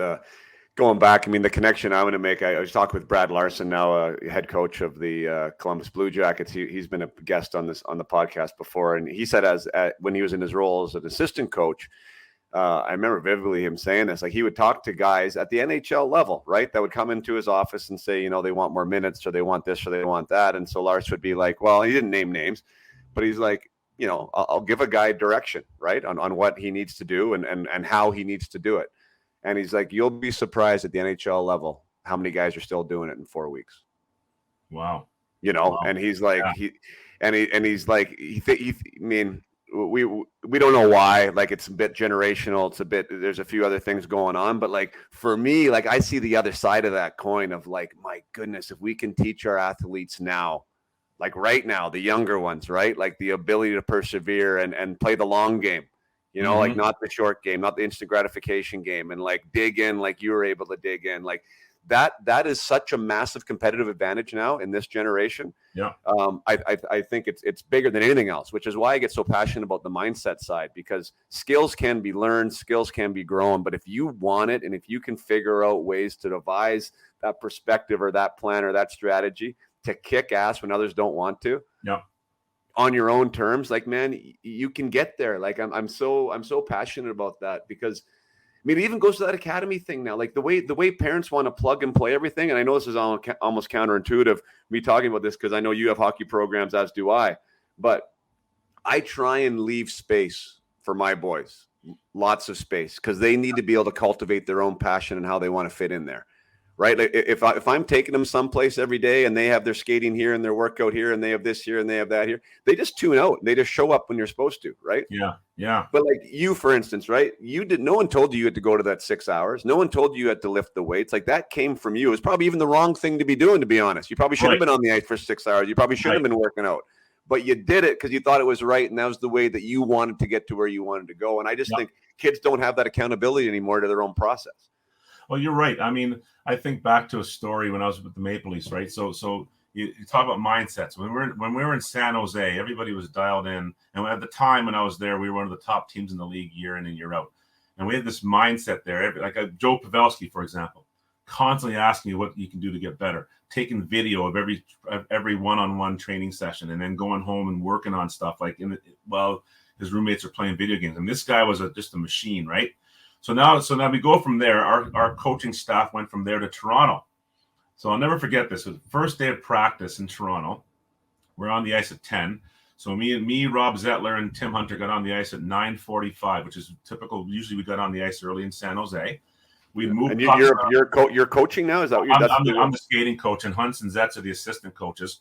going back, the connection I want to make, I was talking with Brad Larson, now head coach of the Columbus Blue Jackets. He's been a guest on the podcast before, and he said when he was in his role as an assistant coach, I remember vividly him saying this, like he would talk to guys at the NHL level, right? That would come into his office and say, they want more minutes, or they want this, or they want that. And so Lars would be like, well, he didn't name names, but he's like, I'll give a guy direction, right? On what he needs to do and how he needs to do it. And he's like, you'll be surprised at the NHL level how many guys are still doing it in 4 weeks. Wow. Wow. And he's like, he's like, we don't know why, like it's a bit generational. There's a few other things going on, but like for me, like I see the other side of that coin of like, my goodness, if we can teach our athletes now, like right now, the younger ones, right? Like the ability to persevere and play the long game, like not the short game, not the instant gratification game, and like dig in, like you were able to dig in, like that is such a massive competitive advantage now in this generation. Yeah. I think it's bigger than anything else, which is why I get so passionate about the mindset side, because skills can be learned, skills can be grown, but if you want it, and if you can figure out ways to devise that perspective or that plan or that strategy to kick ass when others don't want to, on your own terms, like, man, you can get there. Like I'm so passionate about that, because it even goes to that academy thing now, like the way parents want to plug and play everything. And I know this is almost counterintuitive, me talking about this, because I know you have hockey programs, as do I, but I try and leave space for my boys, lots of space, because they need to be able to cultivate their own passion and how they want to fit in there. right? Like if I'm taking them someplace every day and they have their skating here and their workout here and they have this here and they have that here, they just tune out. They just show up when you're supposed to, right? Yeah. Yeah. But like you, for instance, right? No one told you had to go to that 6 hours. No one told you had to lift the weights. Like that came from you. It was probably even the wrong thing to be doing, to be honest. You probably should have been on the ice for 6 hours. You probably should have been working out. But you did it because you thought it was right, and that was the way that you wanted to get to where you wanted to go. And I just think kids don't have that accountability anymore to their own process. Well, you're right. I mean, I think back to a story when I was with the Maple Leafs, right? So you talk about mindsets. When we were in San Jose, everybody was dialed in, and at the time when I was there, we were one of the top teams in the league year in and year out, and we had this mindset there. Like Joe Pavelski, for example, constantly asking you what you can do to get better, taking video of every one-on-one training session, and then going home and working on stuff like while his roommates are playing video games. And this guy was just a machine, right? So now we go from there. Our coaching staff went from there to Toronto. So I'll never forget this. It was the first day of practice in Toronto. We're on the ice at 10. So me, Rob Zettler, and Tim Hunter got on the ice at 9:45, which is typical. Usually we got on the ice early in San Jose. We moved. And you're coaching now? Is that what I'm the skating coach, and Hunts and Zetz are the assistant coaches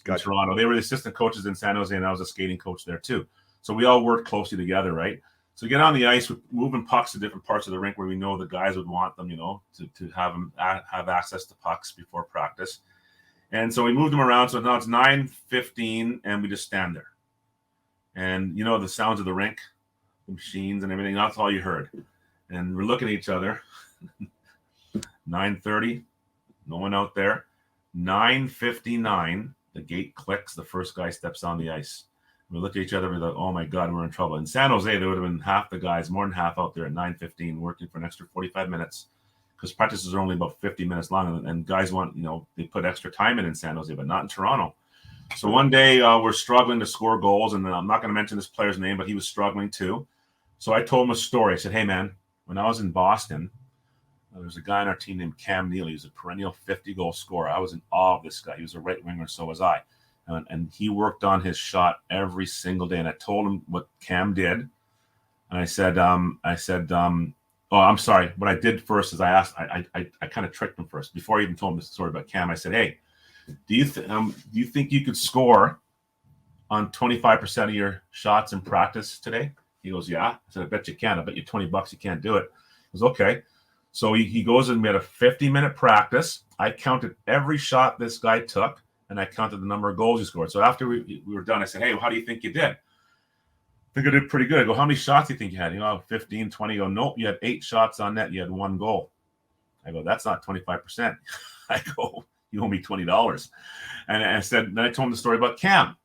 in Toronto. They were the assistant coaches in San Jose, and I was a skating coach there too. So we all worked closely together, right? So get on the ice, we're moving pucks to different parts of the rink where we know the guys would want them, to have them have access to pucks before practice. And so we moved them around. So now it's 9:15, and we just stand there. And the sounds of the rink, the machines and everything, that's all you heard. And we're looking at each other. 9:30, no one out there. 9:59, the gate clicks, the first guy steps on the ice. We look at each other, we're like, oh my God, we're in trouble. In San Jose, there would have been half the guys, more than half out there at 9:15 working for an extra 45 minutes because practices are only about 50 minutes long. And guys want, they put extra time in San Jose, but not in Toronto. So one day we're struggling to score goals, and I'm not going to mention this player's name, but he was struggling too. So I told him a story. I said, hey, man, when I was in Boston, there was a guy on our team named Cam Neely. He was a perennial 50-goal scorer. I was in awe of this guy. He was a right winger, so was I. And he worked on his shot every single day. And I told him what Cam did. And I said, oh, I'm sorry. What I did first is I kind of tricked him first. Before I even told him this story about Cam, I said, hey, do you think you could score on 25% of your shots in practice today? He goes, yeah. I said, I bet you can. I bet you $20 you can't do it. He goes, okay. So he goes and made a 50-minute practice. I counted every shot this guy took, and I counted the number of goals he scored. So after we were done, I said, hey, how do you think you did? I think I did pretty good. I go, how many shots do you think you had? 15, 20. I go, nope, you had 8 shots on net. You had 1 goal. I go, that's not 25%. I go, you owe me $20. And I said, then I told him the story about Cam.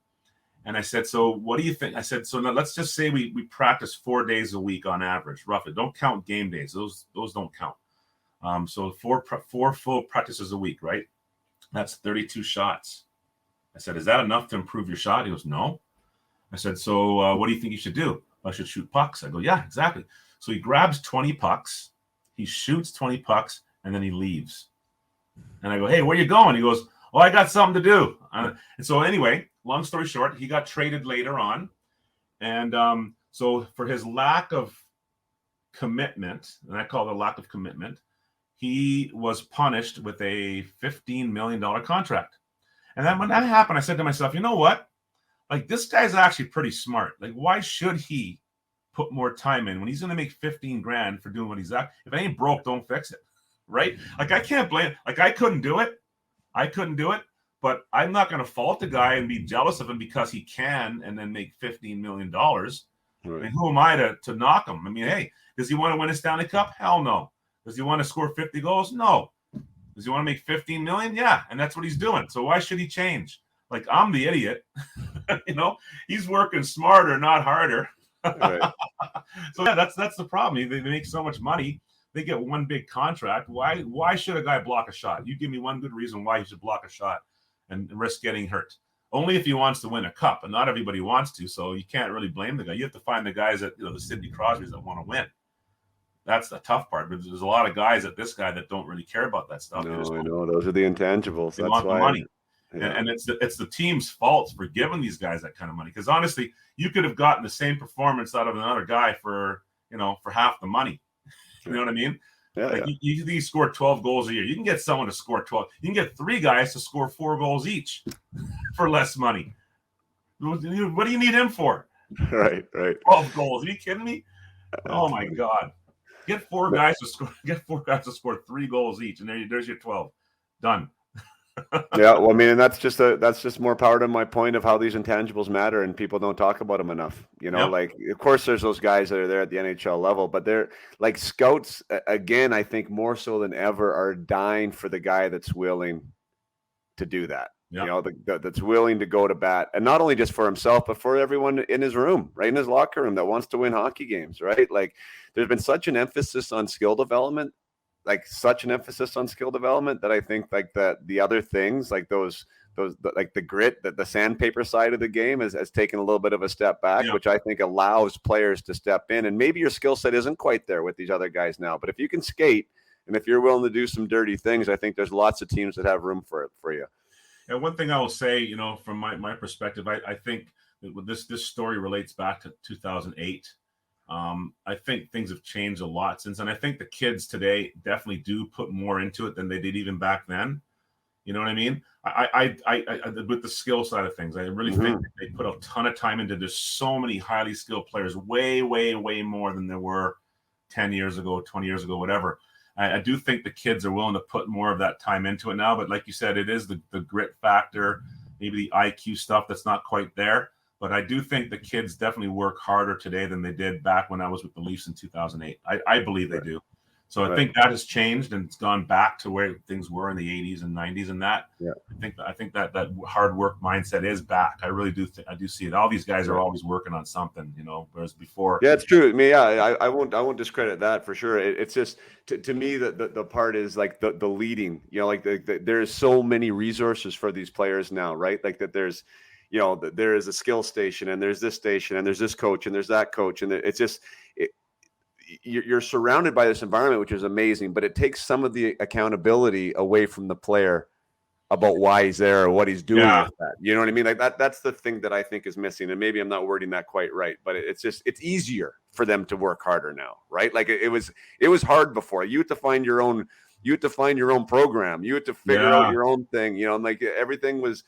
And I said, so what do you think? I said, so now let's just say we practice 4 days a week on average, roughly. Don't count game days. Those don't count. So four full practices a week, right? That's 32 shots. I said, is that enough to improve your shot? He goes, no. I said, so what do you think you should do? I should shoot pucks. I go, yeah, exactly. So he grabs 20 pucks, he shoots 20 pucks, and then he leaves. And I go, hey, where you going? He goes, oh, I got something to do. And so anyway, long story short, he got traded later on. And so for his lack of commitment, and I call it a lack of commitment, he was punished with a $15 million contract. And then when that happened, I said to myself, you know what? Like, this guy's actually pretty smart. Like, why should he put more time in when he's going to make 15 grand for doing what he's at? If it ain't broke, don't fix it. Right? Like, I can't blame, like, I couldn't do it, but I'm not going to fault the guy and be jealous of him because he can and then make $15 million. Right. I mean, who am I to knock him? I mean, hey, does he want to win a Stanley Cup? Hell no. Does he want to score 50 goals? No. Does he want to make 15 million? Yeah. And that's what he's doing. So why should he change? Like, I'm the idiot. He's working smarter, not harder. Right. So yeah, that's the problem. They make so much money. They get one big contract. Why should a guy block a shot? You give me one good reason why he should block a shot and risk getting hurt. Only if he wants to win a cup, and not everybody wants to. So you can't really blame the guy. You have to find the guys that, the Sidney Crosbys that want to win. That's the tough part. But there's a lot of guys at this guy that don't really care about that stuff. No, I know. Those are the intangibles. They want the money. Yeah. And it's the team's fault for giving these guys that kind of money. Because honestly, you could have gotten the same performance out of another guy for half the money. You know what I mean? Like you score 12 goals a year. You can get someone to score 12. You can get 3 guys to score 4 goals each for less money. What do you need him for? Right. 12 goals. Are you kidding me? Oh my God. Get 4 guys to score 3 goals each, and there's your 12. Done. Yeah, well, I mean, and that's just more power to my point of how these intangibles matter, and people don't talk about them enough. Like, of course, there's those guys that are there at the NHL level, but they're like scouts. Again, I think more so than ever are dying for the guy that's willing to do that. Yep. That's willing to go to bat, and not only just for himself, but for everyone in his room, right, in his locker room, that wants to win hockey games, right? Like, there's been such an emphasis on skill development. That I think like the other things like those like the grit, the sandpaper side of the game has taken a little bit of a step back, which I think allows players to step in. And maybe your skill set isn't quite there with these other guys now, but if you can skate and if you're willing to do some dirty things, I think there's lots of teams that have room for you. And one thing I will say, from my perspective, I think that this story relates back to 2008. I think things have changed a lot since, and I think the kids today definitely do put more into it than they did even back then. You know what I mean? I with the skill side of things, I really think they put a ton of time into. There's so many highly skilled players, way, way, way more than there were 10 years ago, 20 years ago, whatever. I do think the kids are willing to put more of that time into it now. But like you said, it is the grit factor, maybe the IQ stuff that's not quite there. But I do think the kids definitely work harder today than they did back when I was with the Leafs in 2008. I believe they do. So I think that has changed and it's gone back to where things were in the 80s and 90s and that. Yeah. I think that hard work mindset is back. I really do I do see it. All these guys are always working on something, whereas before. Yeah, it's true. I mean, I won't discredit that for sure. It's just to me the part is like the leading, like there's so many resources for these players now, right? Like that there's there is a skill station and there's this station and there's this coach and there's that coach. And it's just, you're surrounded by this environment, which is amazing, but it takes some of the accountability away from the player about why he's there or what he's doing with that. You know what I mean? Like that's the thing that I think is missing. And maybe I'm not wording that quite right, but it's easier for them to work harder now, right? Like it was hard before. You had to find your own program. You had to figure out your own thing, and like everything was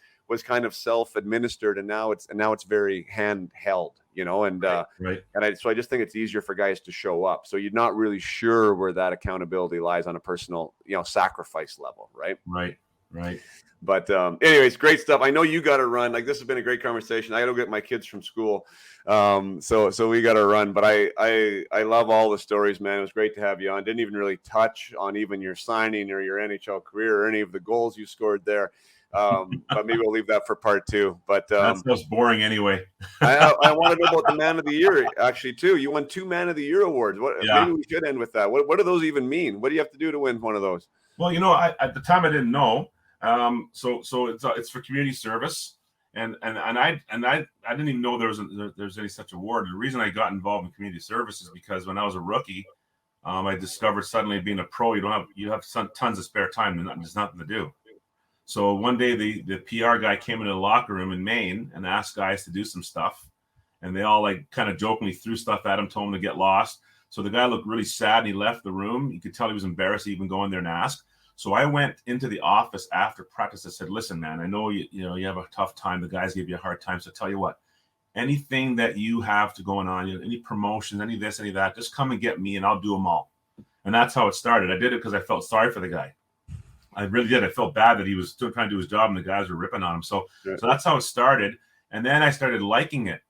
kind of self-administered, and now it's very handheld, so I just think it's easier for guys to show up. So you're not really sure where that accountability lies on a personal, sacrifice level, right? Right. But anyways, great stuff. I know you got to run. Like, this has been a great conversation. I got to get my kids from school, so we got to run. But I love all the stories, man. It was great to have you on. Didn't even really touch on even your signing or your NHL career or any of the goals you scored there. But maybe we'll leave that for part 2. But that's most boring anyway. I want to know about the Man of the Year actually too. You won 2 Man of the Year awards. Maybe we should end with that. What do those even mean? What do you have to do to win one of those? Well, at the time I didn't know. So it's for community service, and I didn't even know there's any such award. The reason I got involved in community service is because when I was a rookie, I discovered suddenly being a pro, you have tons of spare time and there's nothing to do. So one day the PR guy came into the locker room in Maine and asked guys to do some stuff, and they all like kind of jokingly threw stuff at him, told him to get lost. So the guy looked really sad and he left the room. You could tell he was embarrassed to even go in there and ask. So I went into the office after practice. I said, "Listen, man, I know you have a tough time. The guys give you a hard time. So tell you what, anything that you have to going on, any promotions, any this, any that, just come and get me and I'll do them all." And that's how it started. I did it because I felt sorry for the guy. I really did. I felt bad that he was still trying to do his job and the guys were ripping on him. So that's how it started. And then I started liking it.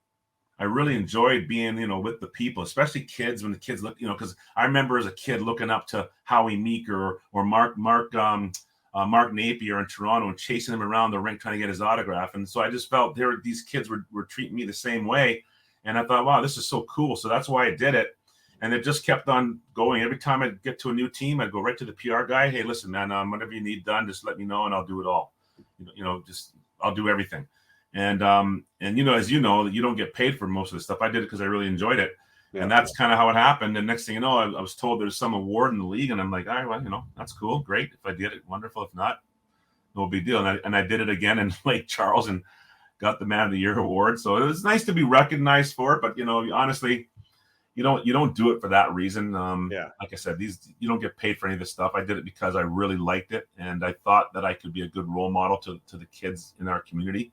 I really enjoyed being, with the people, especially kids, when the kids look, because I remember as a kid looking up to Howie Meeker or Mark Napier in Toronto and chasing him around the rink trying to get his autograph. And so I just felt these kids were treating me the same way. And I thought, wow, this is so cool. So that's why I did it. And it just kept on going. Every time I'd get to a new team, I'd go right to the PR guy. "Hey, listen, man, whatever you need done, just let me know and I'll do it all. I'll do everything." And as you know, you don't get paid for most of the stuff. I did it because I really enjoyed it. Yeah. And that's kind of how it happened. And next thing you know, I was told there's some award in the league. And I'm like, all right, well, that's cool. Great. If I did it, wonderful. If not, no big deal. And I did it again in Lake Charles and got the Man of the Year award. So it was nice to be recognized for it. But, honestly, you don't do it for that reason. Yeah. Like I said, you don't get paid for any of this stuff. I did it because I really liked it, and I thought that I could be a good role model to the kids in our community.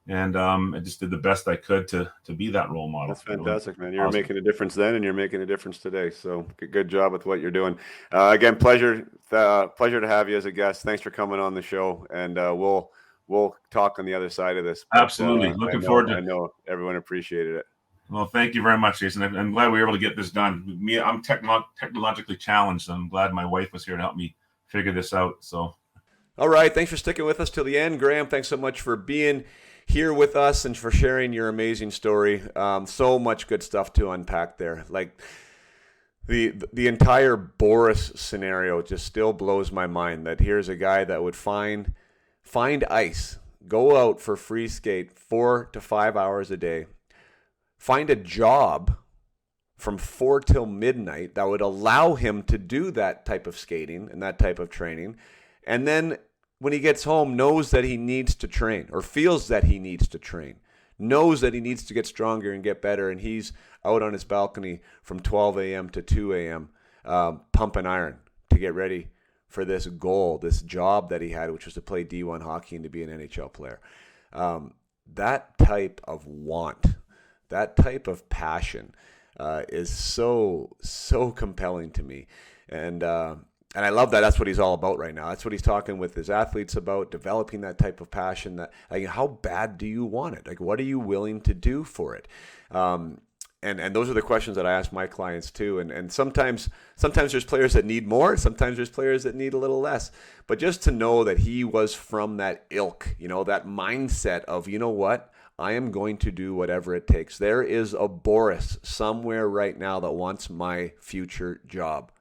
And I just did the best I could to be that role model. That's fantastic, man. You're making a difference then, and you're making a difference today. So good job with what you're doing. Again, pleasure to have you as a guest. Thanks for coming on the show, and we'll talk on the other side of this. But, absolutely, looking forward to it. I know everyone appreciated it. Well, thank you very much, Jason. I'm glad we were able to get this done. I'm technologically challenged. So I'm glad my wife was here to help me figure this out. So, all right, thanks for sticking with us till the end, Graeme. Thanks so much for being here with us and for sharing your amazing story. So much good stuff to unpack there. Like the entire Boris scenario just still blows my mind, that here's a guy that would find ice, go out for free skate 4 to 5 hours a day, find a job from 4 till midnight that would allow him to do that type of skating and that type of training, and then when he gets home, knows that he needs to train, or feels that he needs to train, knows that he needs to get stronger and get better, and he's out on his balcony from 12 a.m. to 2 a.m. Pumping iron to get ready for this goal, this job that he had, which was to play D1 hockey and to be an NHL player. That type of want, that type of passion is so compelling to me. And I love that that's what he's all about right now. That's what he's talking with his athletes about, developing that type of passion. That, like, how bad do you want it? Like, what are you willing to do for it? And those are the questions that I ask my clients too. And sometimes there's players that need more. Sometimes there's players that need a little less. But just to know that he was from that ilk, that mindset of, you know what? I am going to do whatever it takes. There is a Boris somewhere right now that wants my future job.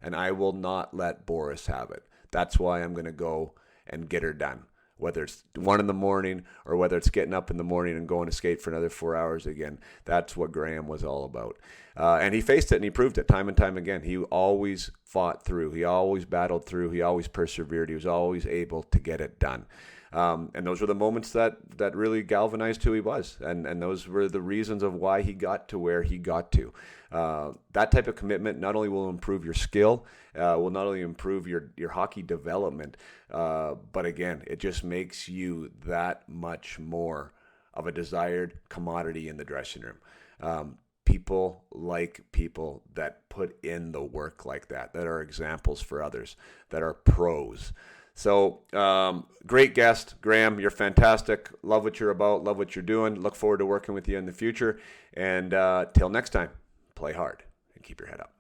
And I will not let Boris have it. That's why I'm going to go and get her done. Whether it's 1 a.m. or whether it's getting up in the morning and going to skate for another 4 hours again. That's what Graeme was all about. And he faced it and he proved it time and time again. He always fought through. He always battled through. He always persevered. He was always able to get it done. And those were the moments that really galvanized who he was. And those were the reasons of why he got to where he got to. That type of commitment not only will improve your skill, will not only improve your hockey development, but again, it just makes you that much more of a desired commodity in the dressing room. People like people that put in the work like that are examples for others, that are pros. So, great guest, Graeme. You're fantastic. Love what you're about. Love what you're doing. Look forward to working with you in the future. And till next time, play hard and keep your head up.